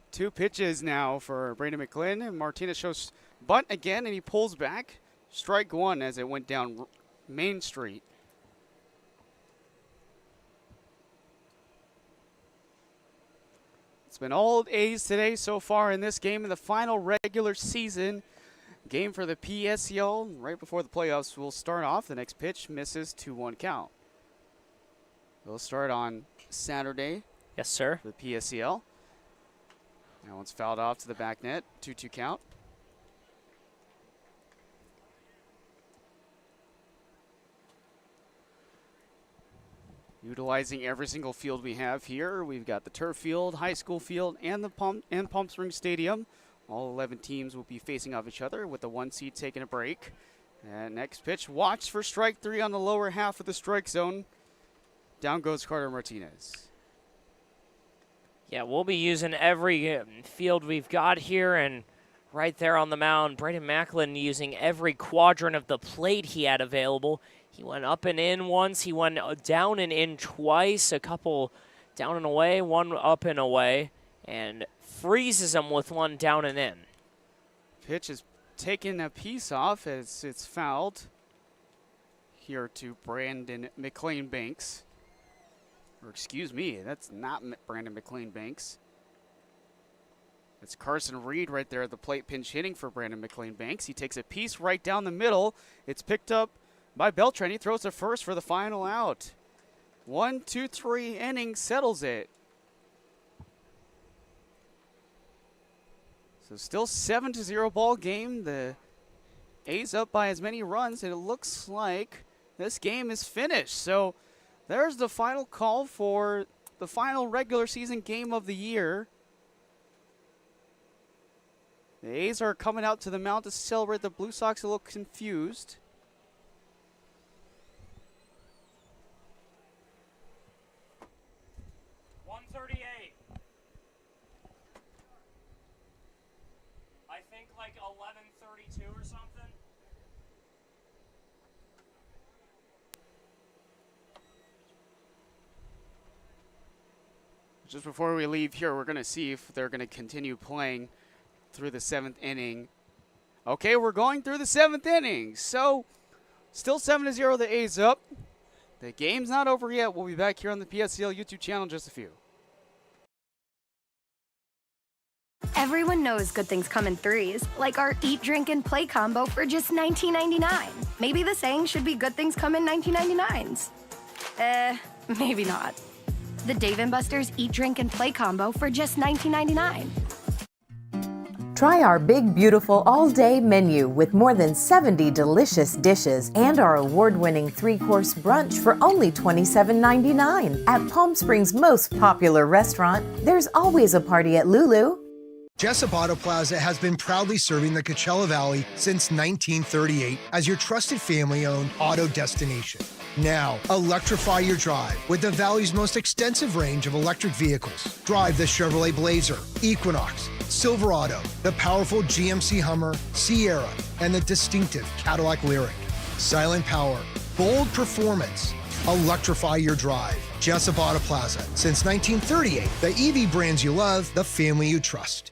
A: Two pitches now for Brandon McClin, and Martinez shows bunt again, and he pulls back. Strike 1 as it went down Main Street. It's been all A's today so far in this game in the final regular season game for the PSCL. Right before the playoffs will start off, the next pitch misses 2-1 count. We'll start on Saturday.
B: Yes, sir.
A: For the PSCL. That one's fouled off to the back net. 2-2 count. Utilizing every single field we have here. We've got the turf field, high school field, and the Palm Springs Stadium. All 11 teams will be facing off each other with the 1 seed taking a break. And next pitch, watch for strike 3 on the lower half of the strike zone. Down goes Carter Martinez.
B: Yeah, we'll be using every field we've got here, and right there on the mound, Brandon Macklin using every quadrant of the plate he had available. He went up and in once, he went down and in twice, a couple down and away, 1 up and away, and freezes him with 1 down and in.
A: Pitch is taking a piece off as it's fouled here to Brandon McLean Banks. Or excuse me, that's not Brandon McLean Banks. It's Carson Reed right there at the plate, pinch hitting for Brandon McLean Banks. He takes a piece right down the middle. It's picked up by Beltran. He throws to first for the final out. 1, 2, 3 innings settles it. So still 7-0 ball game. The A's up by as many runs, and it looks like this game is finished. So there's the final call for the final regular season game of the year. The A's are coming out to the mound to celebrate. The Blue Sox a little confused.
B: I think like 11:32 or something.
A: Just before we leave here, we're going to see if they're going to continue playing through the 7th inning. Okay, we're going through the 7th inning. So, still 7-0, the A's up. The game's not over yet. We'll be back here on the PSCL YouTube channel in just a few.
N: Everyone knows good things come in threes, like our Eat, Drink, and Play combo for just $19.99. Maybe the saying should be good things come in 19.99s. Maybe not. The Dave & Buster's Eat, Drink, and Play combo for just $19.99.
C: Try our big, beautiful all-day menu with more than 70 delicious dishes and our award-winning 3-course brunch for only $27.99. At Palm Springs' most popular restaurant, there's always a party at Lulu.
F: Jessup Auto Plaza has been proudly serving the Coachella Valley since 1938 as your trusted family-owned auto destination. Now, electrify your drive with the Valley's most extensive range of electric vehicles. Drive the Chevrolet Blazer, Equinox, Silverado, the powerful GMC Hummer, Sierra, and the distinctive Cadillac Lyriq. Silent power, bold performance. Electrify your drive. Jessup Auto Plaza. Since 1938, the EV brands you love, the family you trust.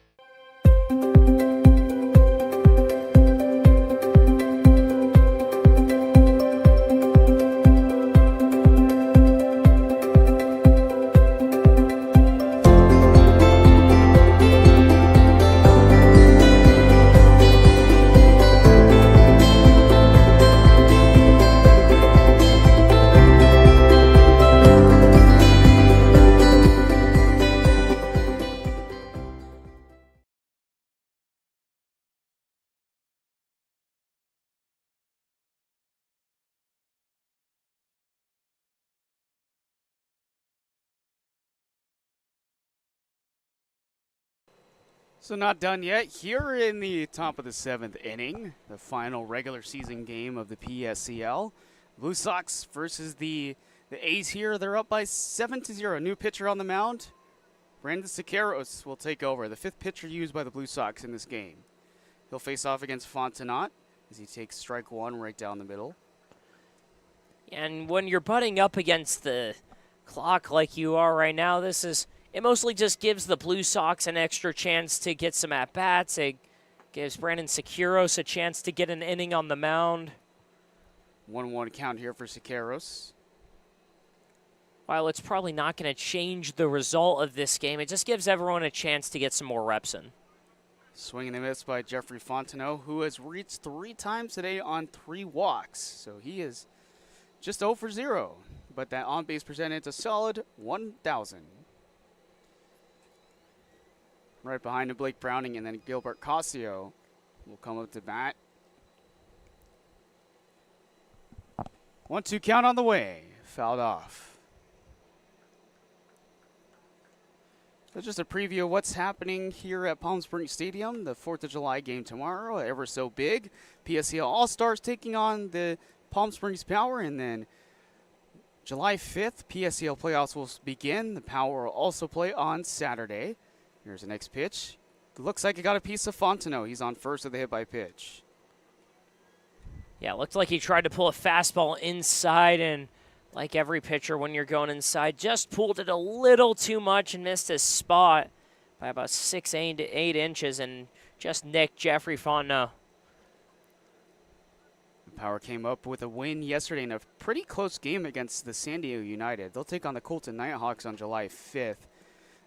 A: So not done yet. Here in the top of the 7th inning, the final regular season game of the PSCL. Blue Sox versus the A's here. They're up by 7-0. New pitcher on the mound. Brandon Sequeiros will take over, the 5th pitcher used by the Blue Sox in this game. He'll face off against Fontenot as he takes strike 1 right down the middle.
B: And when you're butting up against the clock like you are right now, it mostly just gives the Blue Sox an extra chance to get some at-bats. It gives Brandon Sequeiros a chance to get an inning on the mound.
A: 1-1 count here for Sequeiros.
B: While it's probably not going to change the result of this game, it just gives everyone a chance to get some more reps in.
A: Swing and a miss by Jeffrey Fontenot, who has reached 3 times today on 3 walks. So he is just 0 for 0. But that on-base percentage, a solid 1,000. Right behind him, Blake Browning, and then Gilbert Casio will come up to bat. 1-2 count on the way. Fouled off. So just a preview of what's happening here at Palm Springs Stadium. The 4th of July game tomorrow, ever so big. PSCL All-Stars taking on the Palm Springs Power, and then July 5th, PSCL playoffs will begin. The Power will also play on Saturday. Here's the next pitch. Looks like he got a piece of Fontenot. He's on first with the hit by pitch.
B: Yeah, it looked like he tried to pull a fastball inside, and like every pitcher when you're going inside, just pulled it a little too much and missed his spot by about 6 to 8 inches and just nicked Jeffrey Fontenot.
A: The Power came up with a win yesterday in a pretty close game against the San Diego United. They'll take on the Colton Nighthawks on July 5th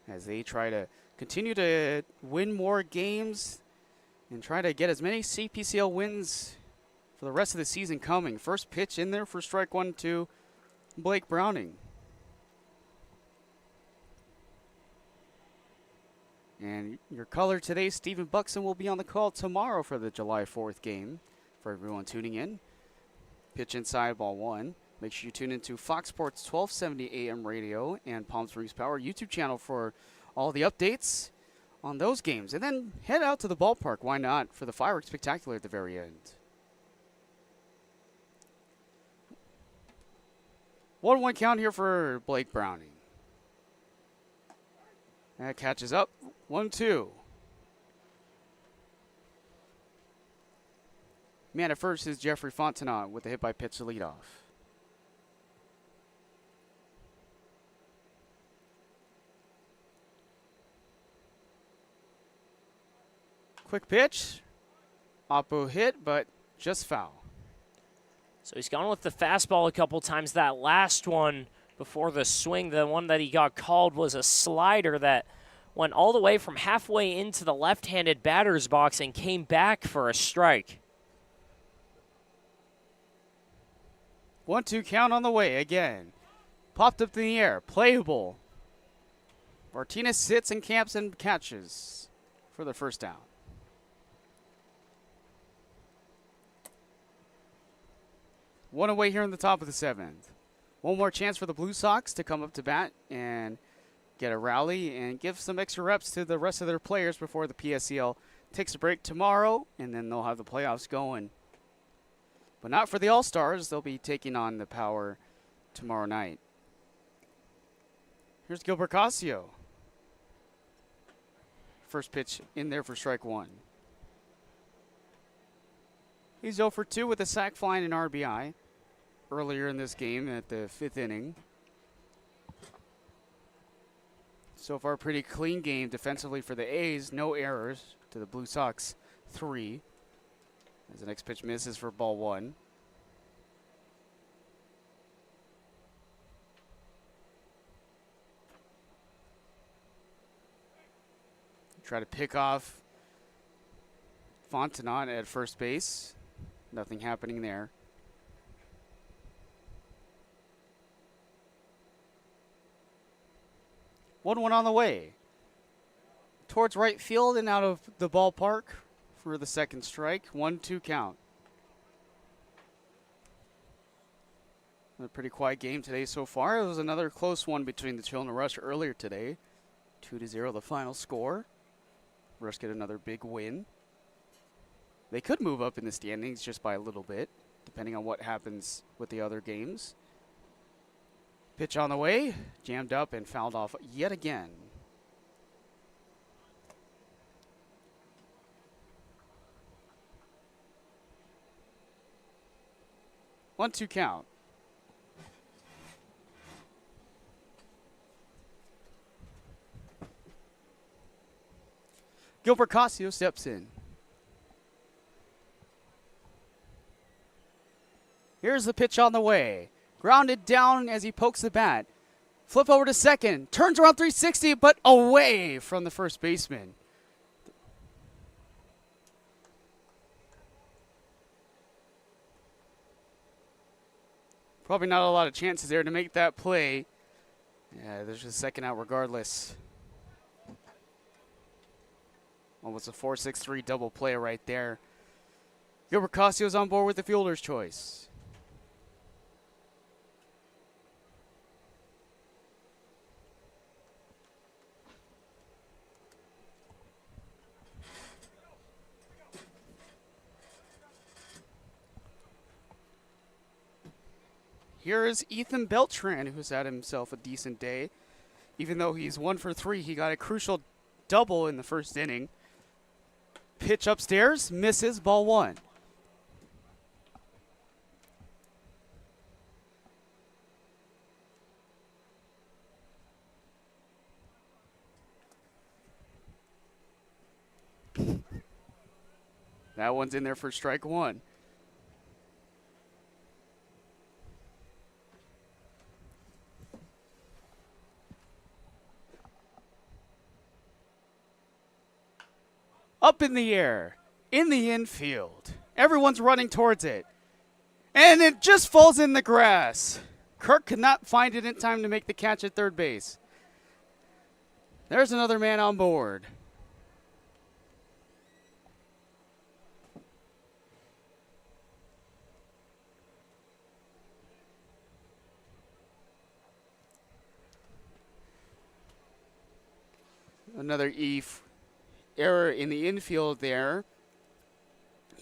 A: as they try to continue to win more games and try to get as many CPCL wins for the rest of the season coming. First pitch in there for strike 1 to Blake Browning. And your color today, Stephen Buxton, will be on the call tomorrow for the July 4th game. For everyone tuning in, pitch inside, ball 1. Make sure you tune into Fox Sports 1270 AM radio and Palm Springs Power YouTube channel for all the updates on those games. And then head out to the ballpark, why not, for the fireworks spectacular at the very end. 1-1 count here for Blake Browning. That catches up. 1-2. Man at first is Jeffrey Fontenot with a hit by pitch to lead off. Quick pitch. Oppo hit, but just foul.
B: So he's gone with the fastball a couple times. That last one before the swing, the one that he got called was a slider that went all the way from halfway into the left-handed batter's box and came back for a strike.
A: 1-2 count on the way again. Popped up in the air, playable. Martinez sits and camps and catches for the first down. One away here in the top of the 7th. One more chance for the Blue Sox to come up to bat and get a rally and give some extra reps to the rest of their players before the PSCL takes a break tomorrow, and then they'll have the playoffs going. But not for the All-Stars. They'll be taking on the Power tomorrow night. Here's Gilbert Casio. First pitch in there for strike 1. He's 0 for 2 with a sac fly and an RBI earlier in this game at the 5th inning. So far, pretty clean game defensively for the A's. No errors to the Blue Sox 3. As the next pitch misses for ball 1. Try to pick off Fontenot at first base. Nothing happening there. One on the way. Towards right field and out of the ballpark for the second strike. 1-2 count. A pretty quiet game today so far. It was another close one between the Chill and the Rush earlier today. 2-0 the final score. Rush get another big win. They could move up in the standings just by a little bit, depending on what happens with the other games. Pitch on the way, jammed up and fouled off yet again. One-two count. Gilbert Casio steps in. Here's the pitch on the way. Grounded down as he pokes the bat. Flip over to second. Turns around 360, but away from the first baseman. Probably not a lot of chances there to make that play. Yeah, there's a second out regardless. Almost a 4-6-3 double play right there. Gilbert Casio's on board with the fielder's choice. Here is Ethan Beltran, who's had himself a decent day. Even though he's 1 for 3, he got a crucial double in the first inning. Pitch upstairs, misses, ball 1. That one's in there for strike 1. Up in the air, in the infield. Everyone's running towards it. And it just falls in the grass. Kirk could not find it in time to make the catch at third base. There's another man on board. Another error in the infield there.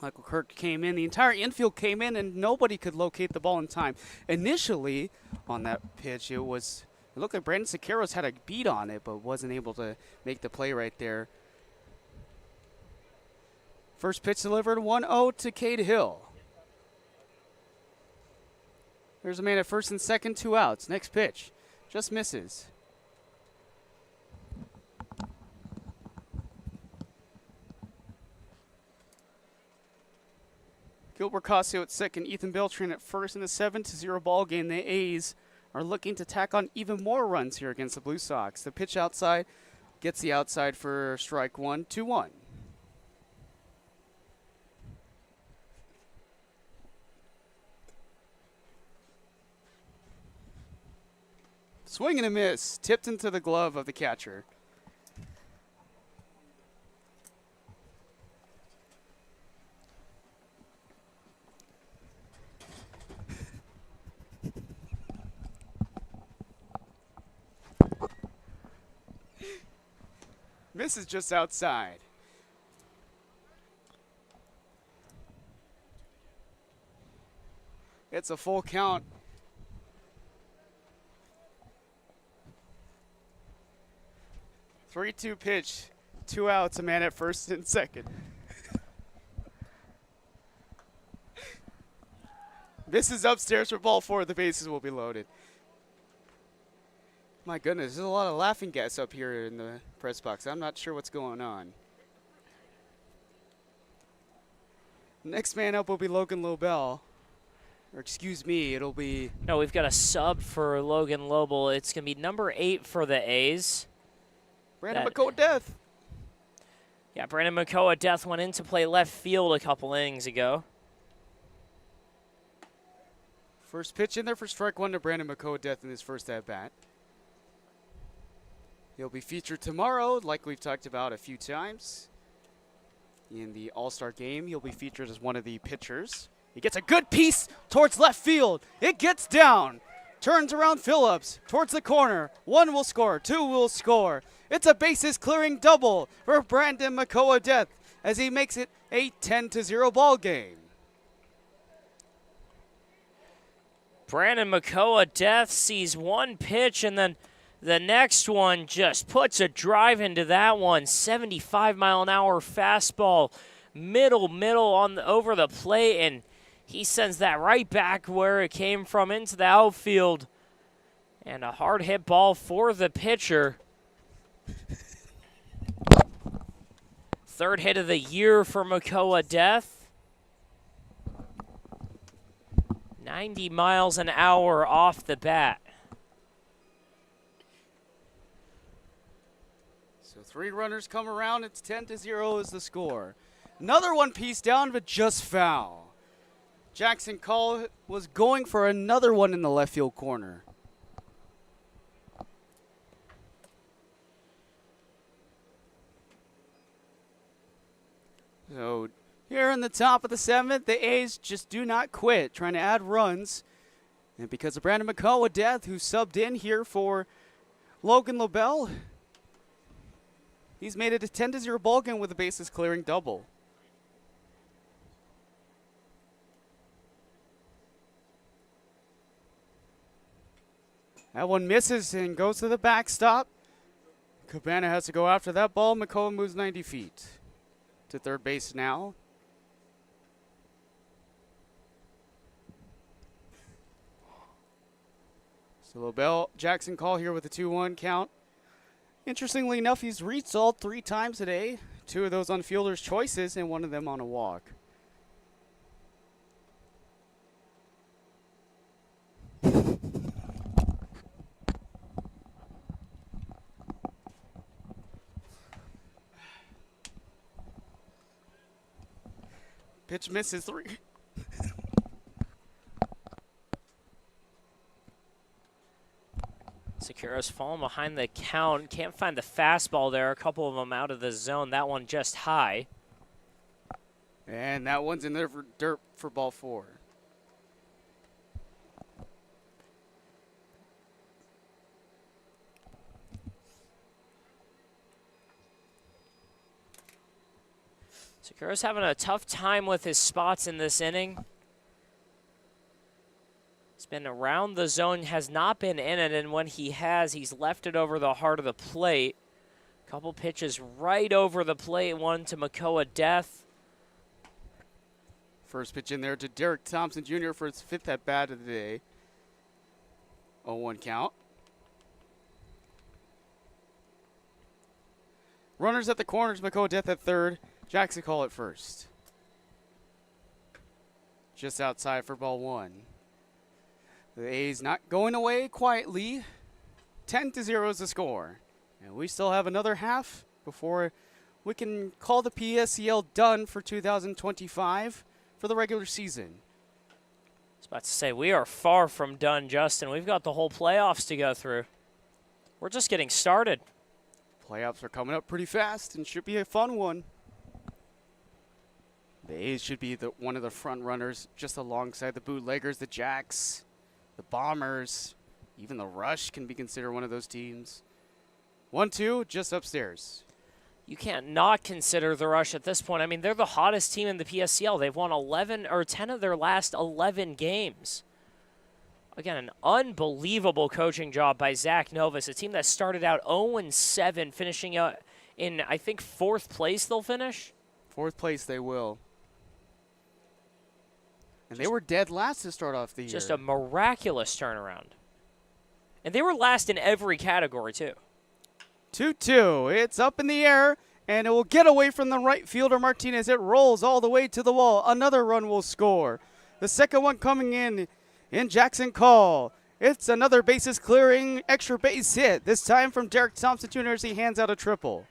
A: Michael Kirk came in. The entire infield came in, and nobody could locate the ball in time. Initially, on that pitch, it looked like Brandon Siqueiros had a beat on it, but wasn't able to make the play right there. First pitch delivered, 1-0 to Cade Hill. There's a man at first and second, 2 outs. Next pitch, just misses. Gilbert Casio at second, Ethan Beltran at first in the 7-0 ball game. The A's are looking to tack on even more runs here against the Blue Sox. The pitch outside Gets the outside for strike one, 2-1. Swing and a miss, tipped into the glove of the catcher. Misses just outside. It's a full count. Three-two pitch, 2 outs, a man at first and second. Misses upstairs for ball 4. The bases will be loaded. My goodness, there's a lot of laughing gas up here in the press box. I'm not sure what's going on. Next man up will be Logan Lobel. Or excuse me, it'll be...
B: No, we've got a sub for Logan Lobel. It's going to be number 8 for the A's.
A: Brandon McCoa-Death.
B: Yeah, Brandon McCoa-Death went in to play left field a couple innings ago.
A: First pitch in there for strike one to Brandon McCoa-Death in his first at-bat. He'll be featured tomorrow, like we've talked about a few times. In the All-Star game, he'll be featured as one of the pitchers. He gets a good piece towards left field. It gets down. Turns around Phillips towards the corner. 1 will score, 2 will score. It's a bases clearing double for Brandon McCoa-Death as he makes it a 10-0 ball game.
B: Brandon McCoa-Death sees one pitch, and then the next one just puts a drive into that one. 75-mile-an-hour fastball, middle on over the plate, and he sends that right back where it came from into the outfield. And a hard hit ball for the pitcher. Third hit of the year for McCoa-Death. 90 miles an hour off the bat.
A: So 3 runners come around. It's 10-0 is the score. Another one piece down, but just foul. Jackson Call was going for another one in the left field corner. So here in the top of the 7th, the A's just do not quit, trying to add runs. And because of Brandon McCoa-Death, who subbed in here for Logan Lobel, he's made it a 10-0 ball game with a bases clearing double. That one misses and goes to the backstop. Cabana has to go after that ball. McCoa moves 90 feet to third base now. So Lobel, Jackson Call here with a 2-1 count. Interestingly enough, he's reached all 3 times today. 2 of those on fielder's choices and 1 of them on a walk. Pitch misses 3.
B: Securo's falling behind the count. Can't find the fastball there. A couple of them out of the zone. That one just high.
A: And that one's in there for dirt for ball 4.
B: Securo's having a tough time with his spots in this inning. He's been around the zone, has not been in it, and when he has, he's left it over the heart of the plate. Couple pitches right over the plate, one to McCoa-Death.
A: First pitch in there to Derek Thompson Jr. for his 5th at-bat of the day. 0-1 count. Runners at the corners, McCoa-Death at third. Jackson Call at first. Just outside for ball 1. The A's not going away quietly. 10-0 is the score. And we still have another half before we can call the PSCL done for 2025 for the regular season.
B: I was about to say, we are far from done, Justin. We've got the whole playoffs to go through. We're just getting started.
A: Playoffs are coming up pretty fast and should be a fun one. The A's should be one of the front runners just alongside the Bootleggers, the Jacks, the Bombers. Even the Rush can be considered one of those teams. 1-2 just upstairs.
B: You can't not consider the Rush at this point. I mean, they're the hottest team in the PSCL. They've won 10 of their last 11 games. Again, an unbelievable coaching job by Zach Novus, a team that started out 0-7, finishing out in, I think, 4th place they'll finish.
A: 4th place they will. And they were dead last to start off the year.
B: Just a miraculous turnaround. And they were last in every category, too.
A: 2-2. It's up in the air, and it will get away from the right fielder, Martinez. It rolls all the way to the wall. Another run will score. The second one coming in Jackson Call. It's another bases clearing, extra base hit. This time from Derek Thompson Jr. as he hands out a triple.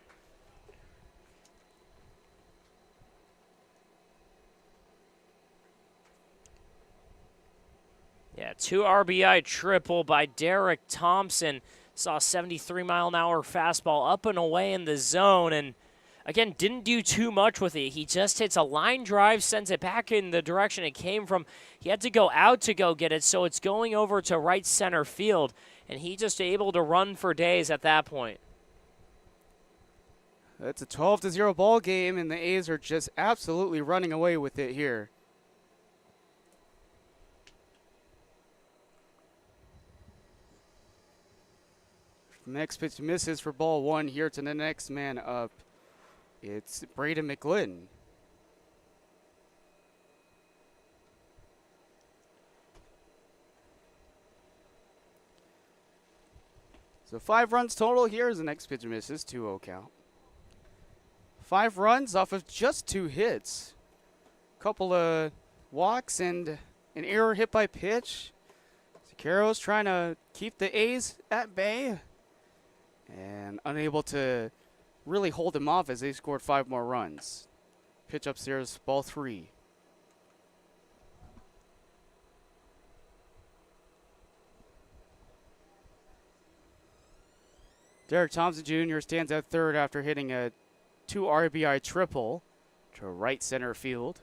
B: Yeah, 2 RBI triple by Derek Thompson. Saw a 73-mile-an-hour fastball up and away in the zone, and again, didn't do too much with it. He just hits a line drive, sends it back in the direction it came from. He had to go out to go get it, so it's going over to right center field, and he just able to run for days at that point.
A: It's a 12-0 ball game, and the A's are just absolutely running away with it here. Next pitch misses for ball 1 here to the next man up. It's Braden McGlynn. So 5 runs total here as the next pitch misses, 2-0 count. 5 runs off of just 2 hits. Couple of walks and an error hit by pitch. Siqueiros trying to keep the A's at bay and unable to really hold him off as they scored 5 more runs. Pitch upstairs, ball 3. Derek Thompson Jr. stands at third after hitting a 2 RBI triple to right center field.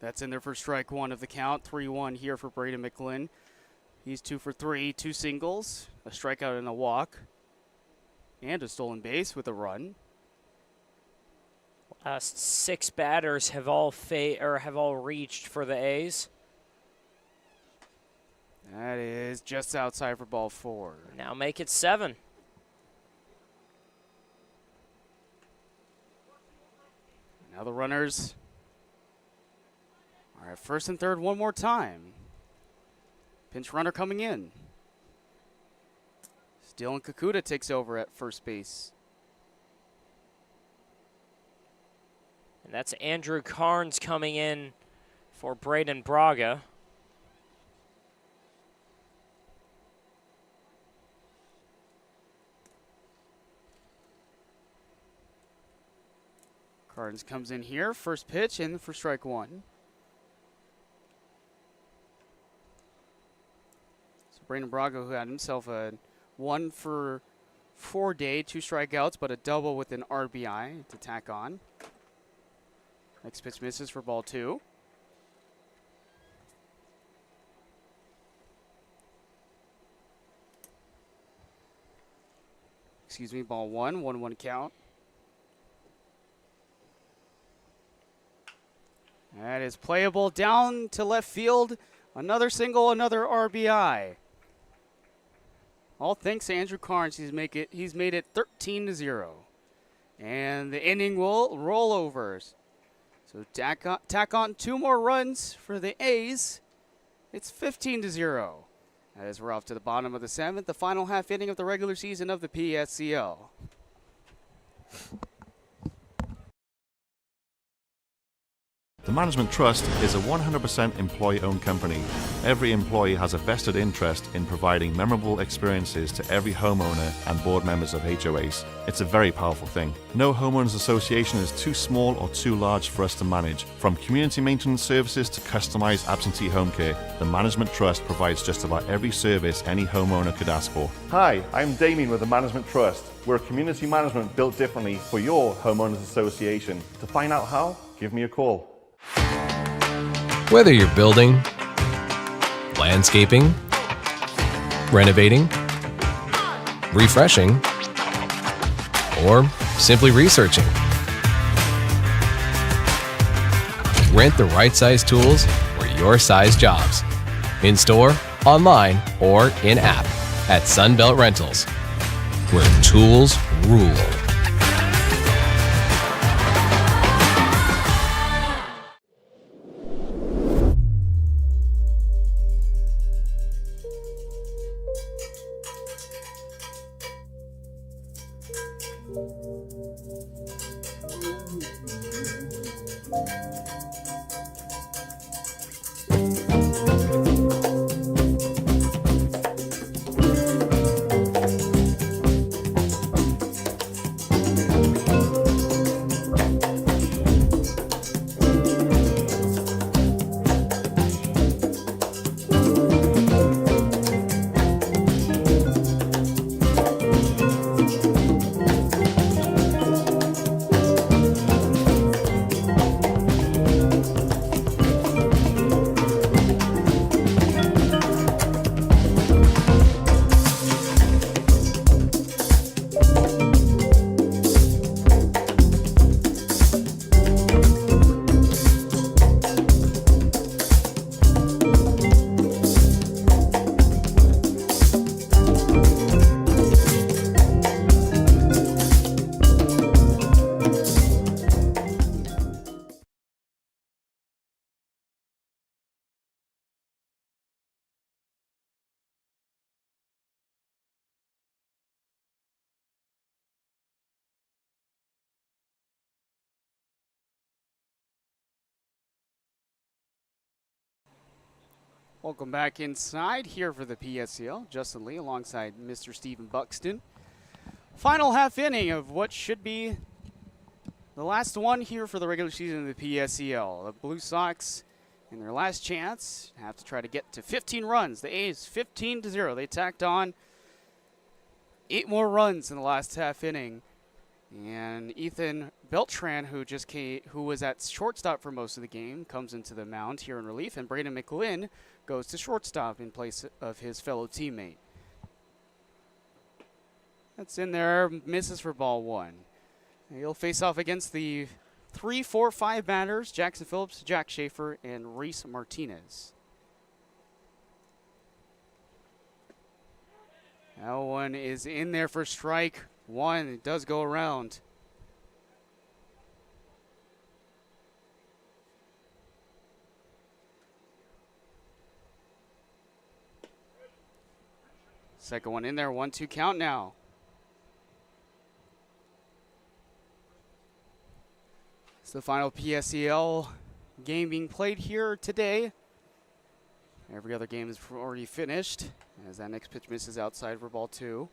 A: That's in there for strike 1 of the count. 3-1 here for Braden McGlynn. He's 2 for 3, 2 singles, a strikeout and a walk, and a stolen base with a run.
B: Last 6 batters have all reached for the A's.
A: That is just outside for ball 4.
B: Now make it 7.
A: Now the runners are at first and third one more time. Pinch runner coming in. Dylan Kakuta takes over at first base.
B: And that's Andrew Carnes coming in for Braden Braga.
A: Carnes comes in here, first pitch in for strike 1. So Braden Braga, who had himself a 1 for 4 day, 2 strikeouts, but a double with an RBI to tack on. Next pitch misses for ball 2. Excuse me, ball 1, 1-1 count. That is playable down to left field. Another single, another RBI. All thanks to Andrew Carnes. He's made it 13-0. And the inning will roll over. So tack on 2 more runs for the A's. It's 15-0. As we're off to the bottom of the 7th, the final half inning of the regular season of the PSCL.
T: The Management Trust is a 100% employee-owned company. Every employee has a vested interest in providing memorable experiences to every homeowner and board members of HOAs. It's a very powerful thing. No homeowners association is too small or too large for us to manage. From community maintenance services to customized absentee home care, the Management Trust provides just about every service any homeowner could ask for.
U: Hi, I'm Damien with the Management Trust. We're community management built differently for your homeowners association. To find out how, give me a call.
D: Whether you're building, landscaping, renovating, refreshing, or simply researching, rent the right size tools for your size jobs. In store, online, or in app at Sunbelt Rentals, where tools rule.
A: Welcome back inside here for the PSCL. Justin Lee alongside Mr. Stephen Buxton. Final half inning of what should be the last one here for the regular season of the PSCL. The Blue Sox, in their last chance, have to try to get to 15 runs. The A's 15-0. They tacked on 8 more runs in the last half inning. And Ethan Beltran, who was at shortstop for most of the game, comes into the mound here in relief, and Braden McLinn goes to shortstop in place of his fellow teammate. That's in there, misses for ball 1. He'll face off against the 3, 4, 5 batters, Jackson Phillips, Jack Schaefer, and Reese Martinez. That one is in there for strike 1. It does go around. Second one in there, 1-2 count now. It's the final PSCL game being played here today. Every other game is already finished, as that next pitch misses outside for ball 2.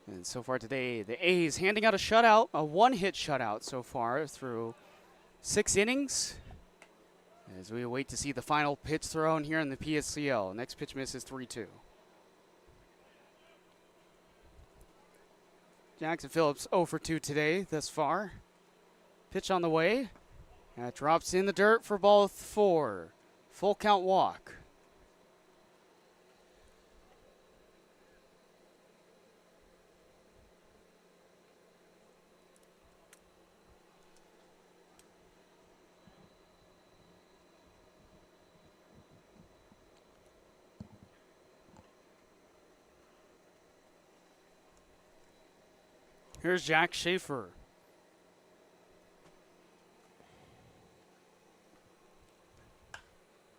A: And so far today, the A's handing out a shutout, a 1-hit shutout so far through 6 innings. As we wait to see the final pitch thrown here in the PSCL. Next pitch misses 3-2. Jackson Phillips 0 for 2 today thus far. Pitch on the way. That drops in the dirt for ball 4. Full count walk. Here's Jack Schaefer.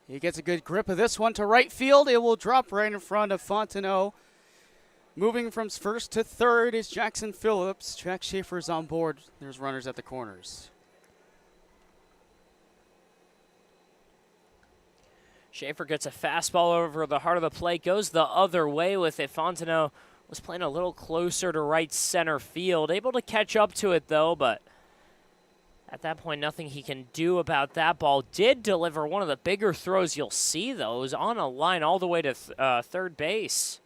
A: He gets a good grip of this one to right field. It will drop right in front of Fontenot. Moving from first to third is Jackson Phillips. Jack Schaefer's on board. There's runners at the corners.
B: Schaefer gets a fastball over the heart of the plate, goes the other way with it. Fontenot was playing a little closer to right center field. Able to catch up to it, though, but at that point, nothing he can do about that ball. Did deliver one of the bigger throws you'll see, though. It was on a line all the way to third base.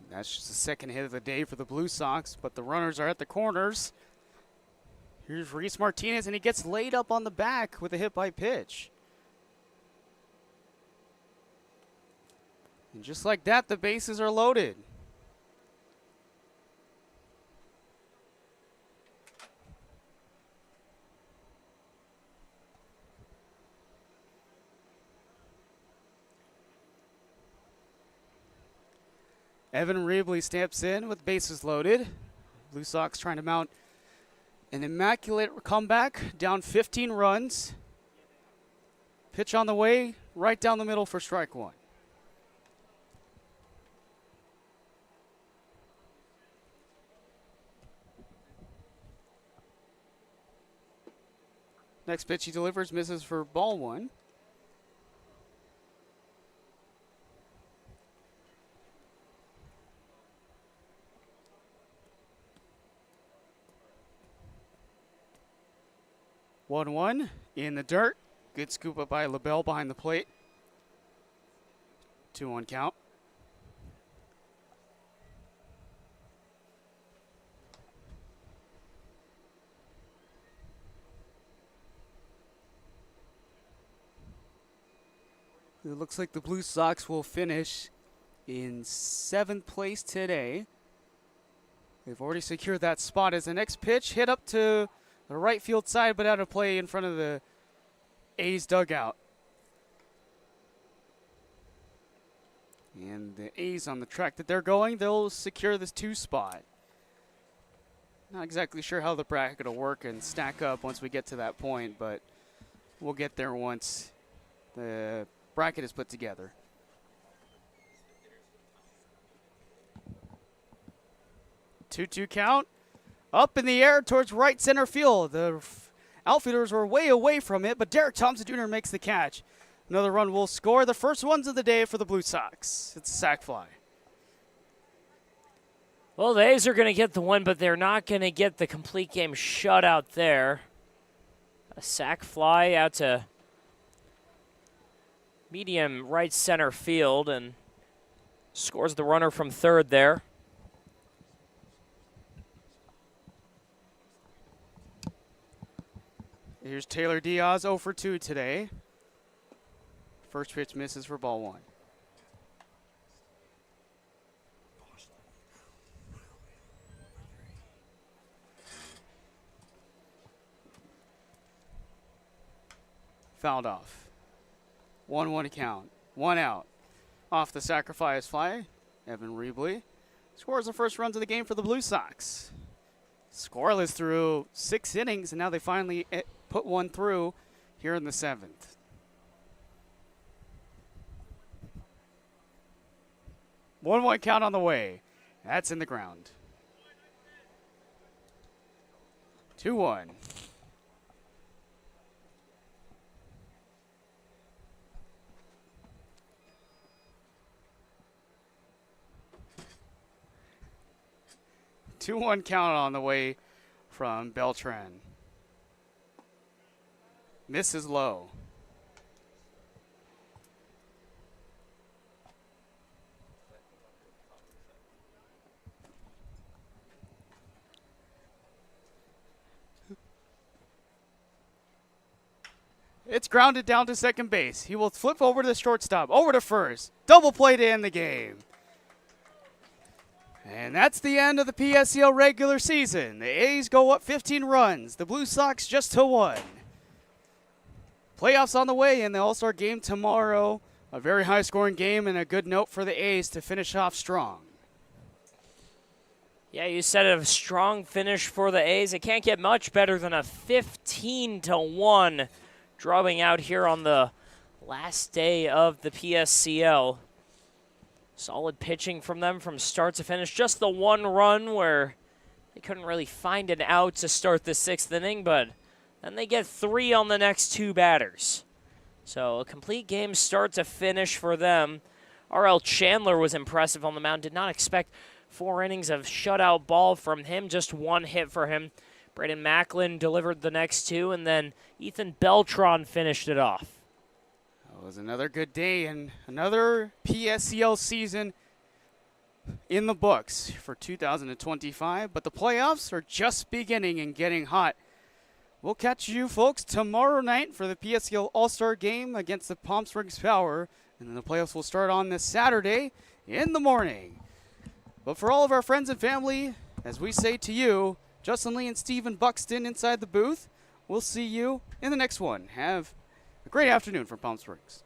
A: That's just the second hit of the day for the Blue Sox, but the runners are at the corners. Here's Reese Martinez, and he gets laid up on the back with a hit by pitch. And just like that, the bases are loaded. Evan Rebley steps in with bases loaded. Blue Sox trying to mount an immaculate comeback, down 15 runs. Pitch on the way, right down the middle for strike one. Next pitch he delivers, misses for ball one. One in the dirt. Good scoop up by LaBelle behind the plate. 2-1 count. It looks like the Blue Sox will finish in 7th place today. They've already secured that spot as the next pitch hit up to the right field side, but out of play in front of the A's dugout. And the A's on the track that they're going, they'll secure this 2 spot. Not exactly sure how the bracket will work and stack up once we get to that point, but we'll get there once the bracket is put together. Two count. Up in the air towards right center field. The outfielders were way away from it, but Derek Thompson Jr. makes the catch. Another run will score. The first ones of the day for the Blue Sox. It's a sac fly.
B: Well, the A's are going to get the win, but they're not going to get the complete game shutout there. A sac fly out to medium right center field and scores the runner from third there.
A: Here's Taylor Diaz 0 for 2 today. First pitch misses for ball one. Fouled off. 1-1 count. 1 out. Off the sacrifice fly, Evan Rebley scores the first runs of the game for the Blue Sox. Scoreless through 6 innings, and now they finally put one through here in the 7th. One count on the way. That's in the ground. 2-1. Two-one count on the way from Beltran. Misses low. It's grounded down to second base. He will flip over to the shortstop, over to first. Double play to end the game. And that's the end of the PSCL regular season. The A's go up 15 runs. The Blue Sox just to 1. Playoffs on the way in the All-Star game tomorrow. A very high-scoring game and a good note for the A's to finish off strong.
B: Yeah, you said a strong finish for the A's. It can't get much better than a 15-1 drawing out here on the last day of the PSCL. Solid pitching from them from start to finish. Just the one run where they couldn't really find an out to start the 6th inning, but then they get 3 on the next 2 batters. So a complete game start to finish for them. R.L. Chandler was impressive on the mound. Did not expect 4 innings of shutout ball from him. Just 1 hit for him. Braden Macklin delivered the next 2, and then Ethan Beltran finished it off.
A: It was another good day and another PSCL season in the books for 2025, but the playoffs are just beginning and getting hot. We'll catch you folks tomorrow night for the PSCL All-Star Game against the Palm Springs Power, and then the playoffs will start on this Saturday in the morning. But for all of our friends and family, as we say to you, Justin Lee and Stephen Buxton inside the booth, we'll see you in the next one. Have a great afternoon from Palm Springs.